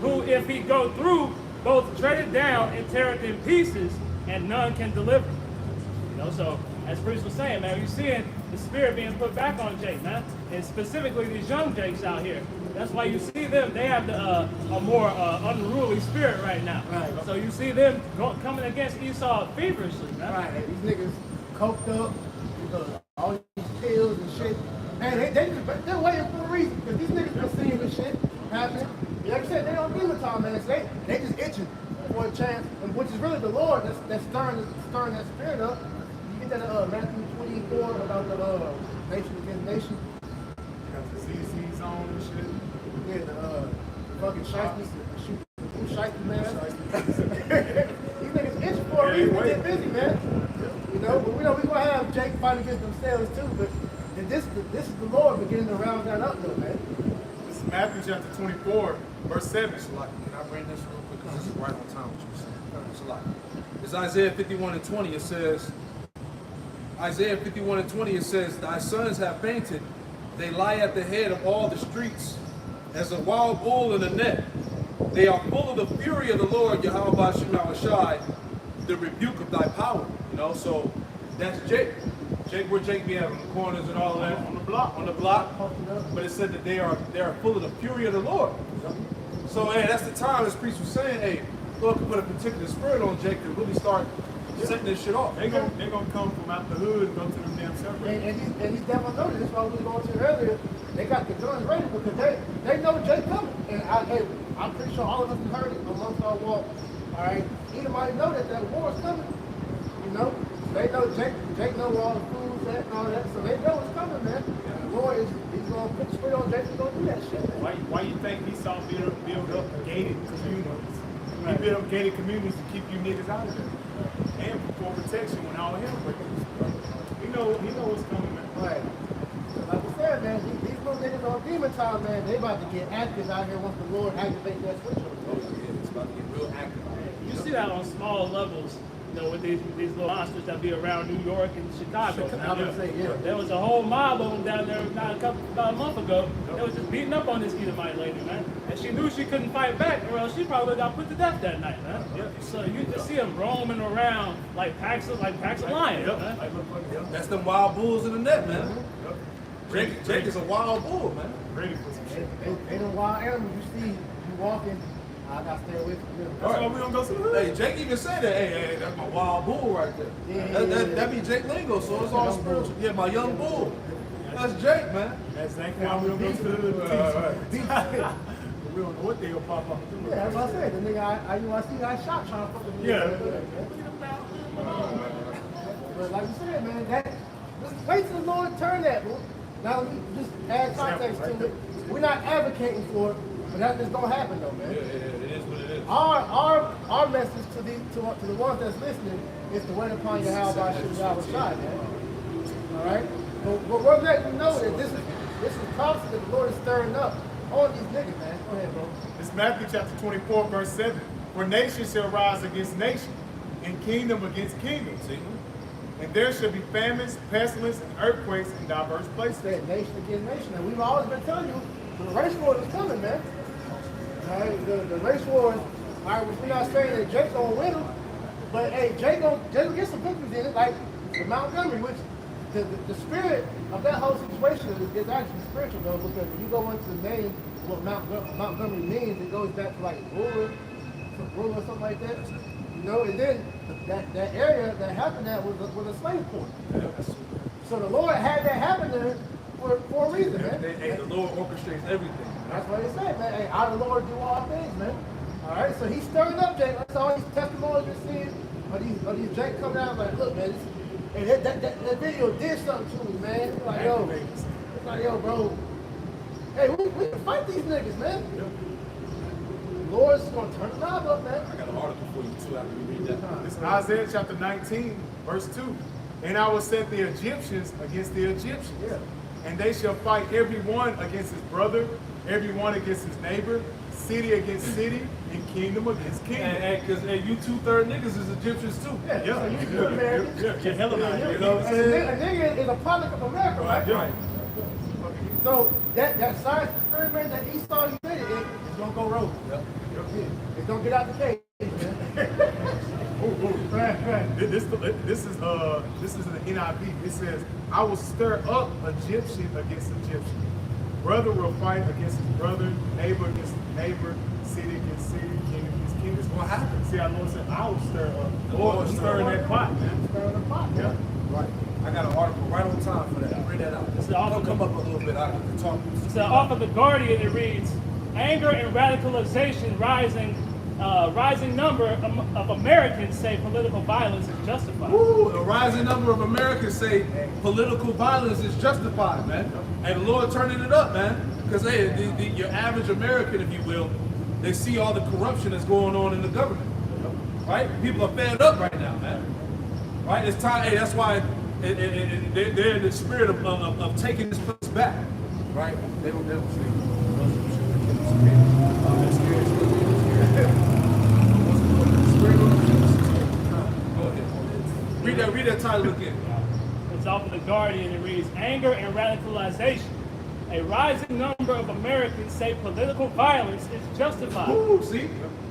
who if he go through, both tread it down and tear it in pieces, and none can deliver. You know, so as Bruce was saying, man, you're seeing the spirit being put back on Jake, man, and specifically these young Jakes out here. That's why you see them; they have a more unruly spirit right now. Right. So you see them coming against Esau feverishly, man. Right, and these niggas coked up, all these pills and shit. Man, they're waiting for a reason, because these niggas been seeing this shit happening. Like I said, they don't give a time, man. So they just itching for a chance, and which is really the Lord that's stirring that spirit up. You get that Matthew 24 about the nation against nation. Got the ZZ zone and shit. Yeah, the fucking shysters, shoot shyster man. These niggas itch for a reason to get busy, man. You know, but we know we're gonna have Jake fight against themselves too, but this is the Lord beginning to round that up though, man. This is Matthew chapter 24, verse 7. Can I bring this real quick? Because this is right on time what you're saying. It's a lot. It's Isaiah 51 and 20. It says, Isaiah 51 and 20, it says, thy sons have fainted. They lie at the head of all the streets as a wild bull in a net. They are full of the fury of the Lord, Yahweh Bashim Shai, the rebuke of thy power. You know, so that's Jake. Where Jake be at on the corners and all that, on the block. But it said that they are full of the fury of the Lord. So hey, that's the time as priest was saying, hey, Lord can put a particular spirit on Jake to really start setting this shit off. They're gonna come from out the hood and go to them damn separate. And these devils know this. That's why we was going to earlier. They got the guns ready because they know Jake coming. And I'm pretty sure all of us have heard it amongst our walk. All right, anybody know that war is coming? You know, they know Jake know where all the food's at and all that, so they know it's coming, man. The Lord he's gonna put the spirit on Jake. He's gonna do that shit, man. Why you think Esau build up gated communities? He built up gated communities to keep you niggas out of there. And for protection when all hell breaks loose. He know what's coming, man. Right. So like I said, man, these little niggas on demon time, man, they about to get active out here once the Lord activate that switch on them. It's about to get real active. You see that on small levels, you know, with these little monsters that be around New York and Chicago. I would say, yeah. There was a whole mob of them down there about a month ago. They was just beating up on this Edomite lady, man. And she knew she couldn't fight back, or else she probably got put to death that night, man. So you just see them roaming around like packs of lions, man. That's them wild bulls in the net, man. Jake is a wild bull, man. Ready for some shit. Ain't no wild animals you see you walking. I gotta stay away from them. That's why we don't go to the hood. Hey, Jake even said that. Hey, that's my wild bull right there. That be Jake lingo, so it's all spiritual. Yeah, my young bull. That's Jake, man. That's exactly why we don't go to the hood. We don't know what they gonna pop up. Yeah, that's what I said. The nigga I see I shot trying to fuck with me. Yeah. But like you said, man, just wait till the Lord turn that, bro. Now let me just add context to it. We're not advocating for it, but that's just gonna happen though, man. Yeah, it is what it is. Our message to the ones that's listening is to wait upon Yahweh Bashim Yahweh Shai, man. All right? But we're letting you know that this is prophecy that the Lord is stirring up on these niggas, man. Go ahead, bro. It's Matthew chapter 24, verse 7. For nation shall rise against nation, and kingdom against kingdom. See? And there shall be famines, pestilence, and earthquakes in diverse places. Said nation against nation. And we've always been telling you the race war is coming, man. All right? The race war is, all right, we're not saying that Jake's gonna win them, but hey, Jake gonna get some victories in it, like the Montgomery, which the spirit of that whole situation is actually spiritual though, because if you go into the name of what Montgomery means, it goes back to like ruler or something like that. You know, and then that area that happened at was a slave port. So the Lord had that happen there for a reason, man. Hey, the Lord orchestrates everything. That's what he said, man. Hey, I the Lord do all things, man. All right, so he's stirring up Jake. That's all these testimonies we're seeing of these Jake coming out like, look, man, that video did something to me, man. It's like, yo, bro. Hey, we can fight these niggas, man. The Lord's gonna turn the knob up, man. I got an article for you too after you read that. It's Isaiah chapter 19, verse 2. And I will set the Egyptians against the Egyptians. Yeah. And they shall fight every one against his brother, every one against his neighbor, city against city, and kingdom against kingdom. And because you 2/3 niggas is Egyptians too. Yeah. So you good, man. Get hell out You know what I'm saying? A nigga is a product of America, right? Right. So that science experiment that Esau invented, it's gonna go rogue. Yep. It's gonna get out the cage, man. Right. This is in the NIV. It says, I will stir up Egyptian against Egyptian. Brother will fight against his brother, neighbor against neighbor, city against city, king against king. It's gonna happen. See how Lord said, I will stir up. The Lord is stirring that pot, man. Stirring the pot, yeah. Right. I got an article right on time for that. Bring that out. I'll come up a little bit. I can talk. So off of the Guardian, it reads, anger and radicalization rising rising number of Americans say political violence is justified. Woo, a rising number of Americans say political violence is justified, man. And the Lord turning it up, man. Because hey, your average American, if you will, they see all the corruption that's going on in the government. Right? People are fed up right now, man. Right? It's time. Hey, that's why they're in the spirit of taking this place back. Right? They don't Read that title again. It's off of The Guardian. It reads, "Anger and radicalization. A rising number of Americans say political violence is justified." Ooh, see?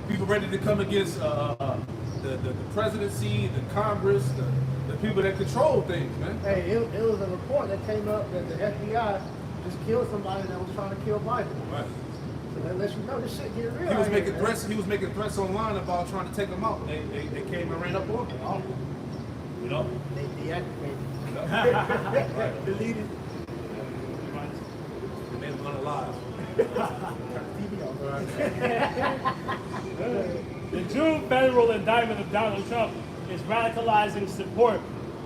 People ready to come against the presidency, the Congress, the people that control things, man. Hey, it was a report that came up that the FBI just killed somebody that was trying to kill Biden. Right. So that lets you know this shit get real. He was out making here, man. threats. He was making threats online about trying to take him out. They came and ran up on him. You know. They deactivated. Right. Deleted. They made him unalive. The June federal indictment of Donald Trump is radicalizing support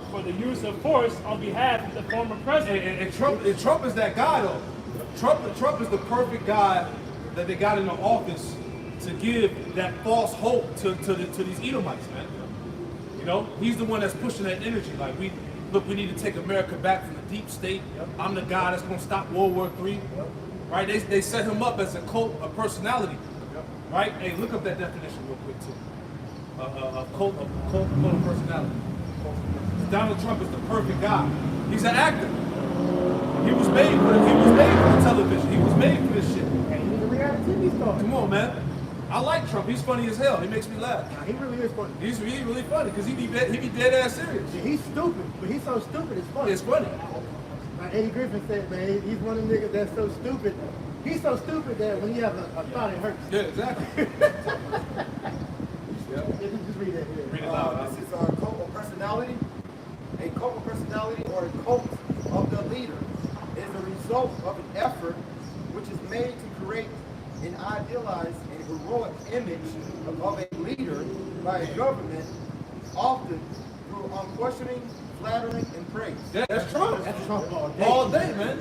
for the use of force on behalf of the former president. And Trump is that guy though. Trump is the perfect guy that they got in the office to give that false hope to these Edomites, man. You know, he's the one that's pushing that energy. Like we need to take America back from the deep state. I'm the guy that's gonna stop World War III. Right? They set him up as a cult of personality. Right? Hey, look up that definition real quick too. A cult of personality. Donald Trump is the perfect guy. He's an actor. He was made for television. He was made for this shit. And he was a reality TV star. Come on, man. I like Trump. He's funny as hell. He makes me laugh. Nah, he really is funny. He's really funny because he be dead ass serious. Yeah, he's stupid, but he's so stupid it's funny. It's funny. Like Eddie Griffin said, man, he's one of them niggas that's so stupid. He's so stupid that when you have a thought, it hurts. Yeah, exactly. Yeah, just read that here. Read it loud. This is a cult of personality. A cult of personality or a cult of the leader is a result of an effort which is made to create an idealized and heroic image of a leader by a government, often through unquestioning, flattering, and praise. Yeah, that's Trump. That's Trump all day. All day, man.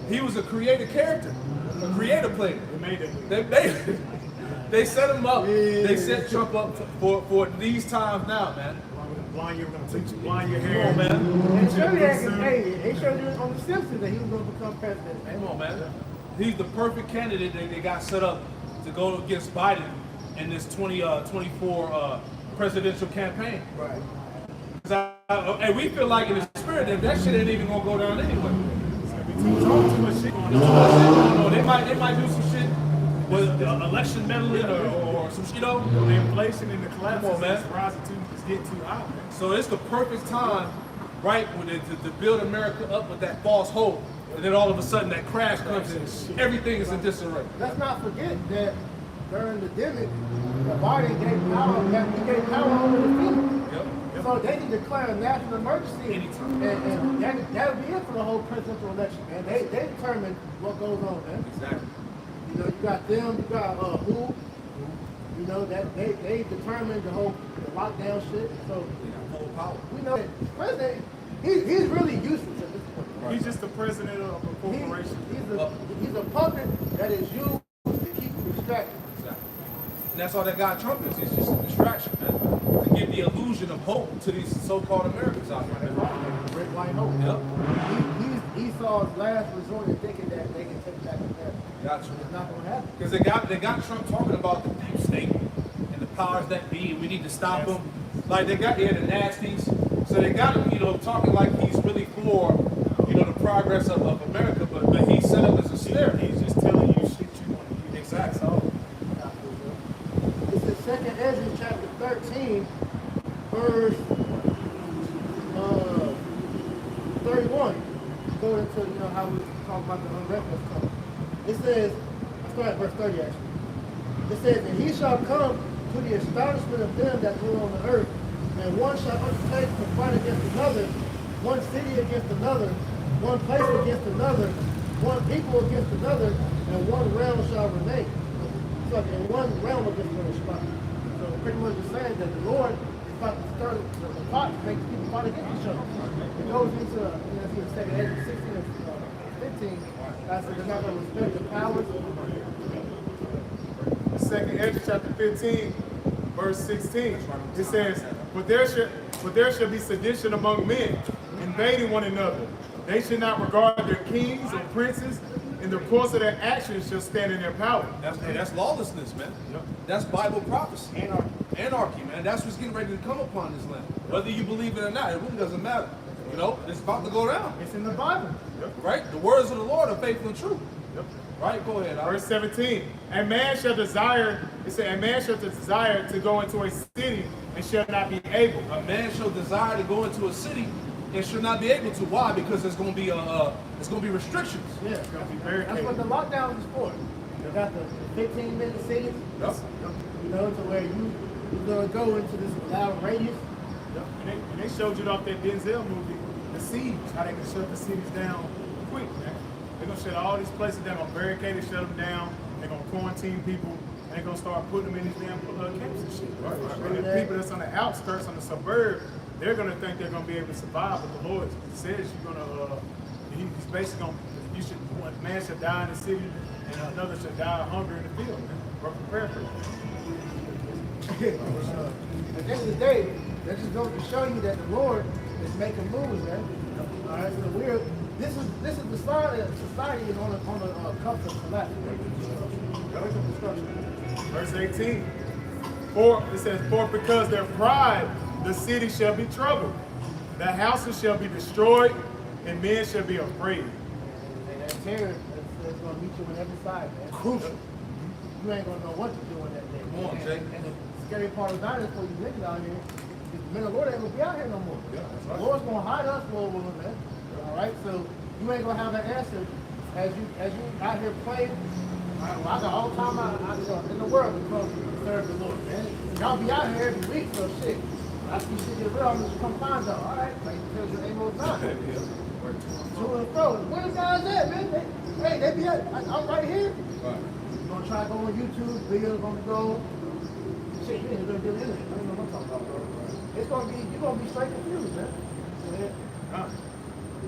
He was a creative character, a creative player. They set him up. Yeah. They set Trump up for these times now, man. Blind your Come hair. on, man. And showed they showed you on The Simpsons that he was going to become president, man. Come on, man. He's the perfect candidate that they got set up to go against Biden in this 2024 presidential campaign. Right. And we feel like in the spirit that shit ain't even gonna go down anyway. Too much shit going on. No, they might do some shit with election meddling or some shit, you know. The inflation and the collapse Come on, man. is rising it's getting too high, man. So it's the perfect time, right, to build America up with that false hope, and then all of a sudden that crash comes and everything is in disarray. Let's not forget that during the pandemic, Biden gave power over the people. Yep. So they can declare a national emergency, Anytime. and that'll be it for the whole presidential election, man. They determine what goes on, man. Exactly. You know, you got them, you got who, you know, that they determined the whole lockdown shit. So They got full power. we know that the president, he's really useless at this point. Right. He's just the president of a corporation. He's a puppet that is used to keep you distracted. Exactly. And that's all that guy Trump is. He's just a distraction, man. To give the illusion of hope to these so-called Americans out here. Red, white, hope. Yep. He's Esau's last resort in thinking that they can take back the past. Gotcha. It's not going to happen. Because they got Trump talking about the deep state and the powers that be. We need to stop them. Like they got the nasties. So they got him, talking like he's really for, the progress of America. But he's set up as a snare. He's just telling you shit you want to hear. Exactly. This is 2nd Ezra chapter 13, verse 31. Go into how we talk about the unrest that's coming. It says, let's start at verse 30 actually. It says, "And he shall come to the astonishment of them that dwell on the earth, and one shall undertake to fight against another, one city against another, one place against another, one people against another, and one realm shall remain." like in one realm of this little spot. So pretty much just saying that the Lord is about to stir the pot to make people fight against each other. It goes into, the second Ezra 16 and 15. I said they're not going to respect the powers. Second Ezra chapter 15, verse 16. It says, but there shall be sedition among men, invading one another. They should not regard their kings or princes, and the course of their actions shall stand in their power. That's lawlessness, man. Yep. That's Bible prophecy. Anarchy. Anarchy, man. That's what's getting ready to come upon this land. Whether you believe it or not, it really doesn't matter. You know, it's about to go down. It's in the Bible. Right? The words of the Lord are faithful and true. Yep. Right? Go ahead. Verse 17. A man shall desire, it said, a man shall desire to go into a city and shall not be able. A man shall desire to go into a city and should not be able to. Why? Because there's going to be restrictions. Yeah, It's going to be very that's what the lockdown is for. You got the 15-minute cities, Yep. you know, to where you're going to go into this loud radius. Yep. And they showed you off that Denzel movie, The Siege, how they can shut the cities down quick, man. They're going to shut all these places down, going to barricade and shut them down. They're going to quarantine people, and they're going to start putting them in these damn camps and shit. Right. And the people that's on the outskirts, on the suburbs, they're going to think they're going to be able to survive. But the Lord says you're going to, he's basically going to, one man should die in the city, and another should die of hunger in the field, man. We're prepared for it. At the end of the day, that just goes to show you that the Lord is making moves, man. All right, so this is the sign that society is on a cup of collapse. Verse 18. For it says, for because their pride, the city shall be troubled, the houses shall be destroyed, and men shall be afraid. And that terror is going to meet you on every side, man. Crucial. You ain't going to know what to do on that day. Come on, Jay. And the scary part about it for you niggas out here, is the men of the Lord ain't going to be out here no more. Yeah, that's The right. Lord's going to hide us for a woman, man. All right, so you ain't going to have an answer as you out here playing. All right, well, I got all the time in the world to come serve the Lord, man. Y'all be out here every week, so shit. I see shit get real, I'm just come find y'all. All right, like because there ain't no time. To and fro. Where the guys at, man? They be at. I'm right here. Right. You gonna try to go on YouTube? Videos gonna go. Shit, you ain't gonna do anything. I don't know what I'm talking about, bro. It's gonna be you're gonna be straight confused, man.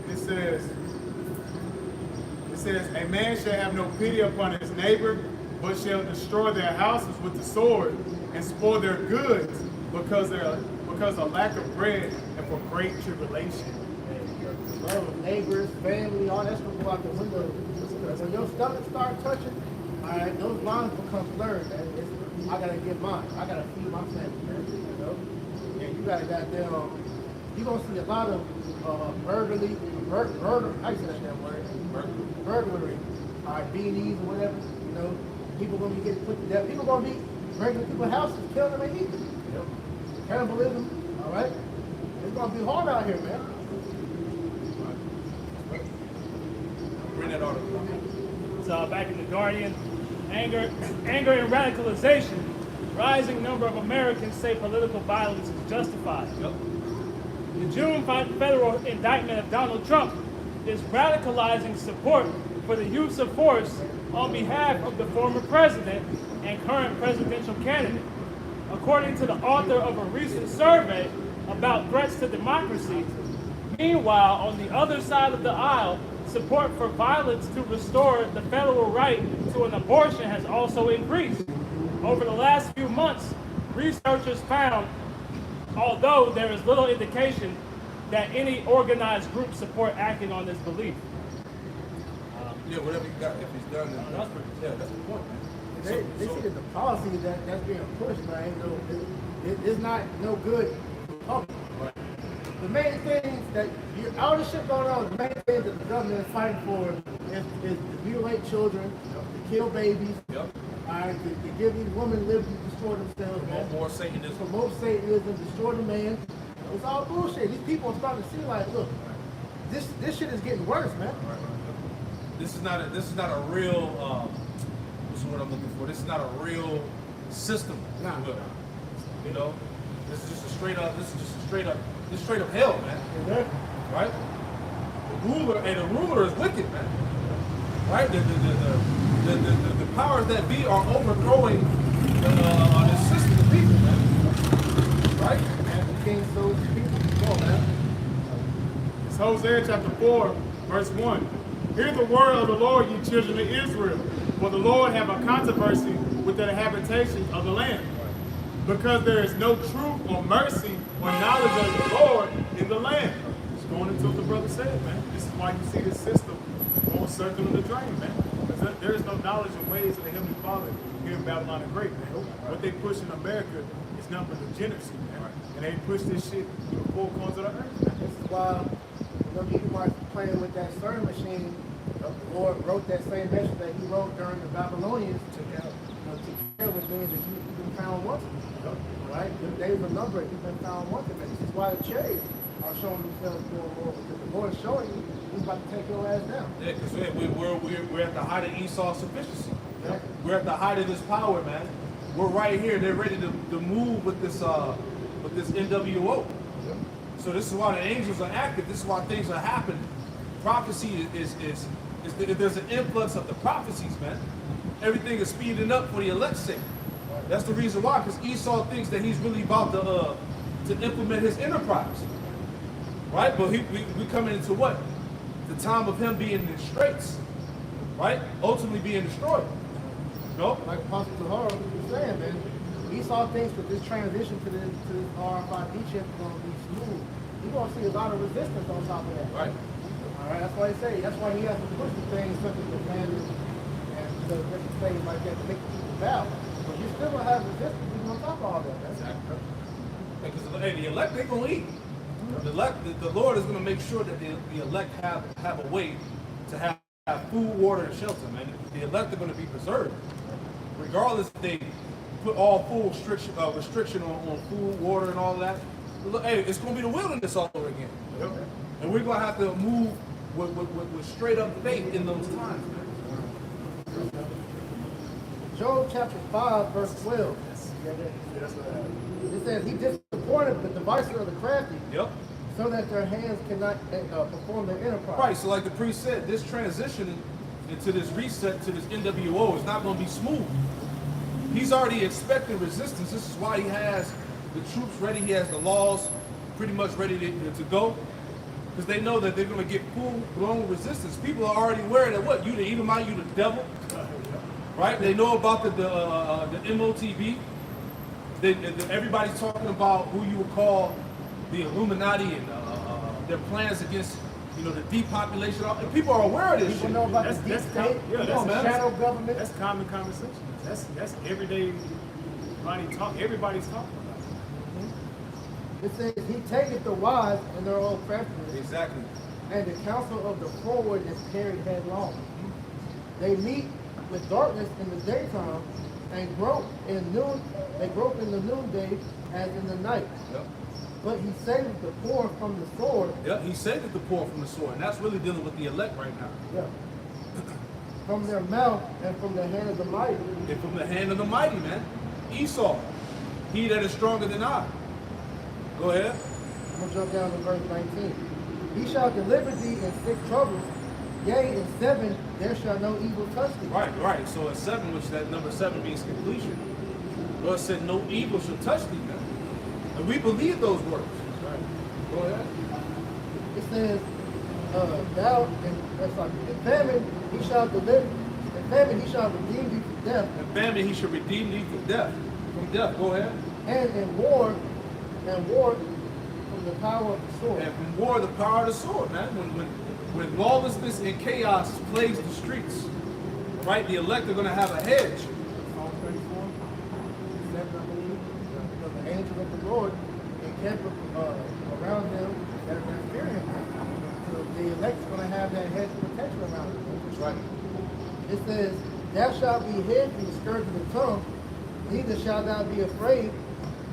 It says, a man shall have no pity upon his neighbor, but shall destroy their houses with the sword and spoil their goods because of lack of bread and for great tribulation. Love, neighbors, family, all that's gonna go out the window. Because when your stomach start touching, all right, those lines become blurred, man. I gotta get mine. I gotta feed my family, man. You know? And you gotta goddamn. You gonna see a lot of burglary. How you say that damn word? Burglary. All right, beanies or whatever. You know, people gonna be getting put to death. People gonna be breaking people's houses, killing them and eating them. Yep. Cannibalism. All right. It's gonna be hard out here, man. Bring that article. So back in the Guardian, anger and radicalization. Rising number of Americans say political violence is justified. Yep. The June federal indictment of Donald Trump is radicalizing support for the use of force on behalf of the former president and current presidential candidate. According to the author of a recent survey about threats to democracy, meanwhile, on the other side of the aisle, support for violence to restore the federal right to an abortion has also increased. Over the last few months, researchers found, although there is little indication that any organized group support acting on this belief. Yeah, whatever you got, if he's done, then that's the point, man. They see that the policy that's being pushed, man, it's not no good to the public. Right. The main things that all this shit going on, the main things that the government is fighting for is to mutilate children, to kill babies, Yep. all right, to give these women liberty to destroy themselves, man. More Satanism. Promote Satanism, destroy the man. It's all bullshit. These people are starting to see like, look, this shit is getting worse, man. Right. This is not a real what's the word I'm looking for? This is not a real system, if Nah. you will. You know? This is just straight up hell, man. Okay? Right? The ruler is wicked, man. right? The powers that be are overthrowing the system of people, man. Right? And the king sold his people. Come on, man. It's Hosea chapter 4, verse 1. Hear the word of the Lord, ye children of Israel. For the Lord have a controversy with the habitations of the land. Because there is no truth or mercy or knowledge of the Lord in the land. It's going into what the brother said, man. This is why you see this system going circling the drain, man. Because there is no knowledge and ways of the Heavenly Father here in Babylon the Great, man. What they push in America is nothing but degeneracy, man. And they push this shit to the four corners of the earth, man. This is why when you were playing with that sewing machine, the Lord wrote that same message that he wrote during the Babylonians together with things that you've been found wanting. Right? The days are numbered, you've been found wanting. And this is why the chariots are showing themselves more and more, because the Lord is showing you he's about to take your ass down. Yeah, because we're at the height of Esau's sufficiency. Yeah. We're at the height of this power, man. We're right here. They're ready to move with this NWO. Yeah. So this is why the angels are active. This is why things are happening. Prophecy is there's an influx of the prophecies, man. Everything is speeding up for the elect's sake. That's the reason why, because Esau thinks that he's really about to implement his enterprise, right? But we coming into what? The time of him being in straits, right? Ultimately being destroyed. No? Like Apostle Tahara was saying, man, Esau thinks that this transition to this RFID chip is going to be smooth. You're going to see a lot of resistance on top of that. Right. All right, that's why they say, that's why he has to push the things such as the standards and the different things like that to make people bow. But you still gonna have resistance even on top of all that. That's Exactly. Because hey, the elect ain't gonna eat. The Lord is gonna make sure that the elect have a way to have food, water, and shelter, man. The elect are gonna be preserved, regardless if they put all full restriction on food, water, and all that. Look, hey, it's gonna be the wilderness all over again, and we're gonna have to move with straight up faith in those times, man. Job chapter 5, verse 12. It says, he disappointed the devices of the crafty, Yep. so that their hands cannot perform their enterprise. Right, so like the priest said, this transition into this reset to this NWO is not going to be smooth. He's already expecting resistance. This is why he has the troops ready. He has the laws pretty much ready to go, because they know that they're going to get full-blown resistance. People are already aware that what? You the Edomite, you the devil. Right? They know about the MOTB. Everybody's talking about who you would call the Illuminati and their plans against, the depopulation. People are aware of this People shit. know about the deep state, shadow government. That's common conversation. That's everyday everybody's talking about it. It says, he taketh the wise in their own craftiness, Exactly. and the counsel of the forward is carried headlong. They meet with darkness in the daytime, and grope in the noonday as in the night. Yep. But he saveth the poor from the sword. Yep. He saved the poor from the sword, and that's really dealing with the elect right now. Yeah. From their mouth and from the hand of the mighty. And from the hand of the mighty, man. Esau, he that is stronger than I. Go ahead. I'm going to jump down to verse 19. He shall deliver thee in 6 troubles. Yea, in 7 there shall no evil touch thee. Right. So at 7, which that number 7 means completion, God said, no evil shall touch thee, man. And we believe those words. Right. Go ahead. It says, in famine he shall deliver. In famine he shall redeem thee from death. In famine he shall redeem thee from death. From death. Go ahead. And in war from the power of the sword. And from war, the power of the sword, man. When lawlessness and chaos plagues the streets, right? The elect are going to have a hedge. Psalm 34, 7, I believe. Because the angel of the Lord encamped around them that are going to fear him. So the elect is going to have that hedge of protection around them. That's right. It says, thou shalt be hid from the scourge of the tongue, neither shalt thou be afraid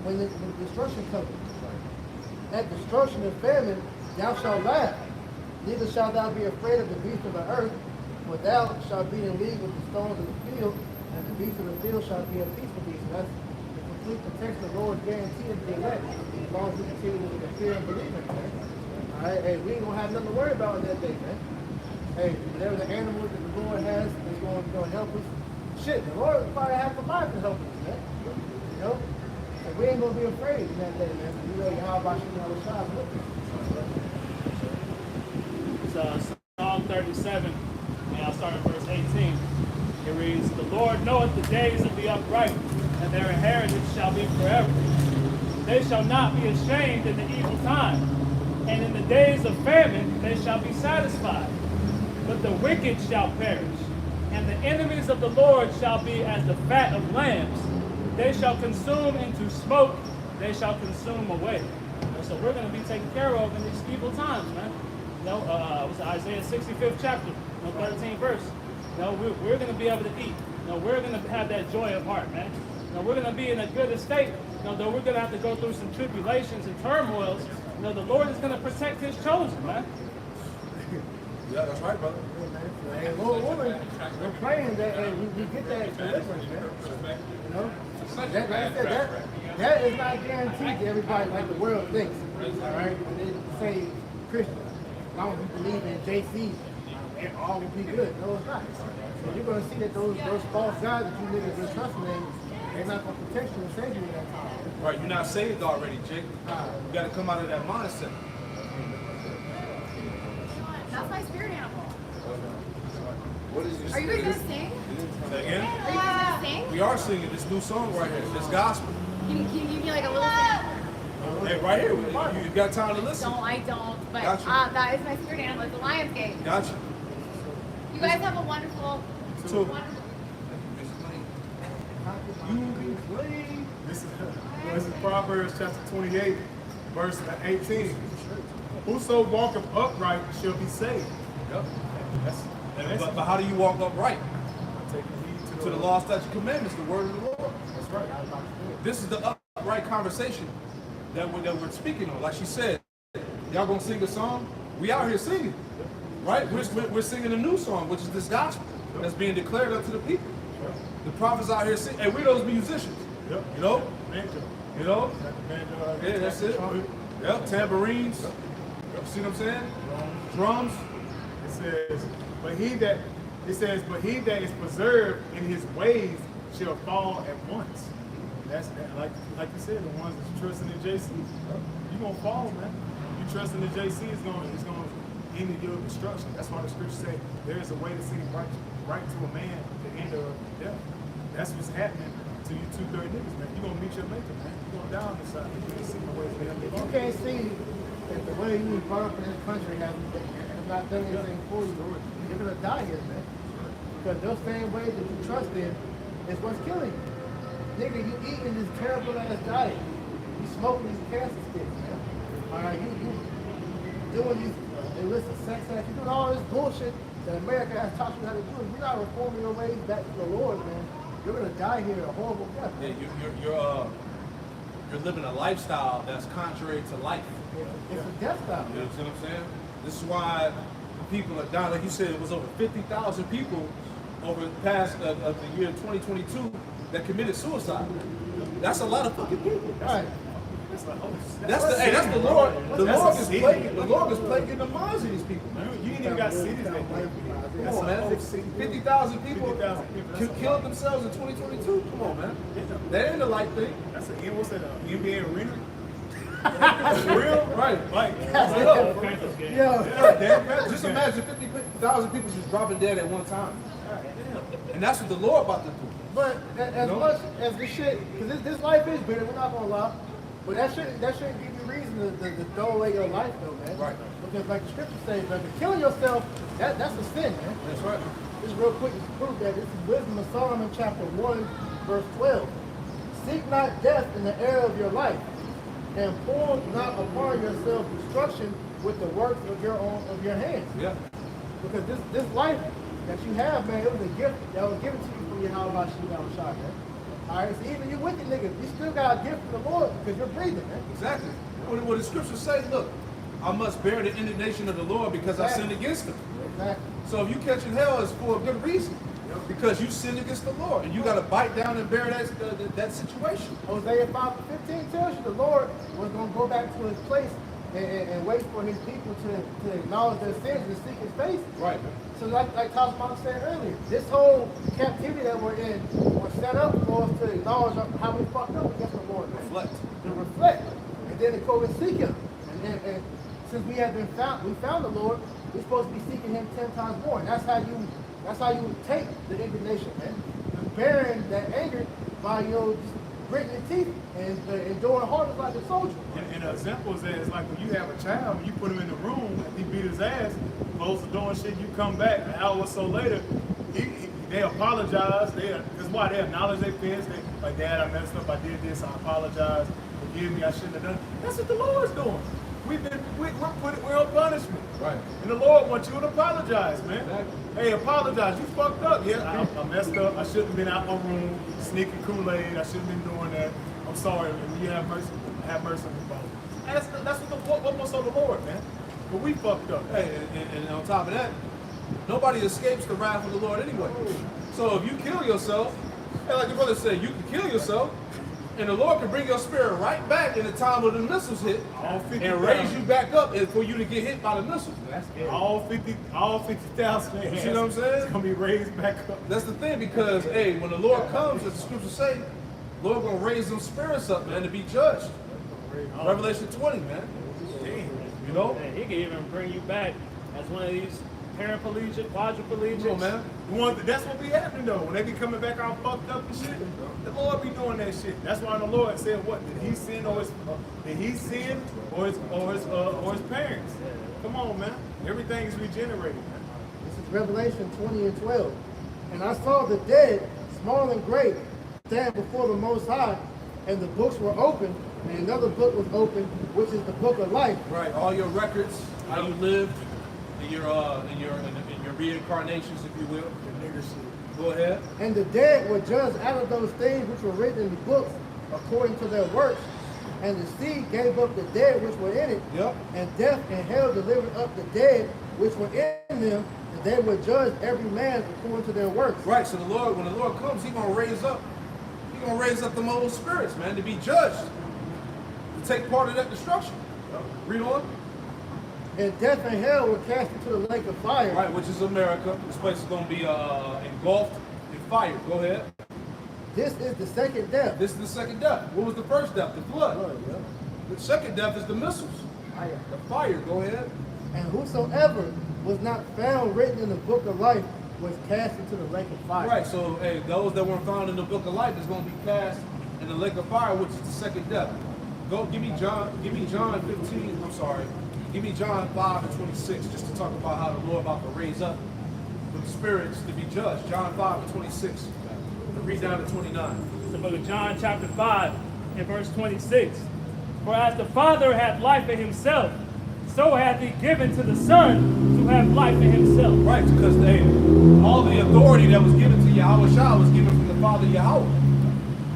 when the destruction comes. At destruction and famine, thou shalt laugh. Neither shalt thou be afraid of the beasts of the earth, for thou shalt be in league with the stones of the field, and the beasts of the field shall be a peace for thee. So that's the complete protection the Lord guaranteed to the elect, as long as we continue with the fear and believe in him. All right, hey, we ain't gonna have nothing to worry about in that day, man. hey, whatever the animals that the Lord has that's going to help us, shit, the Lord will probably have combined to help us, man. You know? And we ain't going to be afraid in that day, man. We know how about you know the shot with us. It's Psalm 37, and I'll start at verse 18. It reads, "The Lord knoweth the days of the upright, and their inheritance shall be forever. They shall not be ashamed in the evil time, and in the days of famine they shall be satisfied. But the wicked shall perish, and the enemies of the Lord shall be as the fat of lambs. They shall consume into smoke, they shall consume away." And so we're going to be taken care of in these evil times, man. You know, was it Isaiah 65th chapter, 13th verse. You know, we're going to be able to eat. You know, we're going to have that joy of heart, man. You know, we're going to be in a good estate. You know, though we're going to have to go through some tribulations and turmoils. You know, the Lord is going to protect His chosen, man. Yeah, that's right, brother. And Lord woman, we're praying that we get that deliverance, man. You know? Like I said, that is not guaranteed to everybody like the world thinks. All right? When they say Christian, as long as you believe in JC, it all will be good. No, it's not. So you're going to see that those false gods that you niggas been trusting in, they're not going to protect you and save you in that time. Right, you're not saved already, Jake. You got to come out of that mindset. That's my spirit animal. What is your Are you guys gonna sing? Say again? Are you guys gonna sing? We are singing this new song right here, this gospel. Can you give me like a little thing? Hey, right here, you got time to listen. No, I don't. But Gotcha. that is my spirit animal. It's a lion's gate. Gotcha. You guys have a wonderful, Two. wonderful. This is Proverbs chapter 28, verse 18. Whoso walketh upright shall be saved. Yep. But how do you walk upright? Taking heed To the law, statutes, commandments, the word of the Lord. That's right. This is the upright conversation that we're speaking on. Like she said, y'all gonna sing a song? We out here singing, right? We're singing a new song, which is this gospel that's being declared unto the people. The prophets out here singing, and we're those musicians. Yep. You know? Banjo. You know? Got the banjo, Yeah, that's it. trumpet. Yep, tambourines. You see what I'm saying? Drums. It says, but he that is preserved in his ways shall fall at once. That's like you said, the ones that's trusting in JC, you gonna fall, man. You trusting in JC is gonna end in your destruction. That's why the scripture say there is a way to seem right to a man, the end of death. That's what's happening to you 2-3 niggas, man. You gonna meet your maker, man. You gonna die on this side. You ain't seen the way to If you can't see that the way you was brought up in this country have not done anything for you, you're gonna die here, man. Because those same ways that you trust in is what's killing you. Nigga, you eating this terrible ass diet. You smoking these cancer sticks, man. Alright, you doing these illicit sex acts, you doing all this bullshit that America has taught you how to do. If you're not reforming your ways back to the Lord, man, you're gonna die here a horrible death. Yeah, you're living a lifestyle that's contrary to life. It's a death style. You know what I'm saying? This is why people are dying. Like you said, it was over 50,000 people over the past of the year 2022 that committed suicide. That's a lot of fucking people. Right. That's the Lord. The Lord is plaguing. The Lord is plaguing the minds of these people, man. You ain't even got cities that way. Come on, man. 50,000 people killed themselves in 2022. Come on, man. That ain't the light thing. That's what's that? NBA arena? That's real, right? Like, Just imagine 50,000 people just dropping dead at one time. And that's what the Lord about to do. But as much as the shit, because this life is bitter, we're not gonna lie. But that shouldn't give you reason to throw away your life, though, man. Right. Because like the scripture says, like killing yourself, that's a sin, man. That's right. Just real quick to prove that this is Wisdom of Solomon, chapter 1, verse 12. Seek not death in the air of your life, and pour not upon yourself destruction with the works of your hands. Yeah. Because this life that you have, man, it was a gift that was given to you from your Yahweh Shah, man. Alright, so even you wicked niggas, you still got a gift from the Lord because you're breathing, man. Exactly. What the scriptures say, look, I must bear the indignation of the Lord because I sinned against him. Exactly. So if you catch in hell, it's for a good reason. Because you sinned against the Lord. And you got to bite down and bear that situation. Hosea 5:15 tells you the Lord was going to go back to his place and wait for his people to acknowledge their sins and seek his face. Right. So like Tasman said earlier, this whole captivity that we're in was set up for us to acknowledge how we fucked up against the Lord. Man. Reflect. To reflect. And then to go and seek him. And since we found the Lord, we're supposed to be seeking him 10 times more. And that's how you take the indignation, man. And bearing that anger by just gritting your teeth and enduring hard like a soldier. And an example is that it's like when you have a child, when you put him in the room, and he beat his ass, close the door and shit, you come back an hour or so later, they apologize. Because why? They acknowledge their sins. They like, Dad, I messed up. I did this. I apologize. Forgive me. I shouldn't have done. That's what the Lord's doing. We're on punishment. Right. And the Lord wants you to apologize, man. Exactly. Hey, apologize. You fucked up. Yeah, I messed up. I shouldn't have been out my room sneaking Kool-Aid. I shouldn't have been doing that. I'm sorry. And you have mercy on me, Father. That's what what's on the Lord, man. But we fucked up. Hey, and on top of that, nobody escapes the wrath of the Lord anyway. So if you kill yourself, and like your brother said, you can kill yourself, and the Lord can bring your spirit right back in the time when the missiles hit, and raise you back up and for you to get hit by the missiles. That's all 50,000. You see what I'm saying? It's gonna be raised back up. That's the thing, because hey, when the Lord comes, as the scriptures say, the Lord gonna raise them spirits up, man, to be judged. Revelation 20, man. You know? And he can even bring you back as one of these paraplegic, quadriplegics. Come on, man. That's what be happening though. When they be coming back all fucked up and shit, the Lord be doing that shit. That's why the Lord said, "What did he sin or his parents?" Come on, man. Everything is regenerated, man. This is Revelation 20 and 12. And I saw the dead, small and great, stand before the Most High, and the books were opened, and another book was opened, which is the book of life. Right. All your records, how you lived, in your reincarnations, if you will. Go ahead. And the dead were judged out of those things which were written in the books according to their works. And the sea gave up the dead which were in it. Yep. And death and hell delivered up the dead which were in them. And they were judged every man according to their works. Right. So the Lord, when the Lord comes, He's gonna raise up them old spirits, man, to be judged, to take part of that destruction. Read on. And death and hell were cast into the lake of fire. Right, which is America. This place is gonna be engulfed in fire. Go ahead. This is the second death. This is the second death. What was the first death? The flood. Yeah. The second death is the missiles. Fire. The fire. Go ahead. And whosoever was not found written in the book of life was cast into the lake of fire. Right. So, hey, those that weren't found in the book of life is going to be cast in the lake of fire, which is the second death. Go. Give me John 15. I'm sorry. Give me John 5 and 26, just to talk about how the Lord about to raise up the spirits to be judged. John 5 and 26. Read down to 29. It's the book of John, chapter 5, and verse 26. For as the Father hath life in himself, so hath he given to the Son to have life in himself. Right, because all the authority that was given to Yahweh Shah was given from the Father Yahweh.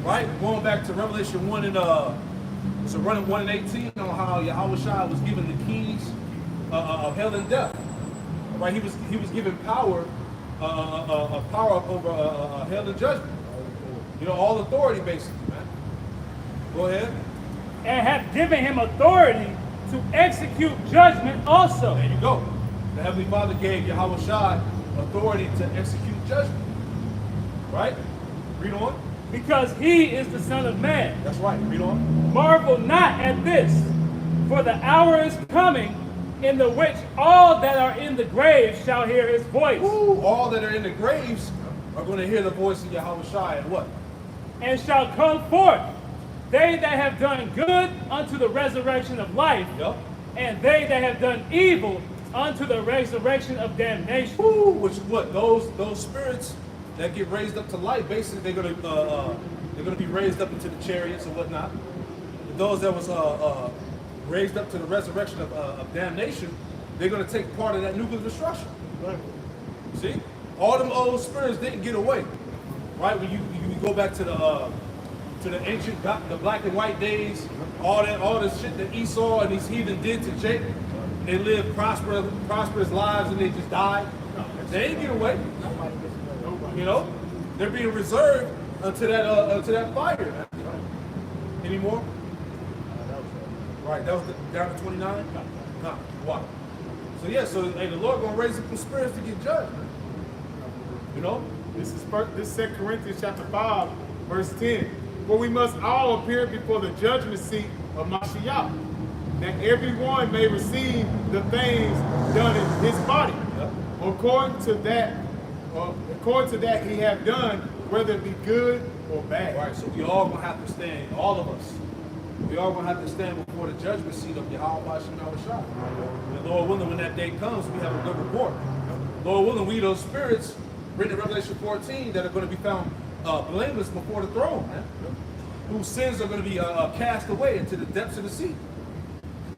Right? Going back to Revelation 1 and 1 and 18 on how Yahweh Shah was given the keys of hell and death. Right? He was given power over hell and judgment. You know, all authority basically, man. Go ahead. And hath given him authority to execute judgment also. There you go. The Heavenly Father gave Yahweh Shai authority to execute judgment. Right? Read on. Because he is the Son of Man. That's right. Read on. Marvel not at this, for the hour is coming in the which all that are in the grave shall hear his voice. Ooh, all that are in the graves are going to hear the voice of Yahweh Shai and what? And shall come forth they that have done good unto the resurrection of life, Yep. and they that have done evil unto the resurrection of damnation. Ooh, which is what? Those spirits that get raised up to life, basically they're going to be raised up into the chariots or whatnot. And those that was raised up to the resurrection of damnation, they're going to take part of that nuclear destruction. See? All them old spirits didn't get away. Right? When you go back to the ancient, the black and white days, all the shit that Esau and these heathen did to Jacob, they lived prosperous lives and they just died. They didn't get away. You know? They're being reserved unto that fire. Any more? Right, that was down to 29? No. Why? So yeah, so hey, the Lord gonna raise up some spirits to get judged, man. You know? This is 2 Corinthians chapter 5, verse 10. For we must all appear before the judgment seat of Mashiach, that everyone may receive the things done in his body, according to that he have done, whether it be good or bad. Right, so we all gonna have to stand, all of us. We all gonna have to stand before the judgment seat of Yahweh Shah. And Lord willing, when that day comes, we have a good report. Lord willing, we those spirits written in Revelation 14 that are going to be found blameless before the throne, man. Whose sins are going to be cast away into the depths of the sea.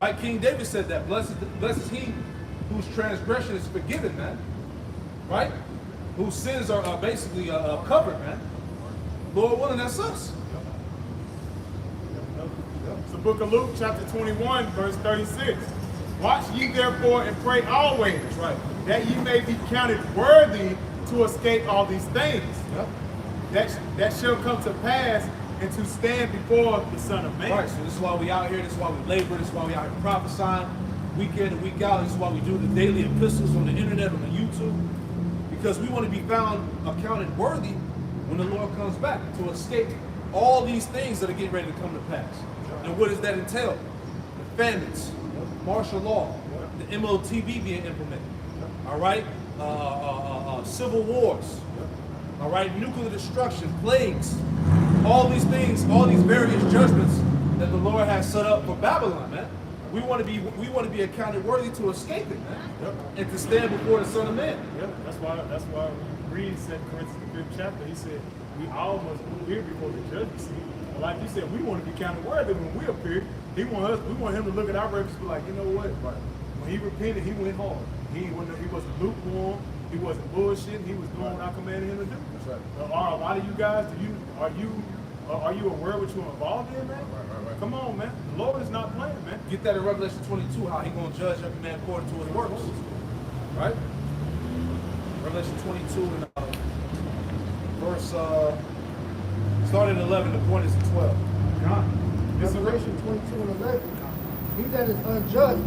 Like King David said that, blessed is he whose transgression is forgiven, man. Right? Whose sins are basically covered, man. Lord willing, that's us. It's the book of Luke, chapter 21, verse 36. Watch ye therefore and pray always, Right, that ye may be counted worthy to escape all these things. That shall come to pass and to stand before the Son of Man. Right, so this is why we out here, this is why we labor, this is why we out here prophesying week in and week out. This is why we do the daily epistles on the internet, on the YouTube. Because we want to be found accounted worthy when the Lord comes back to escape all these things that are getting ready to come to pass. And what does that entail? The famines, martial law, the MOTB being implemented, all right? Civil wars, all right? Nuclear destruction, plagues, all these things, all these various judgments that the Lord has set up for Babylon, man. We want to be accounted worthy to escape it, man, and to stand before the Son of Man. Yeah, that's why Reed said, 2 Corinthians the 5th chapter, he said, we all must appear before the judgment seat. Like you said, we want to be counted worthy when we appear. We want him to look at our records and be like, you know what? When he repented, he went hard. He wasn't lukewarm. He wasn't bullshitting. He was doing what I commanded him to do. That's right. Are a lot of you guys? Are you aware of what you're involved in, man? Right. Come on, man. The Lord is not playing, man. Get that in Revelation 22, how he going to judge every man according to his works. Right? Revelation 22 and verse, starting at 11, the point is at 12. Revelation 22 and 11. He that is unjust,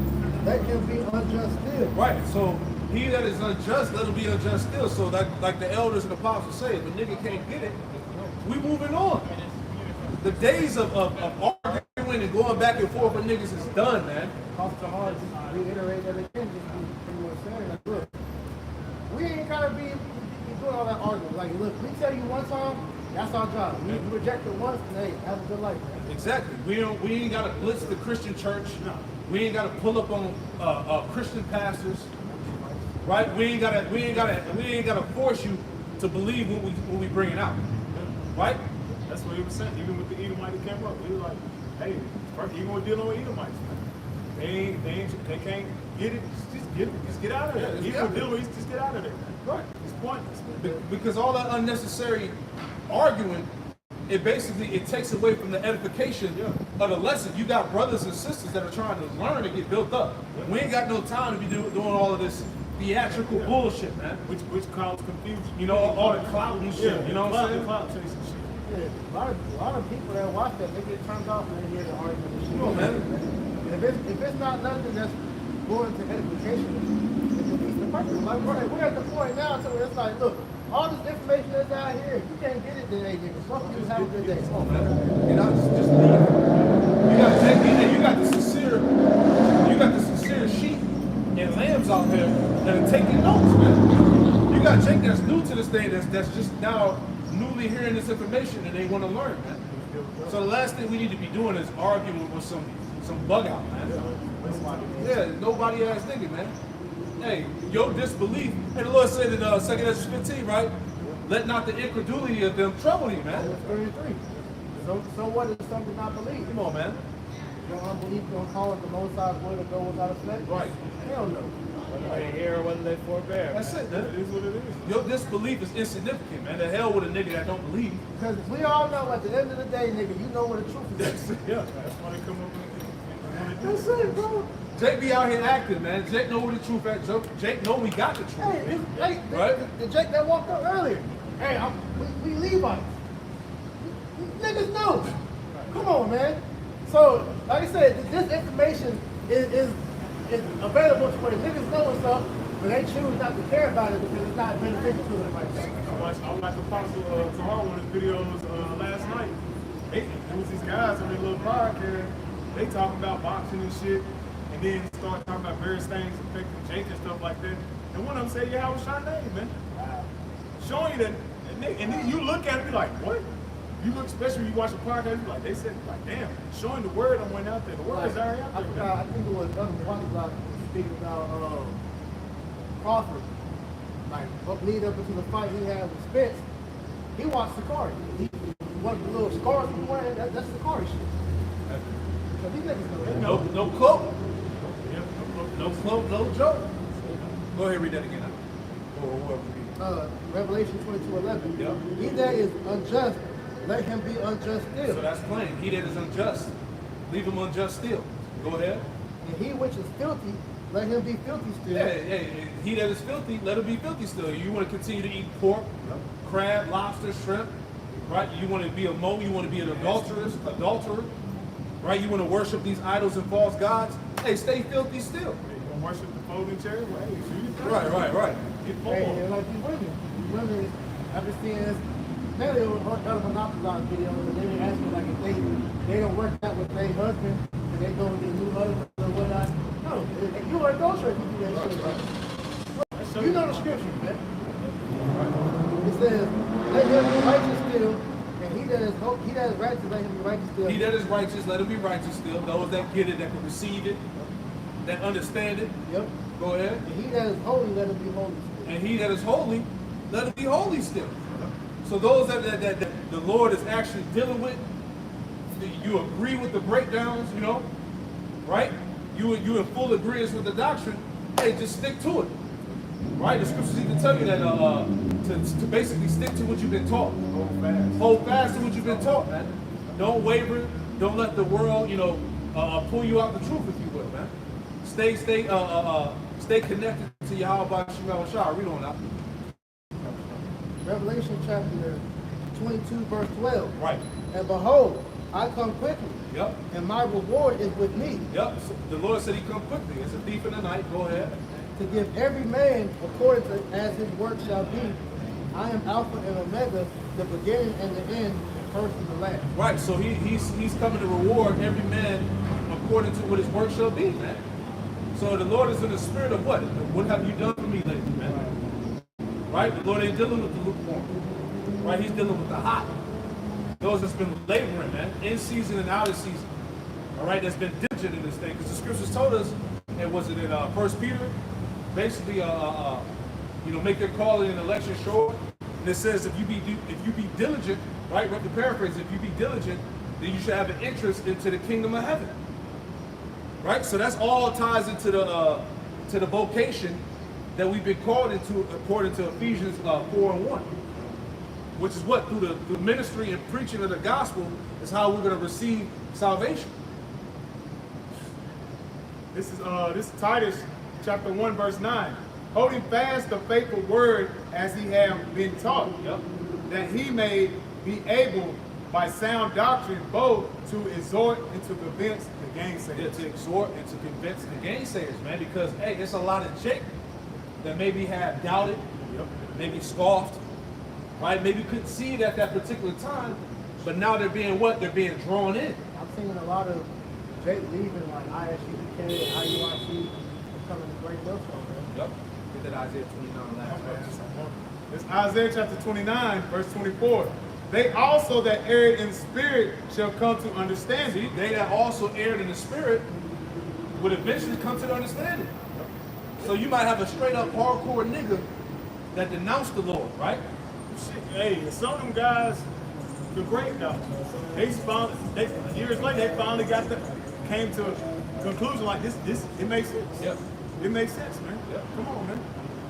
that can be unjust still. Right, so he that is unjust, let him be unjust still. So that, like the elders and apostles say, if a nigga can't get it, we moving on. The days of arguing and going back and forth with niggas is done, man. Pastor Hall just reiterate that again, just pretty much saying, like, look, we ain't gotta be doing all that arguing. Like, look, we tell you one time, that's our job. We reject it once, and hey, have a good life, man. Exactly. We ain't gotta blitz the Christian church. We ain't gotta pull up on Christian pastors. Right? We ain't gotta force you to believe what we bringing out. Right? That's what he was saying. Even with the Edomite that came up, he was like, hey, first you gonna deal with Edomites, man. They can't get it. Just get out of there. Even with dealing with, just get out of there. Right. It's pointless. Because all that unnecessary arguing, it takes away from the edification of the lesson. You got brothers and sisters that are trying to learn and get built up. We ain't got no time to be doing all of this theatrical bullshit, man. Which causes confusion. You know, all the clout and shit. You know what I'm saying? Clout chasing shit. Yeah, a lot of people that watch that, they get turned off when they hear the argument. And shit. Come on, man. If it's not nothing that's going to edification, it defeats the purpose. Like, we're at the point now to where it's like, look, all this information that's out here, if you can't get it, then hey, nigga, fuck you, have a good day. Come on, man. You know, just leave. You got the sincere sheep and lambs out there that are taking notes, man. You got Jake that's new to this thing, that's just now newly hearing this information and they want to learn, man. So the last thing we need to be doing is arguing with some bug out, man. Yeah, nobody ass nigga, man. Hey, your disbelief. Hey, the Lord said in 2 Ezra 15, right? Let not the incredulity of them trouble you, man. Verse 33. So what is something not believe? Come on, man. Your unbelief gonna call it the Most High's word to go without effect? Right. Hell no. Whether they hear or whether they forbear. That's it, man. It is what it is. Your disbelief is insignificant, man. The hell with a nigga that don't believe. Because we all know at the end of the day, nigga, you know where the truth is. Yeah, that's why they come up with it. That's it, bro. Jake be out here acting, man. Jake know where the truth at. Jake know we got the truth. Hey, Right? the Jake that walked up earlier. Hey, we Levites. Niggas know. Come on, man. So, like I said, this information is available to where the niggas know what's up, but they choose not to care about it because it's not beneficial to them right now. I watched Apostle Tahar one of his videos last night. There was these guys on their little podcast. They talking about boxing and shit, and then start talking about various things affecting Jake and stuff like that. And one of them said, "Yeah, I was Shanae, man." Showing you that, and then you look at it, and be like, "What?" You look, especially when you watch a podcast, you like they said, like, "Damn!" Showing the word that went out there. The word is already out there. I think it was other one block speaking about Crawford. Like lead up into the fight he had with Spence. He watched Sakari. What the little scars he wearing, that's Sakari shit. So these niggas know that. No cloak. No cloak, no joke. Go ahead, read that again. Or whoever read it. Revelation 22:11. Yep. He that is unjust, let him be unjust still. So that's plain. He that is unjust, leave him unjust still. Go ahead. And he which is filthy, let him be filthy still. Yeah. He that is filthy, let him be filthy still. You want to continue to eat pork, crab, lobster, shrimp, right? You want to be a moe, you want to be an adulterer, right? You want to worship these idols and false gods. Hey, stay filthy still. You gonna worship the folding chair? Well, hey, shoot it. Right. Get Hey, forward. and like these women, I've been seeing this. Mainly on other monopolized videos, and they be asking like if they don't work out with their husband, and they go and get new husband or whatnot. No, if you are adulterer, you do that shit. Right? You know the scripture, man. It says, "Let him be righteous still, and he that is righteous, let him be righteous still." He that is righteous, let him be righteous still. Those that get it, that can receive it, that understand it. Yep. Go ahead. And he that is holy, let him be holy still. And he that is holy, let him be holy still. So those that the Lord is actually dealing with, you agree with the breakdowns, you know, right? You in full agreement with the doctrine. Hey, just stick to it, right? The scriptures even tell you that to basically stick to what you've been taught. Hold fast to what you've been taught, man. Don't waver. Don't let the world, pull you out the truth, if you will, man. Stay connected to Yahweh Shah. Read on that. Revelation chapter 22, verse 12. Right. And behold, I come quickly, Yep. and my reward is with me, Yep. So the Lord said he come quickly. It's a thief in the night. Go ahead. to give every man according to as his work shall be. I am Alpha and Omega, the beginning and the end, the first and the last. Right. So he's coming to reward every man according to what his work shall be, man. So the Lord is in the spirit of what? What have you done for me lately, man? Right? The Lord ain't dealing with the lukewarm. Right? He's dealing with the hot. Those that's been laboring, man, in season and out of season. All right, that's been diligent in this thing. Because the scriptures told us, and was it in 1 Peter? Basically, make your calling and election sure. And it says if you be diligent, right? To paraphrase, if you be diligent, then you should have an interest into the kingdom of heaven. Right? So that's all ties into the vocation that we've been called into according to Ephesians 4:1. Which is what? Through the ministry and preaching of the gospel is how we're going to receive salvation. This is Titus chapter 1, verse 9. Holding fast the faithful word as he have been taught, Yep. that he may be able by sound doctrine both to exhort and to convince the Yeah, gainsayers. to exhort and to convince the gainsayers, man, because hey, there's a lot of Jake that maybe have doubted, maybe scoffed, right? Maybe couldn't see it at that particular time, but now they're being what? They're being drawn in. I'm seeing a lot of Jake leaving like ISUPK and IUIC becoming a great milestone, man. Yep. Get that Isaiah 29 last verse. It's Isaiah chapter 29, verse 24. They also that erred in spirit shall come to understand See, it. they that also erred in the spirit would eventually come to the understanding. So you might have a straight up hardcore nigga that denounced the Lord, right? Shit, hey, some of them guys, the great though. Years later, they finally came to a conclusion like this. It makes sense. Yep. It makes sense, man. Yep. Come on, man.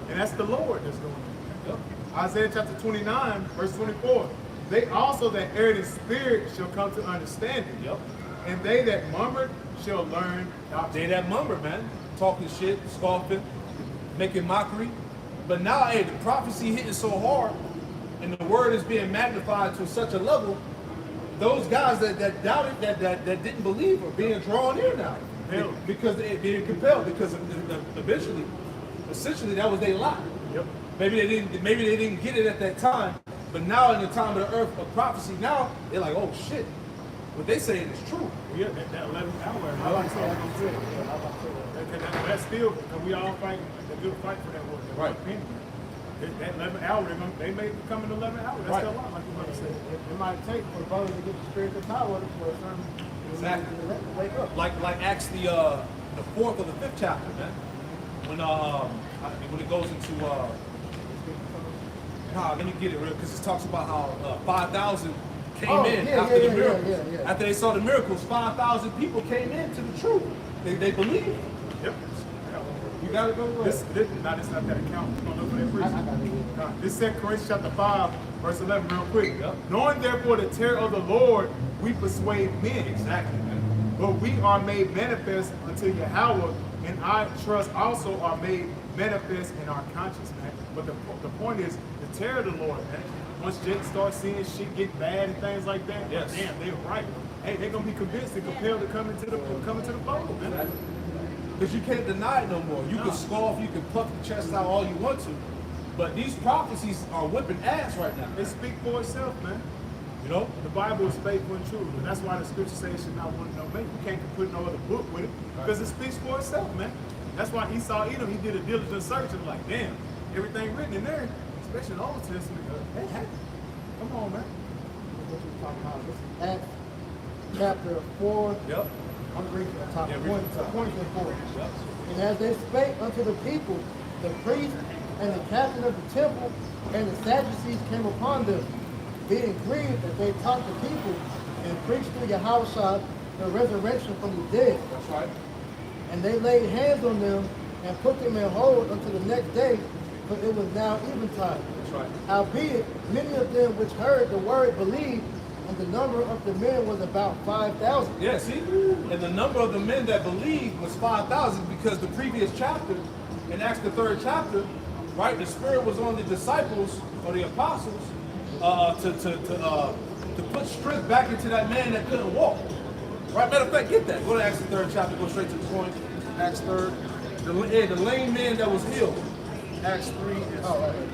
And that's the Lord that's doing it. Yep. Isaiah chapter 29, verse 24. They also that erred in spirit shall come to understanding. Yep. And they that murmured shall learn They doctrine. that mumber, man, talking shit, scoffing, making mockery. But now, hey, the prophecy hitting so hard, and the word is being magnified to such a level those guys that doubted, that didn't believe, are being drawn in now. Because they're being compelled, because essentially that was their lot. Yep. Maybe they didn't get it at that time, but now in the time of the earth of prophecy, now they're like, oh shit, what they saying is true. Yeah, that 11th hour. I like that. That's still, and we all fight a good fight for that word. Right. That 11th hour, they may come in the 11th hour. That's Right. still a lot, like you brother said. It might take for brothers to get the spiritual power for a certain Exactly. to let them wake up. Like Acts the 4th or the 5th chapter, man. When it goes into let me get it real, because it talks about how 5,000 came in after the miracles. yeah. After they saw the miracles, 5,000 people came into the truth. They believed. Yep. You got to go. This not that account. You don't know for that preaching. This 2 Corinthians chapter 5, verse 11, real quick. Yep. Knowing therefore the terror of the Lord, we persuade men. Exactly, man. But we are made manifest unto Yahweh, and I trust also are made manifest in our conscience, man. But the point is the terror of the Lord, man. Once Jake starts seeing shit get bad and things like that, Yes. damn, they're right. Hey, they're gonna be convinced and compelled to come into the fold, man. Because you can't deny it no more. You can scoff, you can puff your chest out all you want to, but these prophecies are whipping ass right now. It speaks for itself, man. You know? The Bible is faithful and true, and that's why the scripture says it should not want to know man. You can't put no other book with it because it speaks for itself, man. That's why Esau Edom, he did a diligent search and like, damn, everything written in there, especially in the Old Testament, it happened. Come on, man. What you talking about? This is Acts chapter 4. Yep. I'm reading the top Yeah, read 1 the top. 24. Yep. And as they spake unto the people, the priest and the captain of the temple and the Sadducees came upon them, being grieved that they taught the people and preached through Yahushua the resurrection from the dead. That's right. And they laid hands on them and put them in hold until the next day, for it was now eventide. That's right. Howbeit, many of them which heard the word believed, and the number of the men was about 5,000. Yeah, see? And the number of the men that believed was 5,000, because the previous chapter, in Acts the 3rd chapter, right, the Spirit was on the disciples or the apostles to put strength back into that man that couldn't walk. Right? Matter of fact, get that. Go to Acts the 3rd chapter, go straight to the point. Acts 3rd. The lame man that was healed. Acts 3 is,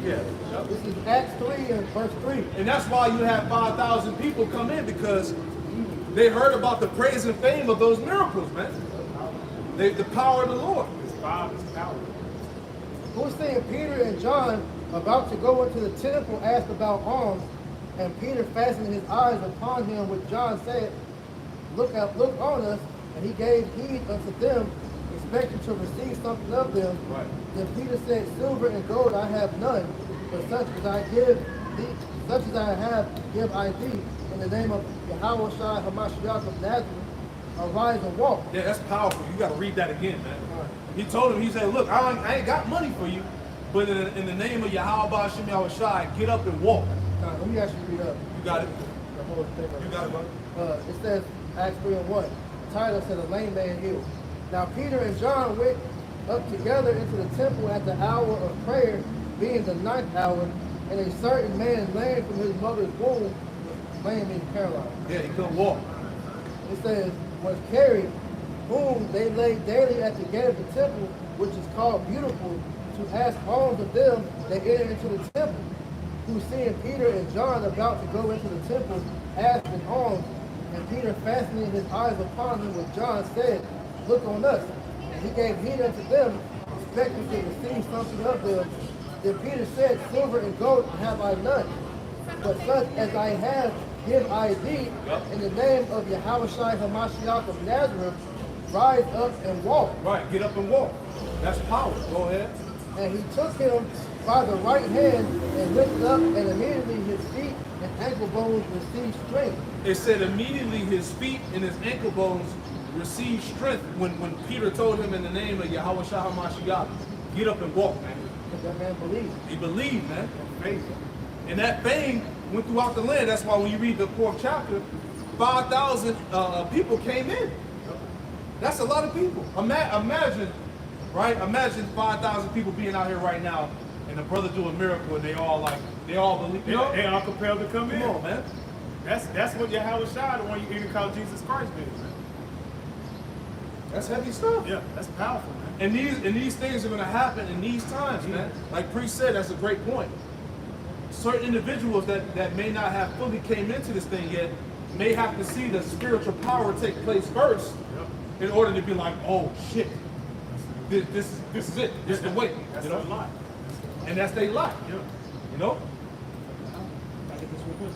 yeah. This is Acts 3 and verse 3. And that's why you have 5,000 people come in, because they heard about the praise and fame of those miracles, man. The power of the Lord. It's power. Who seeing Peter and John about to go into the temple asked about alms, and Peter fastened his eyes upon him, which John said, look on us, and he gave heed unto them, expecting to receive something of them. Right. Then Peter said, silver and gold I have none, but such as I have, give I thee, in the name of Yahweh Shai Hamashiach of Nazareth, arise and walk. Yeah, that's powerful. You got to read that again, man. He told him, he said, look, I ain't got money for you, but in the name of Yahweh Ba'ashem Yahweh Shai, get up and walk. Now, let me actually read up You got it? the whole thing. You got it, brother? It says, Acts 3 and 1, Titus said, a lame man healed. Now Peter and John went up together into the temple at the hour of prayer, being the 9th hour, and a certain man lame from his mother's womb, lame and paralyzed. Yeah, he couldn't walk. It says, was carried, whom they laid daily at the gate of the temple, which is called Beautiful, to ask alms of them that enter into the temple, who seeing Peter and John about to go into the temple, asked an alms, and Peter fastening his eyes upon him with John said, look on us. And he gave heed unto them, expecting to receive something of them. Then Peter said, silver and gold have I none, but such as I have give I thee, in the name of Yahushua Hamashiach of Nazareth, rise up and walk. Right, get up and walk. That's power. Go ahead. And he took him by the right hand and lifted up, and immediately his feet and ankle bones received strength. It said immediately his feet and his ankle bones received strength when Peter told him in the name of Yahweh Shah HaMashiach, get up and walk, man. Because that man believed. He believed, man. Faith. And that fame went throughout the land. That's why when you read the 4th chapter, 5,000 people came in. That's a lot of people. Imagine, right? Imagine 5,000 people being out here right now, and the brother do a miracle, and they all believe. You know? They are compelled to come in. Come on, man. That's what Yahweh Shai, the one you even call Jesus Christ, did, man. That's heavy stuff. Yeah, that's powerful, man. And these things are going to happen in these times, man. Like Priest said, that's a great point. Certain individuals that may not have fully came into this thing yet may have to see the spiritual power take place first in order to be like, oh shit, this is it. This is the way. That's You know? a lot. And that's their life. Yeah. You know? I get this real quick.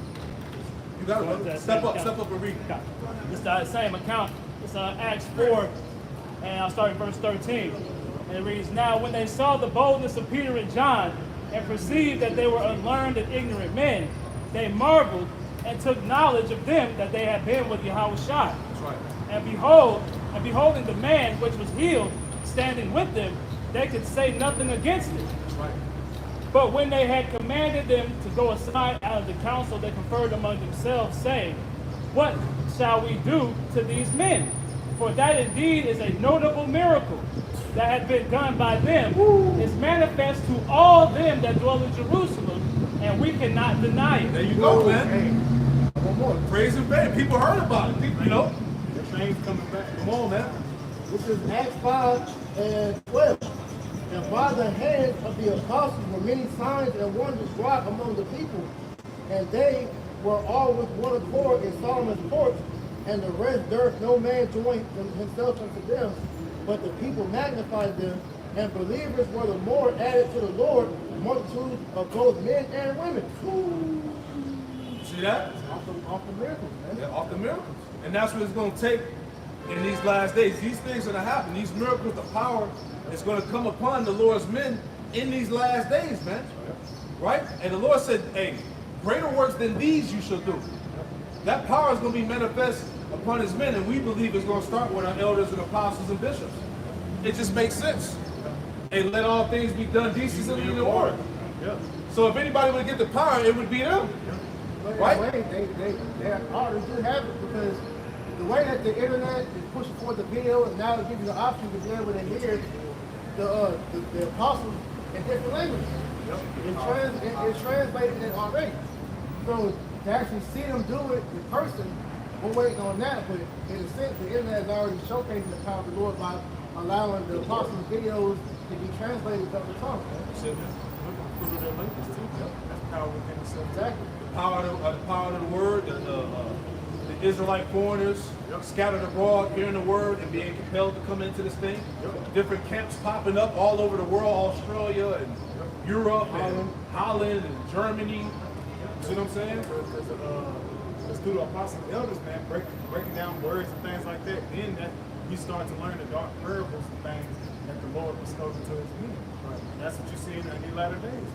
You got Go to to step that up and read. It's the same account. It's Acts 4, and I'll start in verse 13. And it reads, "Now when they saw the boldness of Peter and John, and perceived that they were unlearned and ignorant men, they marveled and took knowledge of them that they had been with Yahweh Shai. That's right. And beholding the man which was healed, standing with them, they could say nothing against it. That's right. But when they had commanded them to go aside out of the council, they conferred among themselves, saying, What shall we do to these men? For that indeed is a notable miracle that had been done by them, is manifest to all them that dwell in Jerusalem, and we cannot deny it." There you go, man. Hey, one more. Praise and faith. People heard about it. People, you know? The train's coming back. Come on, man. This is Acts 5 and 12. "And by the hands of the apostles were many signs and wonders wrought among the people, and they were all with one accord in Solomon's porch, and the rest durst no man join himself unto them, but the people magnified them, and believers were the more added to the Lord, multitudes of both men and women." See that? Off the miracles, man. Yeah, off the miracles. And that's what it's going to take in these last days. These things are going to happen. These miracles, the power is going to come upon the Lord's men in these last days, man. Right? And the Lord said, hey, greater works than these you shall do. That power is going to be manifest upon his men, and we believe it's going to start with our elders and apostles and bishops. It just makes sense. And let all things be done decently in the order. Yeah. So if anybody would get the power, it would be them. But Right? in a way, they already do have it, because the way that the internet is pushing forward the video, and now it gives you the option to be able to hear the apostles in different languages. It's translated it already. So to actually see them do it in person, we're waiting on that. But in a sense, the internet is already showcasing the power of the Lord by allowing the apostles' videos to be translated to other tongues. That's it, man. That's power within itself. Exactly. The power of the word, the Israelite foreigners scattered abroad, hearing the word and being compelled to come into this thing. Different camps popping up all over the world, Australia and Europe and Holland and Germany. See what I'm saying? Because through the apostles and elders, man, breaking down words and things like that, then that you start to learn the dark parables and things that the Lord bestowed into his men. That's what you see in the latter days.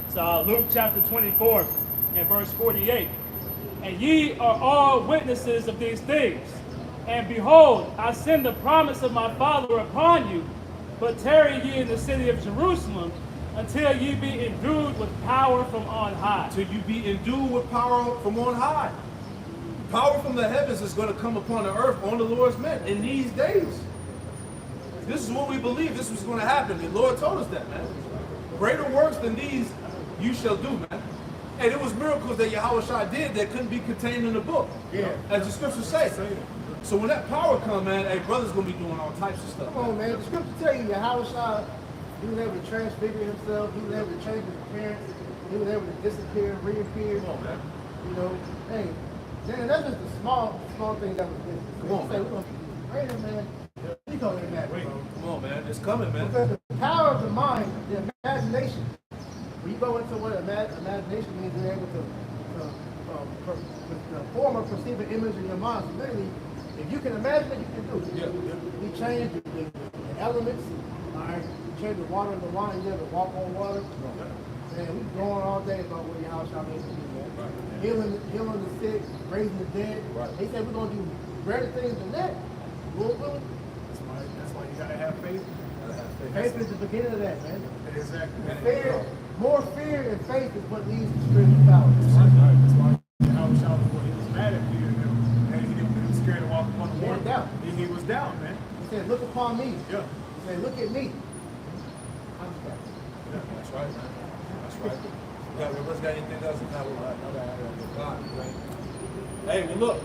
So Luke chapter 24 and verse 48. "And ye are all witnesses of these things. And behold, I send the promise of my Father upon you, but tarry ye in the city of Jerusalem until ye be endued with power from on high." Till you be endued with power from on high. Power from the heavens is going to come upon the earth on the Lord's men in these days. This is what we believe. This was going to happen. The Lord told us that, man. Greater works than these you shall do, man. Hey, there was miracles that Yahweh Shai did that couldn't be contained in the book. Yeah. As the scriptures say. So when that power comes, man, hey, brother's going to be doing all types of stuff. Come on, man. The scripture tell you Yahweh Shai, he was able to transfigure himself, he was able to change his appearance, he was able to disappear, reappear. Come on, man. You know, hey, man, that's just the small thing that was missing. Come on, Say, man. we're gonna keep greater, man. You go in that, bro. Come on, man. It's coming, man. Because the power of the mind, the imagination. When you go into what imagination means, you're able to form or perceive an image in your mind. So literally, if you can imagine it, you can do it. Yeah. We change the elements. All right, you change the water into wine. You have to walk on water. Man, we going all day about what Yahweh Shai made to do, man. Healing the sick, raising the dead. Right. They said we're gonna do greater things than that. Lord willing. That's why you gotta have faith. Faith is the beginning of that, man. Exactly. Fear, more fear and faith is what leads to spiritual power. That's why Yahweh Shai was mad at Peter and he was scared to walk upon the He water. was down. He was down, man. He said, look upon me. Yeah. He said, look at me. I'm back. That's right, man. That's right. Let's got anything else? Right? Hey, well look.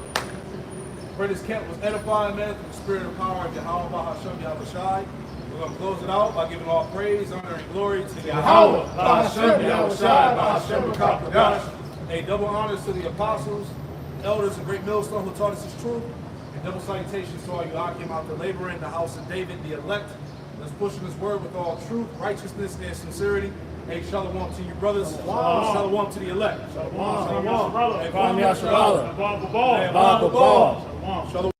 Pray this camp was edifying, man, through the spirit and power of Yahweh, Bahashem, Yahushai. We're going to close it out by giving all praise, honor, and glory to Yahweh, Bahashem, Yahushai, Bahashem, Kadosh. A double honors to the apostles, elders, and great millstone who taught us his truth. And double salutations to all you Akim out there laboring in the house of David, the elect. Let's push in this word with all truth, righteousness, and sincerity. Hey, shalom to you brothers. Shalom to the elect. Shalom. Shalom. Shalom. Shalom. Shalom. Shalom. Shalom. Shalom. Shalom.